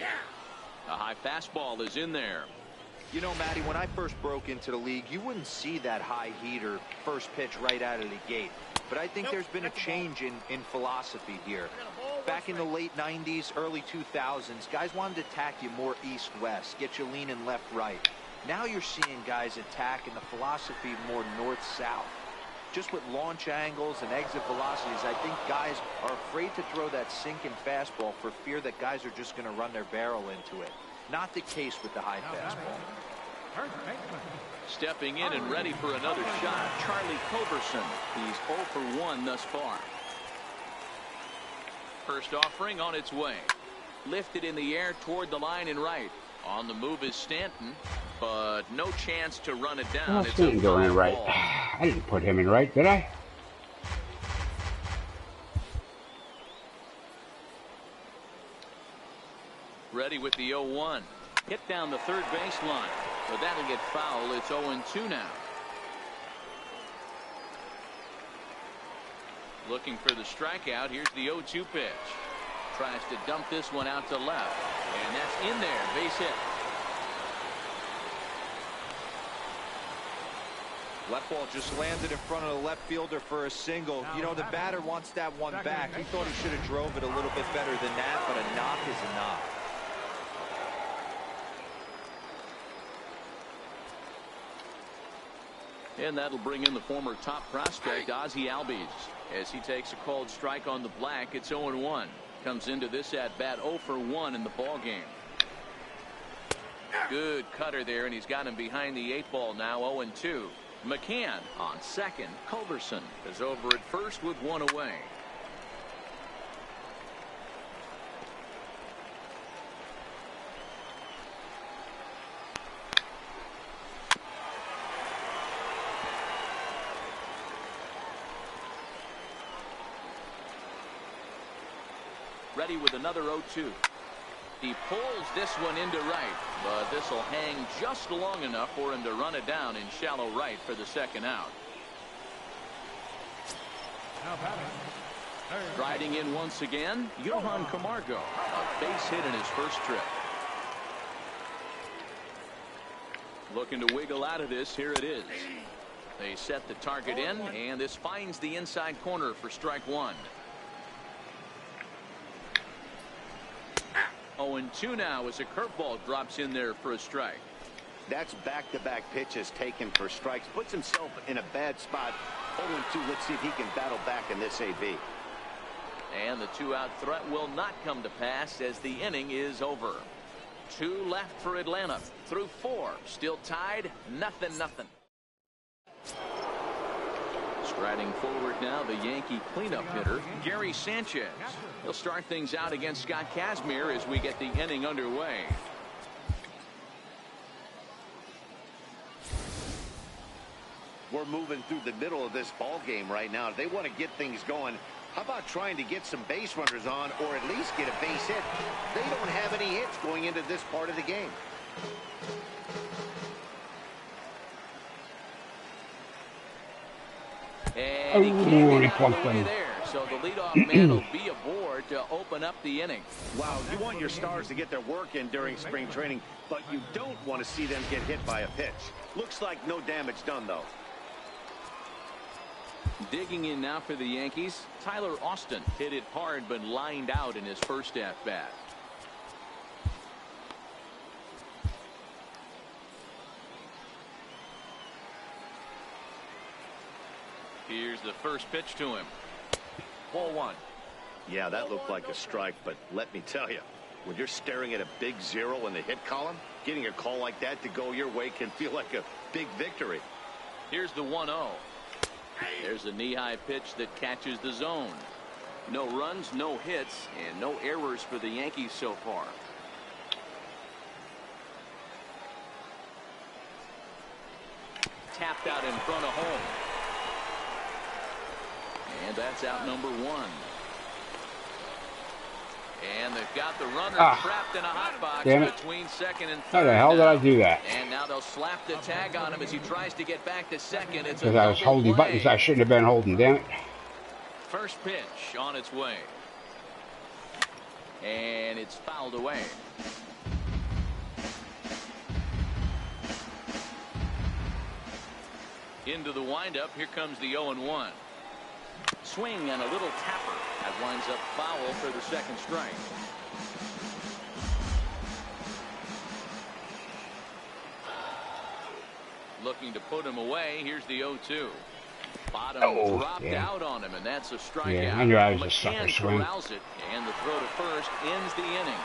A high fastball is in there. You know, Matty, when I first broke into the league, you wouldn't see that high heater first pitch right out of the gate. But I think there's been a change in philosophy here. Back in the late 90s, early 2000s, guys wanted to attack you more east-west, get you leaning left-right. Now you're seeing guys attack in the philosophy more north-south. Just with launch angles and exit velocities, I think guys are afraid to throw that sinking fastball for fear that guys are just going to run their barrel into it. Not the case with the high fastball. Stepping in and ready for another shot, Charlie Culberson. He's 0 for 1 thus far. First offering on its way. Lifted in the air toward the line and right. On the move is Stanton, but no chance to run it down. Oh, Stanton going in right. I didn't put him in right, did I? Ready with the 0-1. Hit down the third baseline. But that'll get foul. It's 0-2 now. Looking for the strikeout. Here's the 0-2 pitch. Tries to dump this one out to left. And that's in there. Base hit. Left ball just landed in front of the left fielder for a single. You know, the batter wants that one back. He thought he should have drove it a little bit better than that, but a knock is a knock. And that'll bring in the former top prospect, Ozzie Albies. As he takes a called strike on the black, it's 0-1. Comes into this at-bat 0 for 1 in the ball game. Good cutter there, and he's got him behind the 8 ball now, 0-2. McCann on second. Culberson is over at first with 1 away. Ready with another 0-2. He pulls this one into right, but this will hang just long enough for him to run it down in shallow right for the second out. Striding in once again, Johan Camargo, a base hit in his first trip. Looking to wiggle out of this. Here it is. They set the target in, and this finds the inside corner for strike one. 0-2 now as a curveball drops in there for a strike. That's back-to-back pitches taken for strikes. Puts himself in a bad spot. 0-2. Let's see if he can battle back in this AB. And the two-out threat will not come to pass as the inning is over. 2 left for Atlanta. Through 4. Still tied. 0-0. Striding forward now, the Yankee cleanup hitter, Gary Sanchez. He'll start things out against Scott Kazmir as we get the inning underway. We're moving through the middle of this ball game right now. They want to get things going. How about trying to get some base runners on, or at least get a base hit? They don't have any hits going into this part of the game. And he can't get out of the way there. So the leadoff man will be aboard to open up the inning. Wow, you want your stars to get their work in during spring training, but you don't want to see them get hit by a pitch. Looks like no damage done, though. Digging in now for the Yankees, Tyler Austin hit it hard but lined out in his first at-bat. Here's the first pitch to him. Ball 1. Yeah, that looked like a strike, but let me tell you, when you're staring at a big 0 in the hit column, getting a call like that to go your way can feel like a big victory. Here's the 1-0. There's a knee-high pitch that catches the zone. No runs, no hits, and no errors for the Yankees so far. Tapped out in front of home. And that's out number 1. And they've got the runner trapped in a hot box between second and third. How the hell did I do that? And now they'll slap the tag on him as he tries to get back to second. It's because I was holding buttons I shouldn't have been holding, damn it. First pitch on its way. And it's fouled away. Into the windup. Here comes the 0-1. Swing and a little tapper. That winds up foul for the second strike. Looking to put him away. Here's the 0-2. Bottom dropped out on him, and that's a strikeout. Yeah, I knew I was a sucker swing. Corrals it, and the throw to first ends the inning.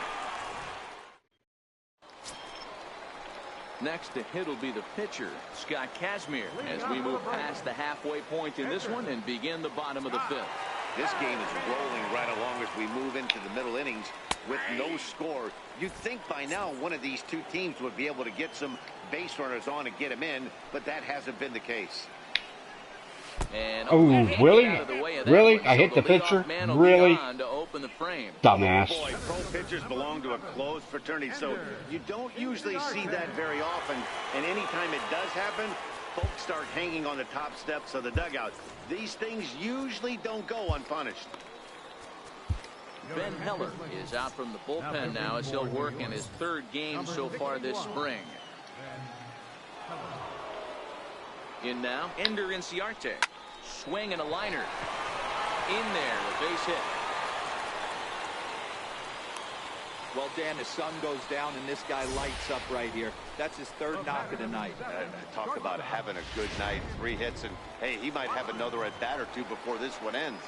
Next to hit will be the pitcher, Scott Kazmir, as we move past the halfway point in this one and begin the bottom of the 5th. This game is rolling right along as we move into the middle innings with no score. You'd think by now one of these two teams would be able to get some base runners on and get them in, but that hasn't been the case. And really? Really? I hit the pitcher? Really? Dumbass. Boy, pro pitchers belong to a closed fraternity, so you don't usually see that very often. And anytime it does happen, folks start hanging on the top steps of the dugout. These things usually don't go unpunished. Ben Heller is out from the bullpen now as he'll work in his 3rd game so far this spring. In now, Ender Inciarte. Swing and a liner. In there, a base hit. Well, Dan, the sun goes down and this guy lights up right here. That's his 3rd knock of the night. Talk about having a good night. 3 hits, and hey, he might have another at bat or 2 before this one ends.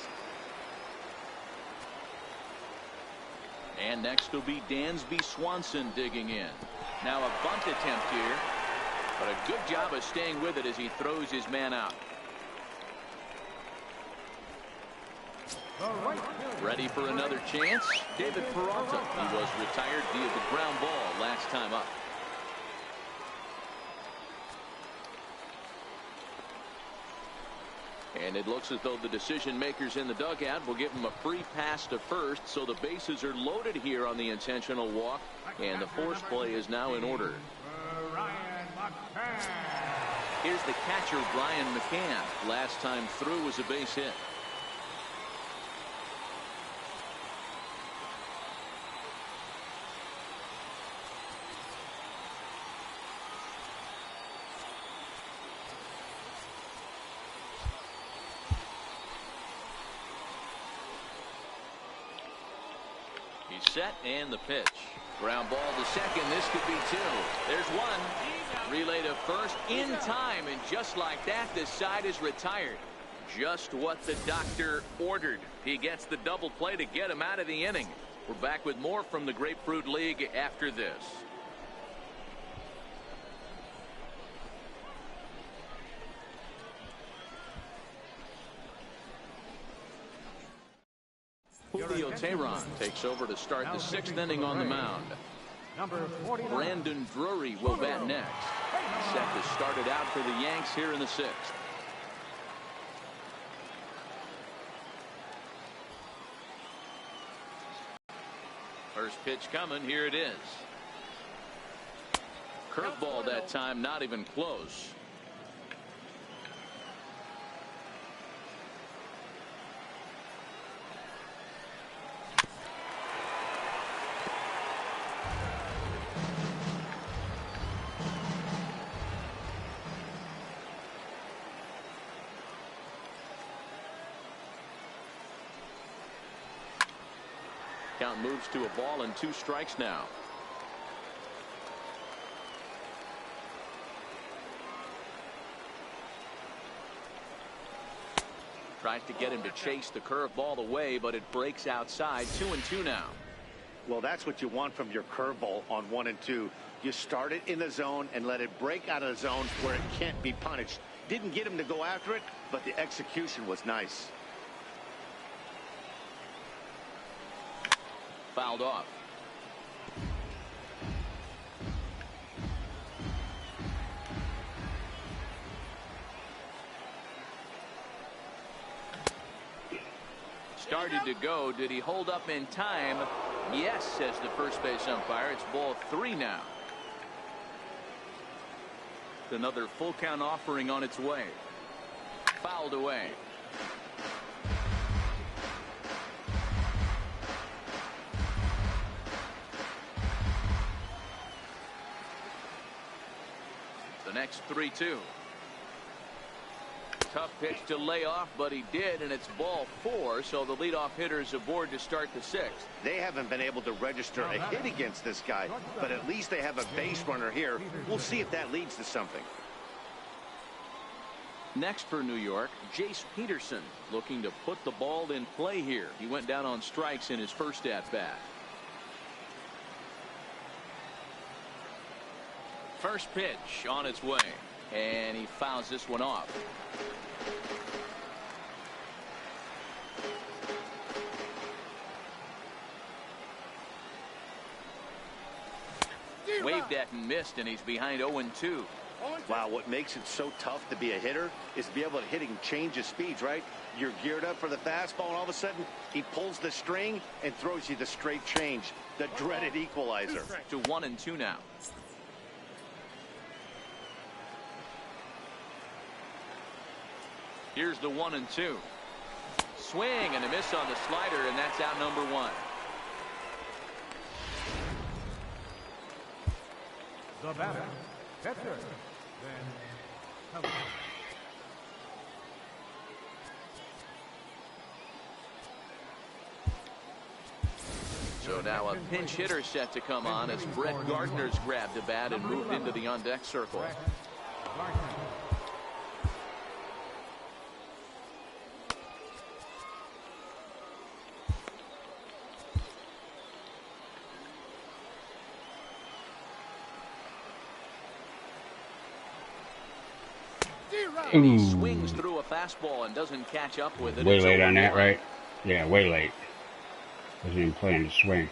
And next will be Dansby Swanson digging in. Now a bunt attempt here, but a good job of staying with it as he throws his man out. Ready for another chance? David Peralta. He was retired via the ground ball last time up. And it looks as though the decision makers in the dugout will give him a free pass to first, so the bases are loaded here on the intentional walk, and the force play is now in order. Here's the catcher, Brian McCann. Last time through was a base hit. He's set, and the pitch. Ground ball to second. This could be two. There's one. Relay to first in time, and just like that, this side is retired. Just what the doctor ordered. He gets the double play to get him out of the inning. We're back with more from the Grapefruit League after this. Julio Teheran takes over to start the 6th inning on the mound. Brandon Drury will bat next. Set to start it out for the Yanks here in the 6th. First pitch coming. Here it is. Curveball that time, not even close. Count moves to a ball and 2 strikes now. Tries to get him to chase the curveball away, but it breaks outside. 2-2 now. Well, that's what you want from your curveball on 1 and 2. You start it in the zone and let it break out of the zone where it can't be punished. Didn't get him to go after it, but the execution was nice. Fouled off. Started to go. Did he hold up in time? Yes, says the first base umpire. It's ball 3 now. Another full count offering on its way. Fouled away. The next 3-2. Tough pitch to lay off, but he did, and it's ball 4, so the leadoff hitter is aboard to start the 6th. They haven't been able to register a hit against this guy, but at least they have a base runner here. We'll see if that leads to something. Next for New York, Jace Peterson, looking to put the ball in play here. He went down on strikes in his first at-bat. First pitch on its way, and he fouls this one off. Waved at and missed, and he's behind 0-2. Wow, what makes it so tough to be a hitter is to be able to hit and change his speeds, right? You're geared up for the fastball, and all of a sudden he pulls the string and throws you the straight change, the dreaded equalizer. To 1-2 now. Here's the 1-2. Swing and a miss on the slider, and that's out number 1. The batter, catcher, then So now a pinch hitter set to come on as Brett Gardner's grabbed the bat and moved into the on-deck circle. He swings through a fastball and doesn't catch up with it. Way late on that, right? Yeah, way late. Wasn't even playing the swing.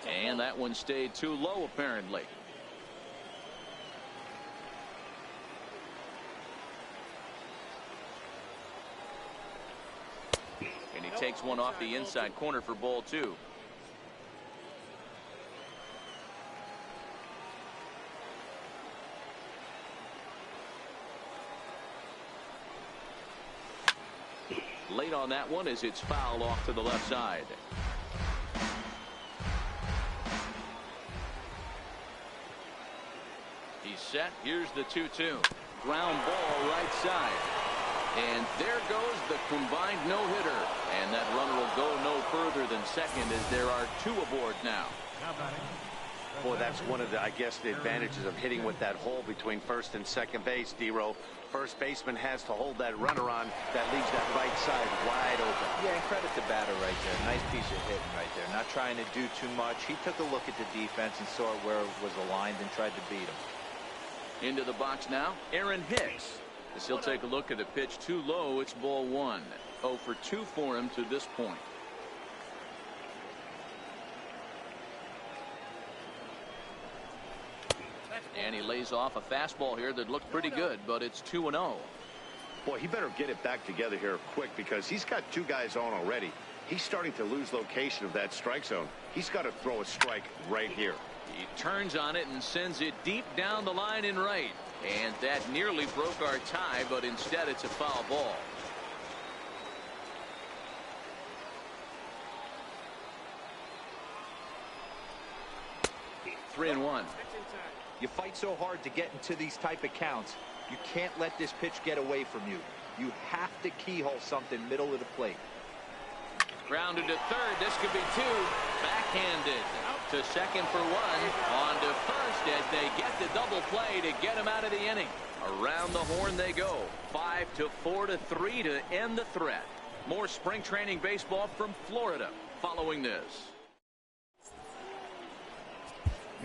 And that one stayed too low, apparently. he takes one off the inside corner for ball 2. Late on that one as it's fouled off to the left side. He's set. Here's the 2-2. Ground ball right side. And there goes the combined no-hitter. And that runner will go no further than second as there are 2 aboard now. Boy, that's one of the, I guess, the advantages of hitting with that hole between first and second base, D-Row. First baseman has to hold that runner on. That leaves that right side wide open. Yeah, and credit the batter right there. Nice piece of hitting right there. Not trying to do too much. He took a look at the defense and saw where it was aligned and tried to beat him. Into the box now, Aaron Hicks. As he'll take a look at a pitch too low, it's ball 1. 0 for 2 for him to this point. And he lays off a fastball here that looked pretty good, but it's 2-0. Boy, he better get it back together here quick because he's got 2 guys on already. He's starting to lose location of that strike zone. He's got to throw a strike right here. He turns on it and sends it deep down the line in right. And that nearly broke our tie, but instead it's a foul ball. Three and 1. You fight so hard to get into these type of counts. You can't let this pitch get away from you. You have to keyhole something middle of the plate. Grounded to third. This could be 2. Backhanded to second for 1. On to first as they get the double play to get him out of the inning. Around the horn they go. 5-4 to 3 to end the threat. More spring training baseball from Florida following this.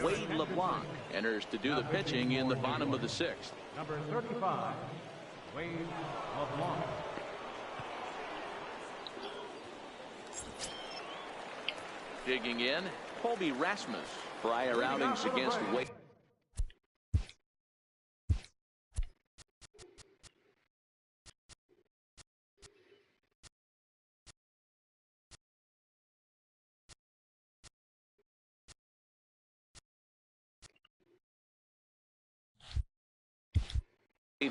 Wade LeBlanc enters to do the pitching in the bottom of the 6th. Number 35, Wade LeBlanc. Digging in, Colby Rasmus. Prior outings against Wade.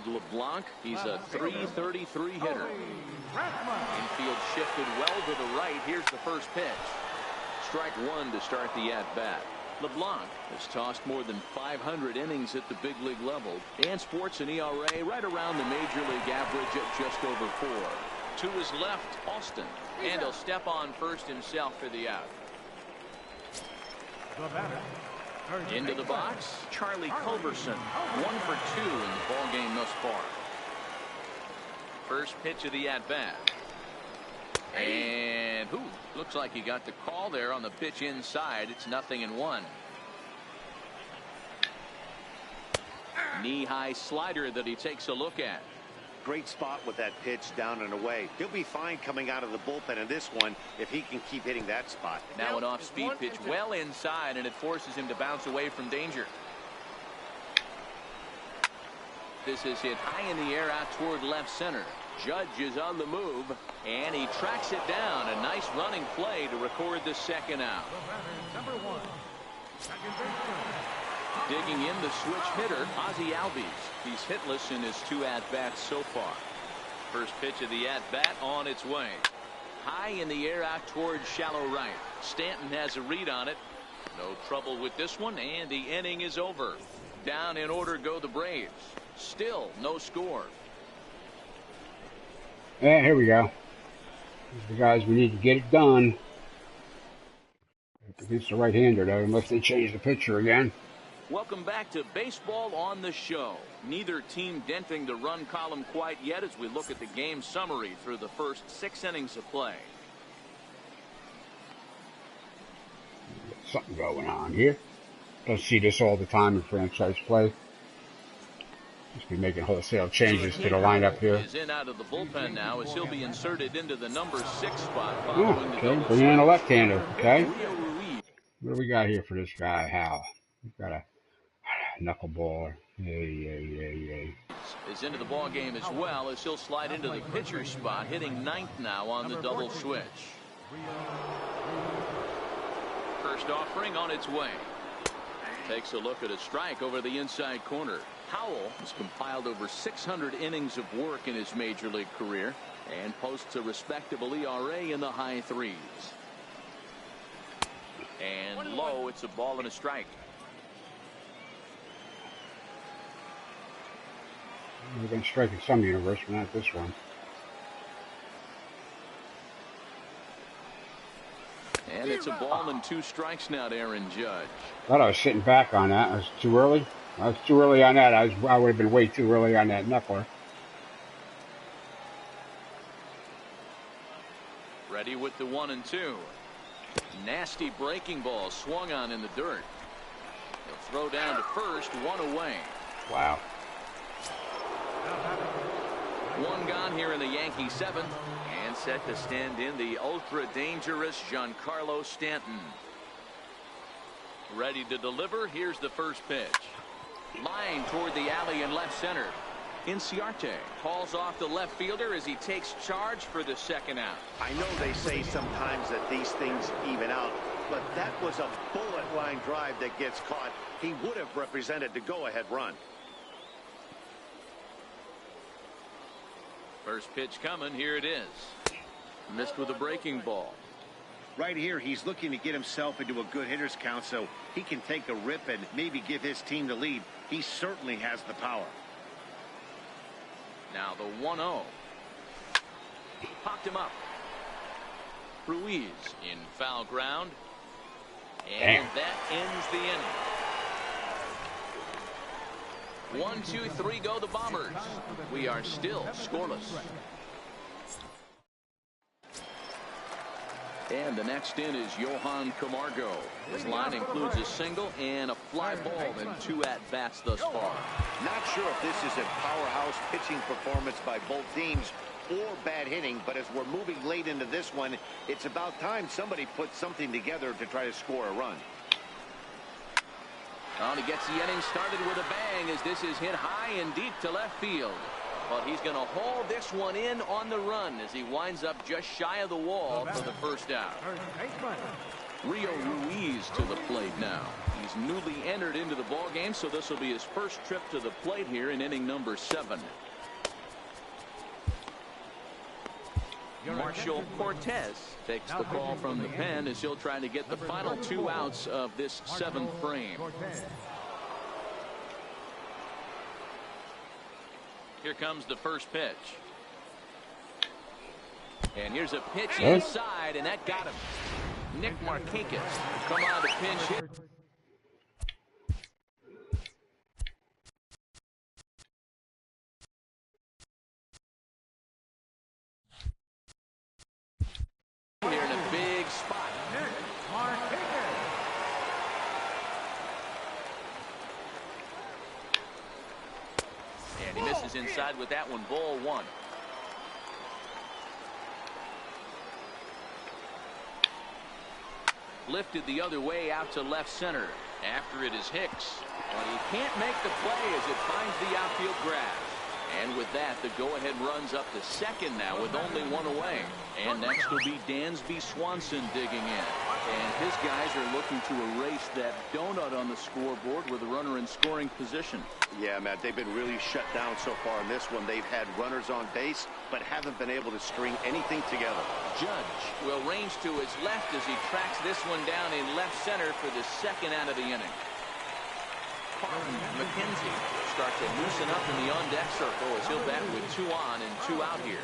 LeBlanc, he's a .333 hitter. Infield shifted well to the right. Here's the first pitch. Strike 1 to start the at-bat. LeBlanc has tossed more than 500 innings at the big league level and sports an ERA right around the major league average at just over 4. To his left, Austin, and he'll step on first himself for the out. Into the box, Charlie Culberson, 1 for 2 in the ball game thus far. First pitch of the at-bat. And looks like he got the call there on the pitch inside. It's 0-1. Knee-high slider that he takes a look at. Great spot with that pitch down and away. He'll be fine coming out of the bullpen in this one if he can keep hitting that spot. Now an off-speed pitch well inside, and it forces him to bounce away from danger. This is hit high in the air out toward left center. Judge is on the move, and he tracks it down. A nice running play to record the second out. Number 1, second baseman. Digging in the switch hitter, Ozzie Albies. He's hitless in his 2 at-bats so far. First pitch of the at-bat on its way. High in the air out towards shallow right. Stanton has a read on it. No trouble with this one, and the inning is over. Down in order go the Braves. Still no score. Yeah, here we go. These are the guys we need to get it done. Against the right-hander, though, unless they change the pitcher again. Welcome back to Baseball on the Show. Neither team denting the run column quite yet as we look at the game summary through the first 6 innings of play. Something going on here. Don't see this all the time in franchise play. Must be making wholesale changes to the lineup here. Is in out of the bullpen now as he'll be inserted into the number 6 spot. Oh, okay, bring in a left-hander. Okay. What do we got here for this guy, Hal? We've got a knuckleballer. Yay. is into the ball game as well, as he'll slide into the pitcher spot, hitting ninth now on the double switch. First offering on its way. Takes a look at a strike over the inside corner. Howell has compiled over 600 innings of work in his major league career and posts a respectable ERA in the high threes. And low, it's a ball and a strike. We've been striking some universe, but not this one. And it's a ball and 2 strikes now to Aaron Judge. Thought I was sitting back on that. I was too early. I was too early on that. I would have been way too early on that knuckler. Ready with the 1-2. Nasty breaking ball swung on in the dirt. He'll throw down to first, 1 away. Wow. 1 gone here in the Yankee 7th, and set to stand in the ultra dangerous Giancarlo Stanton. Ready to deliver. Here's the first pitch. Line toward the alley in left center. Inciarte calls off the left fielder as he takes charge for the second out. I know they say sometimes that these things even out, but that was a bullet line drive that gets caught. He would have represented the go-ahead run. First pitch coming. Here it is. Missed with a breaking ball. Right here, he's looking to get himself into a good hitter's count so he can take a rip and maybe give his team the lead. He certainly has the power. Now the 1-0. Popped him up. Ruiz in foul ground. And that ends the inning. 1, 2, 3 go the Bombers. We are still scoreless. And the next in is Johan Camargo. His line includes a single and a fly ball in 2 at-bats thus far. Not sure if this is a powerhouse pitching performance by both teams or bad hitting, but as we're moving late into this one, it's about time somebody puts something together to try to score a run. Well, he gets the inning started with a bang as this is hit high and deep to left field. But he's going to haul this one in on the run as he winds up just shy of the wall for the first out. Rio Ruiz to the plate now. He's newly entered into the ball game, so this will be his first trip to the plate here in inning number 7. Marshall Cortez takes the call from the pen as he'll try to get the final 2 outs of this 7th frame. Here comes the first pitch. And here's a pitch inside, and that got him. Nick Markakis come on to pinch hit. Here in a big spot. Nick Markakis. And he misses inside with that one. Ball 1. Lifted the other way out to left center. After it is Hicks. But he can't make the play as it finds the outfield grass. And with that, the go-ahead runs up to second now with only 1 away. And next will be Dansby Swanson digging in. And his guys are looking to erase that donut on the scoreboard with a runner in scoring position. Yeah, Matt, they've been really shut down so far in this one. They've had runners on base, but haven't been able to string anything together. Judge will range to his left as he tracks this one down in left center for the second out of the inning. Parton McKenzie start to loosen up in the on-deck circle as he'll bat with 2 on and 2 out here.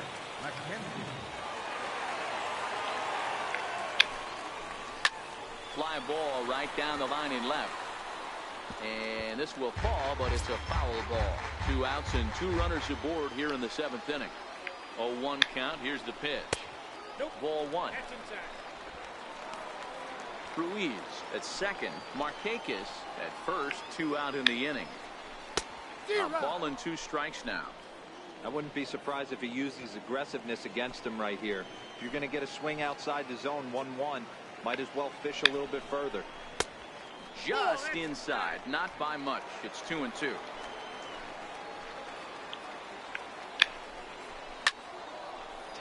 Fly ball right down the line in left. And this will fall, but it's a foul ball. 2 outs and 2 runners aboard here in the 7th inning. 0-1 count. Here's the pitch. Ball 1. Ruiz at second. Markakis at first. 2 out in the inning. A ball and 2 strikes now. I wouldn't be surprised if he uses aggressiveness against him right here. If you're going to get a swing outside the zone 1-1, might as well fish a little bit further. Just inside, not by much. It's 2-2.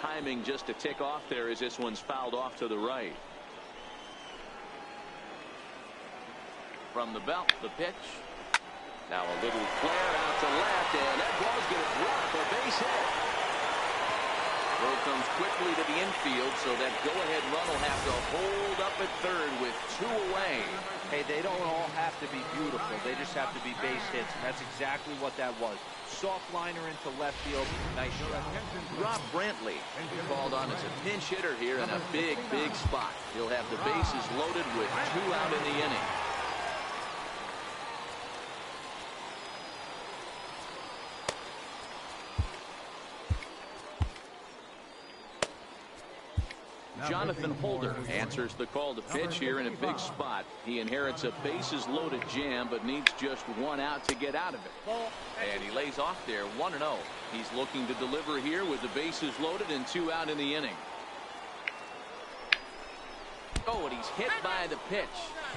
timing just to tick off there as this one's fouled off to the right. From the belt, the pitch. Now a little flare out to left, and that ball's going to drop. A base hit. Throw comes quickly to the infield, so that go-ahead run will have to hold up at third with 2 away. Hey, they don't all have to be beautiful. They just have to be base hits. And that's exactly what that was. Soft liner into left field. Nice shot. Rob Brantley called on as a pinch hitter here in a big, big spot. He'll have the bases loaded with 2 out in the inning. Jonathan Holder answers the call to pitch here in a big spot. He inherits a bases loaded jam, but needs just 1 out to get out of it. And he lays off there 1-0. He's looking to deliver here with the bases loaded and 2 out in the inning. Oh, and he's hit by the pitch.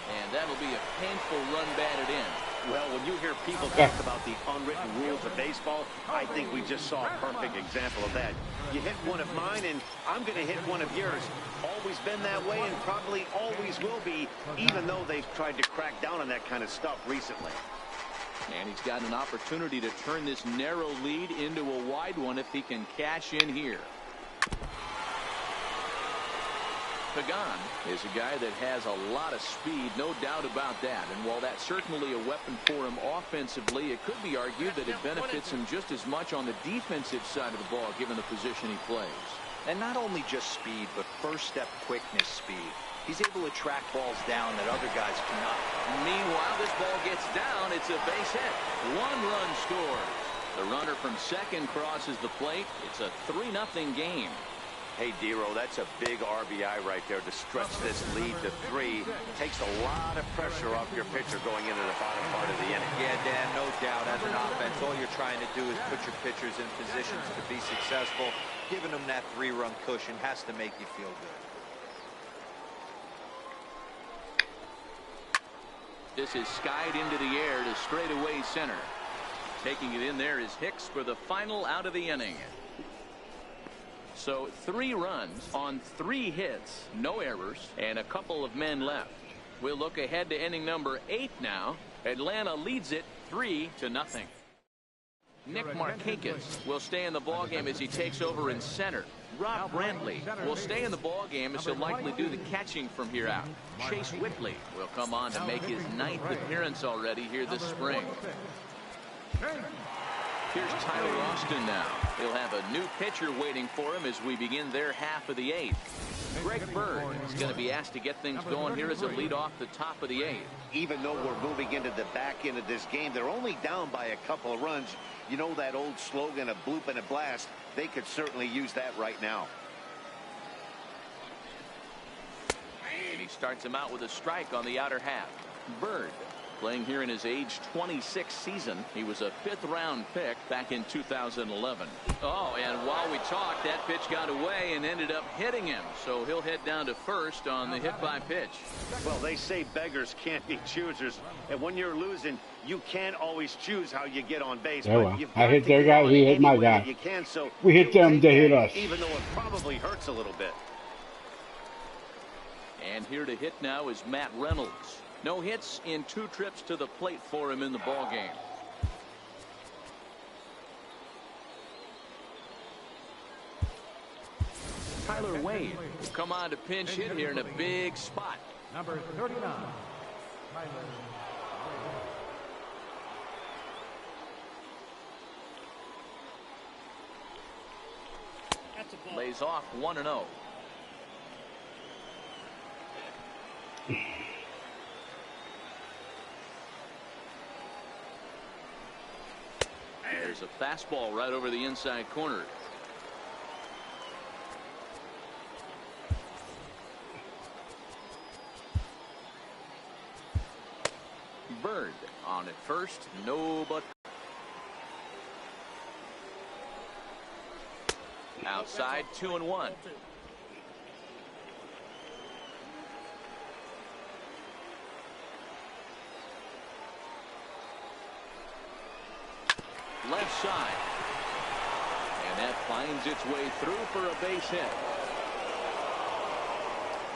And that'll be a painful run batted in. Well, when you hear people talk about the unwritten rules of baseball, I think we just saw a perfect example of that. You hit one of mine, and I'm going to hit one of yours. Always been that way, and probably always will be, even though they've tried to crack down on that kind of stuff recently. And he's got an opportunity to turn this narrow lead into a wide one if he can cash in here. Pagan is a guy that has a lot of speed, no doubt about that. And while that's certainly a weapon for him offensively, it could be argued that it benefits him just as much on the defensive side of the ball, given the position he plays. And not only just speed, but first step quickness speed. He's able to track balls down that other guys cannot. Meanwhile, this ball gets down. It's a base hit. 1 run scores. The runner from second crosses the plate. It's a 3-0 game. Hey, Dero, that's a big RBI right there to stretch this lead to 3. Takes a lot of pressure off your pitcher going into the bottom part of the inning. Yeah, Dan, no doubt. As an offense, all you're trying to do is put your pitchers in positions to be successful. Giving them that 3-run cushion has to make you feel good. This is skied into the air to straightaway center. Taking it in there is Hicks for the final out of the inning. So 3 runs on 3 hits, no errors, and a couple of men left. We'll look ahead to inning number 8 now. Atlanta leads it 3-0. Nick Markakis will stay in the ballgame as he takes over in center. Rob Brantley will stay in the ballgame as he'll likely do the catching from here out. Chase Whitley will come on to make his 9th appearance already here this spring. Here's Tyler Austin now. He'll have a new pitcher waiting for him as we begin their half of the 8th. Greg Bird is going to be asked to get things going here as a lead off the top of the 8th. Even though we're moving into the back end of this game, they're only down by a couple of runs. You know that old slogan, a bloop and a blast? They could certainly use that right now. And he starts him out with a strike on the outer half. Bird playing here in his age 26 season. He was a 5th-round pick back in 2011. Oh, and while we talked, that pitch got away and ended up hitting him. So he'll head down to first on the hit by pitch. Well, they say beggars can't be choosers. And when you're losing, you can't always choose how you get on base. Yeah, well, I hit their guy, he hit my guy. You can, so we hit them, they hit us. Even though it probably hurts a little bit. And here to hit now is Matt Reynolds. No hits in 2 trips to the plate for him in the ballgame. Tyler Wade will come on to pinch hit here in a big spot. Number 39. Lays off 1-0. There's a fastball right over the inside corner. Bird on at first, no but. Outside, 2-1. Left side. And that finds its way through for a base hit.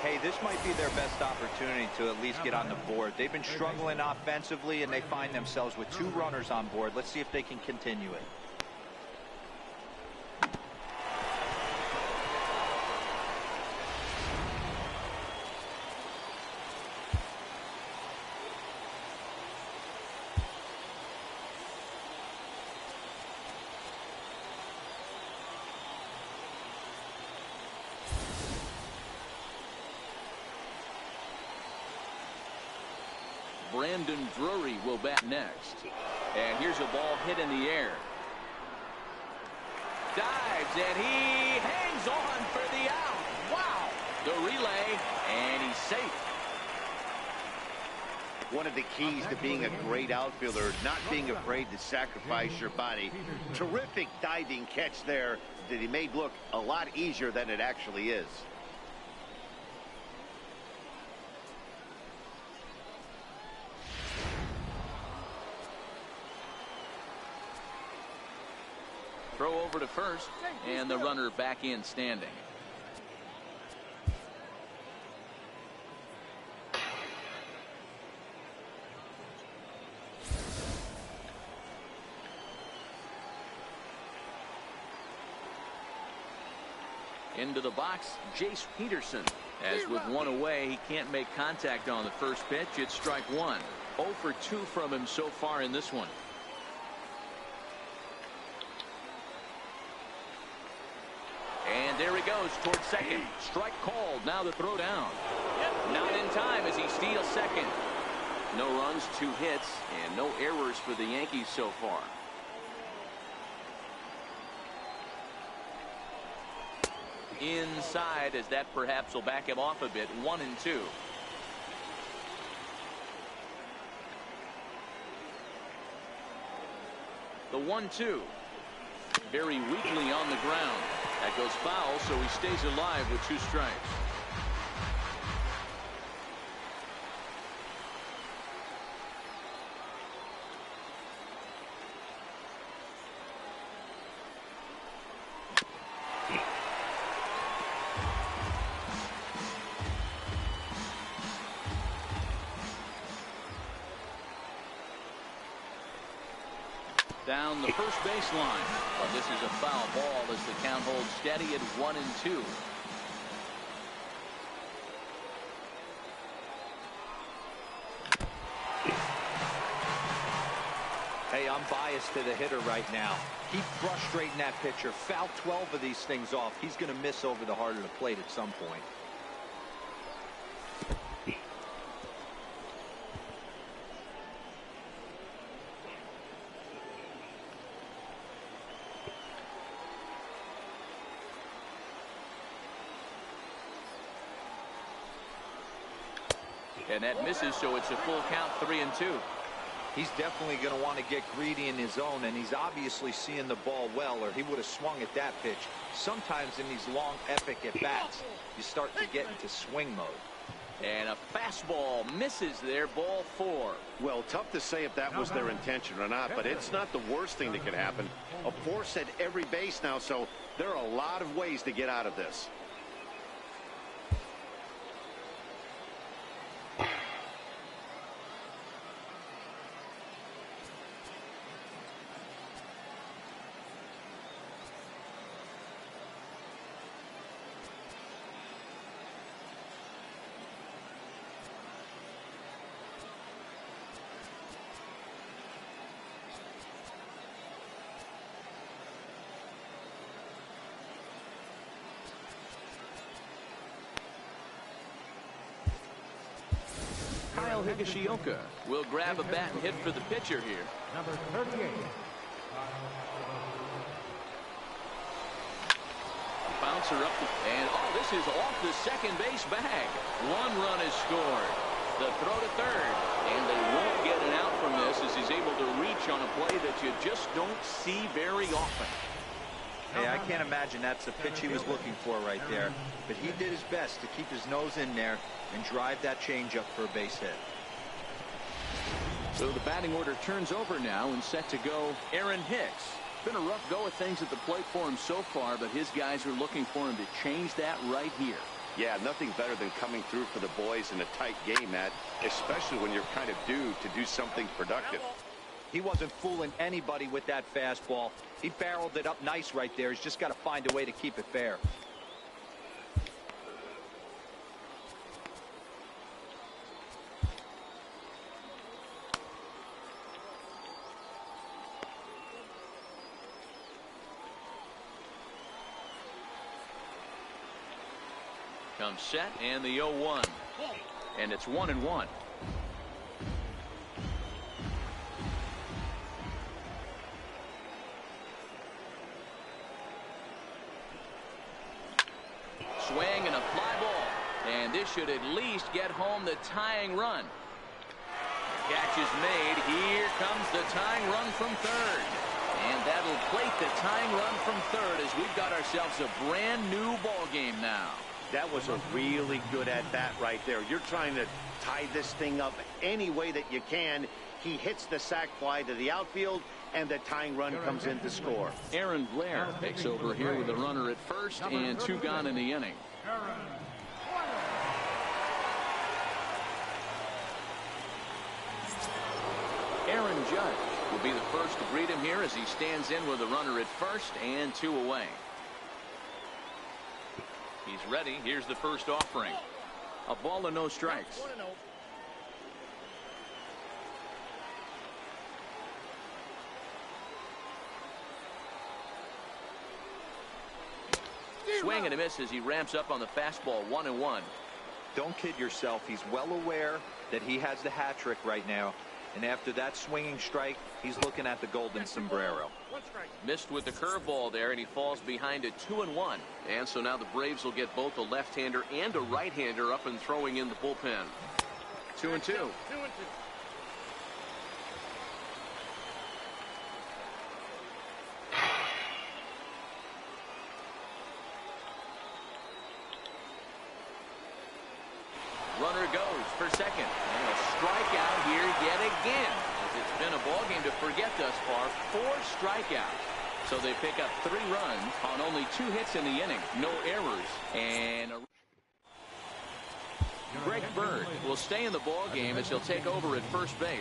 Hey, this might be their best opportunity to at least get on the board. They've been struggling offensively, and they find themselves with 2 runners on board. Let's see if they can continue it. Brandon Drury will bat next. And here's a ball hit in the air. Dives, and he hangs on for the out. Wow. The relay, and he's safe. One of the keys to being a great outfielder, not being afraid to sacrifice your body. Terrific diving catch there that he made look a lot easier than it actually is. Throw over to first, and the runner back in standing. Into the box, Jace Peterson. As with 1 away, he can't make contact on the first pitch. It's strike 1. 0 for 2 from him so far in this one. And there he goes towards second. Strike called. Now the throw down. Not in time as he steals second. No runs, 2 hits, and no errors for the Yankees so far. Inside, as that perhaps will back him off a bit. 1-2. The 1-2. Very weakly on the ground. That goes foul, so he stays alive with 2 strikes. Down the first baseline. But this is a foul ball as the count holds steady at 1-2. Hey, I'm biased to the hitter right now. Keep frustrating that pitcher. Foul 12 of these things off. He's going to miss over the heart of the plate at some point. And that misses, so it's a full count, 3-2. He's definitely going to want to get greedy in his zone, and he's obviously seeing the ball well, or he would have swung at that pitch. Sometimes in these long, epic at-bats, you start to get into swing mode. And a fastball misses there, ball 4. Well, tough to say if that was their intention or not, but it's not the worst thing that could happen. A force at every base now, so there are a lot of ways to get out of this. Higashioka will grab a bat and hit for the pitcher here. Number 38. Bouncer up, and this is off the second base bag. 1 run is scored. The throw to third, and they won't get an out from this as he's able to reach on a play that you just don't see very often. Hey, I can't imagine that's the pitch he was looking for right there, but he did his best to keep his nose in there and drive that changeup for a base hit. So the batting order turns over now, and set to go Aaron Hicks. Been a rough go of things at the plate for him so far, but his guys are looking for him to change that right here. Yeah, nothing better than coming through for the boys in a tight game, Matt, especially when you're kind of due to do something productive. He wasn't fooling anybody with that fastball. He barreled it up nice right there. He's just got to find a way to keep it fair. Comes set and the 0-1. And it's 1-1. Swing and a fly ball. And this should at least get home the tying run. Catch is made. Here comes the tying run from third. And that'll plate the tying run from third as we've got ourselves a brand new ball game now. That was a really good at-bat right there. You're trying to tie this thing up any way that you can. He hits the sac fly to the outfield, and the tying run comes in to score. Aaron Blair takes over here with a runner at first and 2 gone in the inning. Aaron Judge will be the first to greet him here as he stands in with a runner at first and 2 away. He's ready. Here's the first offering. A ball and no strikes. Swing and a miss as he ramps up on the fastball. 1-1. Don't kid yourself. He's well aware that he has the hat trick right now. And after that swinging strike, he's looking at the golden sombrero. Missed with the curveball there, and he falls behind at 2-1. And so now the Braves will get both a left-hander and a right-hander up and throwing in the bullpen. 2-2. Runner goes for second. And a strikeout here yet again. As it's been a ball game to forget thus far. 4 strikeouts. So they pick up 3 runs on only 2 hits in the inning. No errors. And Greg Bird will stay in the ball game as he'll take over at first base.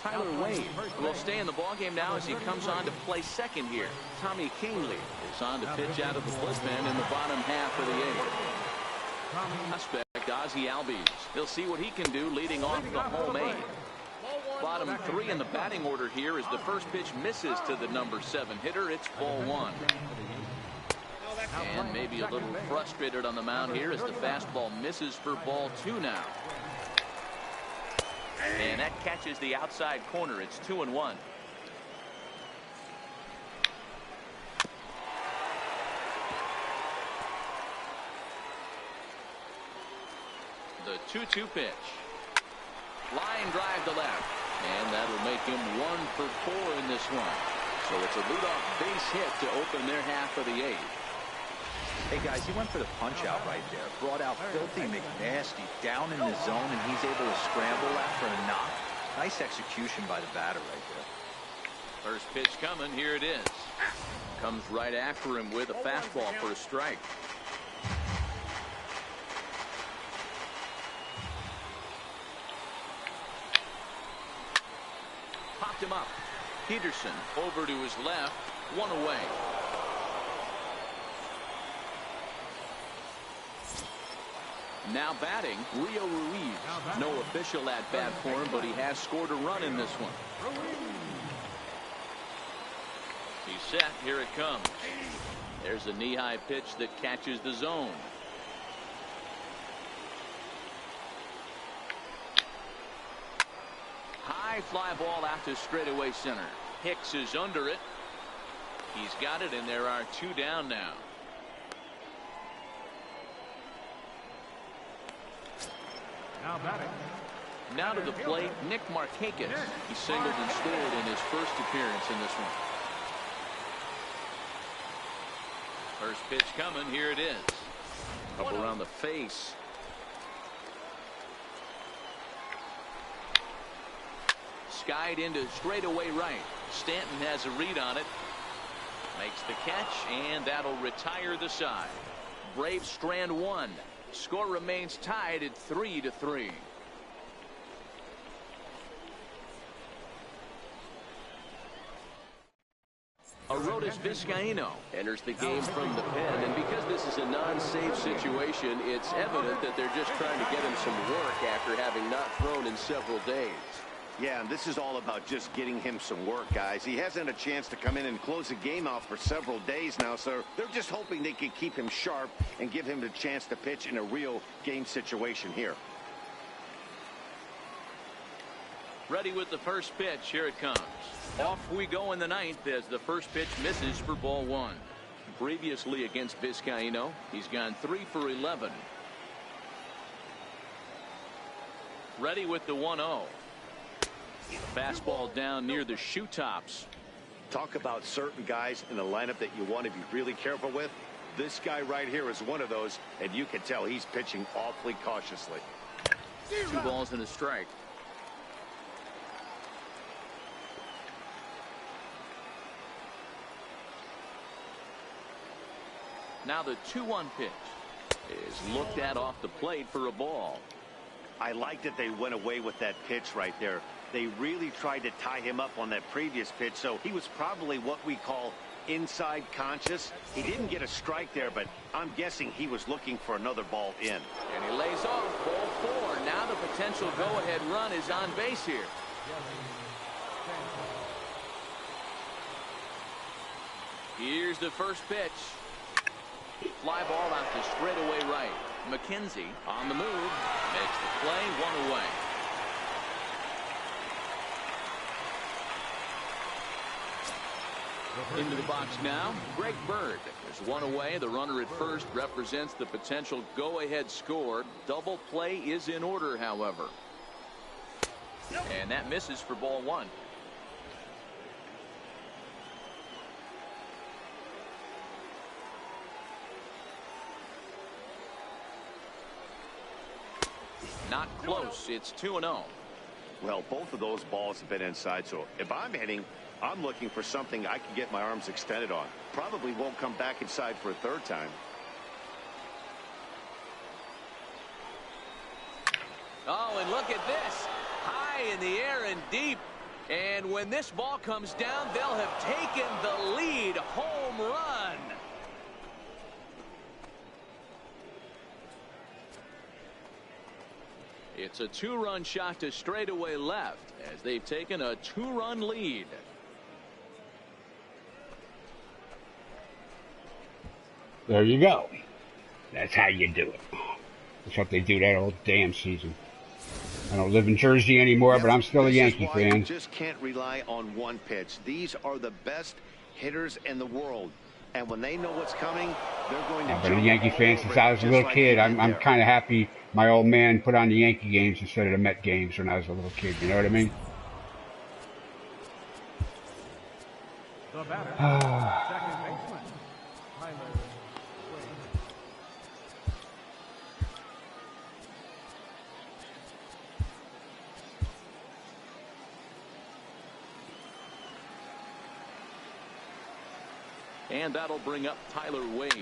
Tyler Wade will stay in the ball game now as he comes on to play second here. Tommy Kingley is on to pitch out of the bullpen in the bottom half of the 8th. Prospect Ozzie Albies. He'll see what he can do leading off the home 8. Bottom 3 in the batting order here as the first pitch misses to the number 7 hitter. It's ball 1. And maybe a little frustrated on the mound here as the fastball misses for ball 2 now. And that catches the outside corner. It's 2-1. The 2-2 pitch. Line drive to left. And that'll make him 1 for 4 in this one. So it's a leadoff base hit to open their half of the 8th. Hey, guys, he went for the punch-out right there. Brought out Filthy McNasty down in the zone, and he's able to scramble after a knock. Nice execution by the batter right there. First pitch coming. Here it is. Comes right after him with a fastball for a strike. Popped him up. Peterson over to his left. 1 away. Now batting, Rio Ruiz. No official at bat for him, but he has scored a run in this one. He's set. Here it comes. There's a knee-high pitch that catches the zone. High fly ball out to straightaway center. Hicks is under it. He's got it, and there are 2 down now. Now to the plate, Nick Markakis. He singled and scored in his first appearance in this one. First pitch coming. Here it is. Up around the face. Skied into straightaway right. Stanton has a read on it. Makes the catch, and that'll retire the side. Braves strand one. Score remains tied at 3-3. Arodys Vizcaíno enters the game from the pen, and because this is a non-save situation, it's evident that they're just trying to get him some work after having not thrown in several days. Yeah, and this is all about just getting him some work, guys. He hasn't had a chance to come in and close the game out for several days now, so they're just hoping they can keep him sharp and give him the chance to pitch in a real game situation here. Ready with the first pitch. Here it comes. Off we go in the ninth as the first pitch misses for ball one. Previously against Vizcaíno, he's gone 3 for 11. Ready with the 1-0. Fastball down near the shoe tops. Talk about certain guys in the lineup that you want to be really careful with. This guy right here is one of those, and you can tell he's pitching awfully cautiously. 2 balls and a strike. Now the 2-1 pitch is looked at off the plate for a ball. I like that they went away with that pitch right there. They really tried to tie him up on that previous pitch, so he was probably what we call inside conscious. He didn't get a strike there, but I'm guessing he was looking for another ball in. And he lays off ball 4. Now the potential go-ahead run is on base here. Here's the first pitch. Fly ball out to straightaway right. McKenzie on the move. Makes the play, 1 away. Into the box now, Greg Bird. There's 1 away. The runner at first represents the potential go-ahead score. Double play is in order, however. And that misses for ball 1. Not close. It's 2-0. Well, both of those balls have been inside, so if I'm hitting, I'm looking for something I can get my arms extended on. Probably won't come back inside for a third time. Oh, and look at this. High in the air and deep. And when this ball comes down, they'll have taken the lead. Home run. It's a 2-run shot to straightaway left as they've taken a 2-run lead. There you go. That's how you do it. That's what they do that whole damn season. I don't live in Jersey anymore, but I'm still a Yankee fan. You just can't rely on one pitch. These are the best hitters in the world. And when they know what's coming, they're going to I've been a Yankee fan since I was a little kid. I'm kind of happy my old man put on the Yankee games instead of the Met games when I was a little kid. You know what I mean? The batter, second baseman, Tyler And that'll bring up Tyler Wade.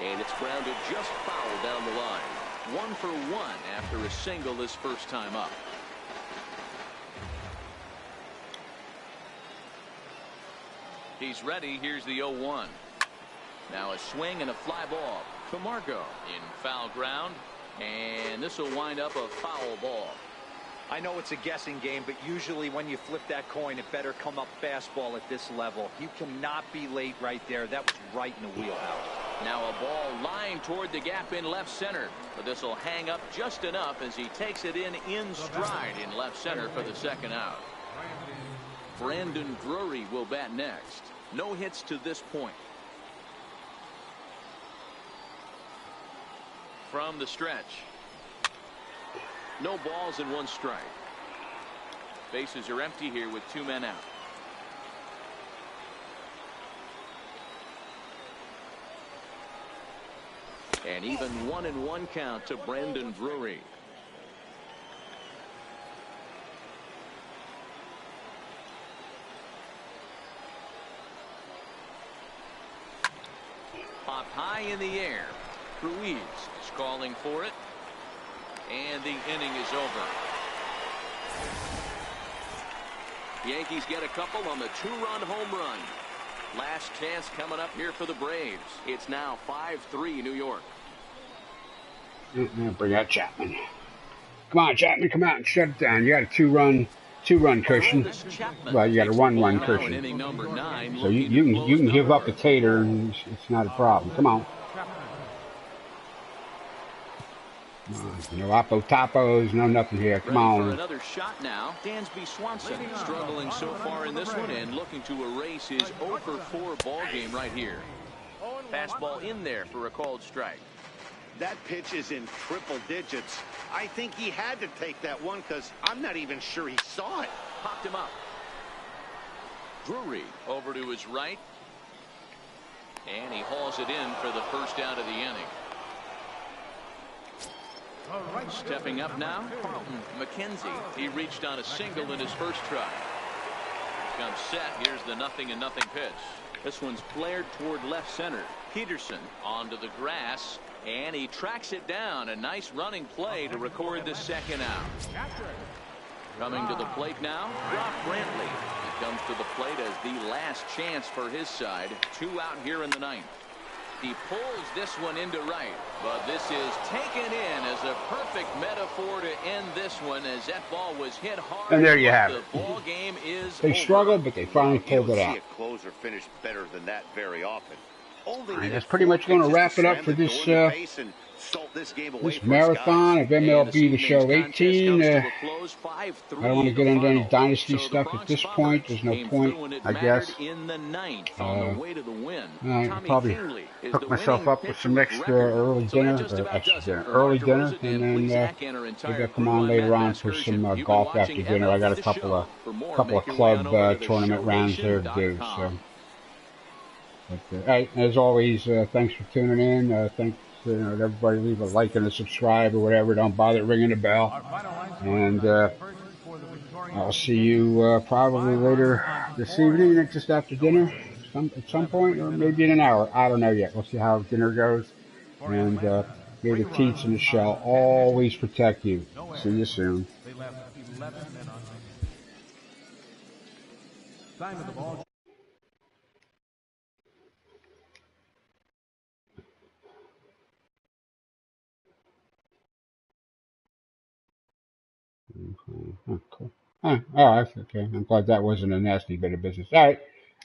And it's grounded just foul down the line. 1 for 1 after a single this first time up. He's ready. Here's the 0-1. Now a swing and a fly ball. Camargo in foul ground. And this will wind up a foul ball. I know it's a guessing game, but usually when you flip that coin, it better come up fastball at this level. You cannot be late right there. That was right in the wheelhouse. Now a ball lined toward the gap in left center. But this will hang up just enough as he takes it in stride in left center for the second out. Brandon Drury will bat next. No hits to this point. From the stretch. No balls and 1 strike. Bases are empty here with 2 men out. And even 1-1 count to Brandon Drury. high in the air. Ruiz is calling for it. And the inning is over. Yankees get a couple on the 2-run home run. Last chance coming up here for the Braves. It's now 5-3 New York. Bring out Chapman. Come on, Chapman, come out and shut it down. You got a two-run cushion. Well, you got a one-run cushion. So you can give up a tater and it's not a problem. Come on. No Oppo Topos, no nothing here. Come on. For another shot now. Dansby Swanson struggling so far in this one and looking to erase his 0-for-4 ball game right here. Fastball in there for a called strike. That pitch is in triple digits. I think he had to take that one because I'm not even sure he saw it. Popped him up. Drury over to his right. And he hauls it in for the first out of the inning. Stepping up now, McKenzie. He reached on a single in his first try. Comes set. Here's the 0-0 pitch. This one's flared toward left center. Peterson onto the grass, and he tracks it down. A nice running play to record the second out. Coming to the plate now, Rob Brantley. He comes to the plate as the last chance for his side. 2 out here in the 9th. He pulls this one into right, but this is taken in as a perfect metaphor to end this one as that ball was hit hard. And there you have it. it. The ball game is They struggled, but they finally pulled it out. See a closer finish better than that very often. All right, that's pretty much going to wrap it up for this marathon of MLB The Show 18. I don't want to get into any dynasty stuff at this point. There's no point, I guess. I'll probably hook myself up with some extra early dinner, and then maybe I'll come on later on for some golf after dinner. I got a couple of club tournament rounds there to do. So. But, hey, as always, thanks for tuning in. Thanks to everybody. Leave a like and a subscribe or whatever. Don't bother ringing the bell. And I'll see you probably later this evening, just after dinner, at some point, or maybe in an hour. I don't know yet. We'll see how dinner goes. And may the teats and the shell always protect you. See you soon. Time of the ball. Cool. Oh, that's okay. I'm glad that wasn't a nasty bit of business. All right.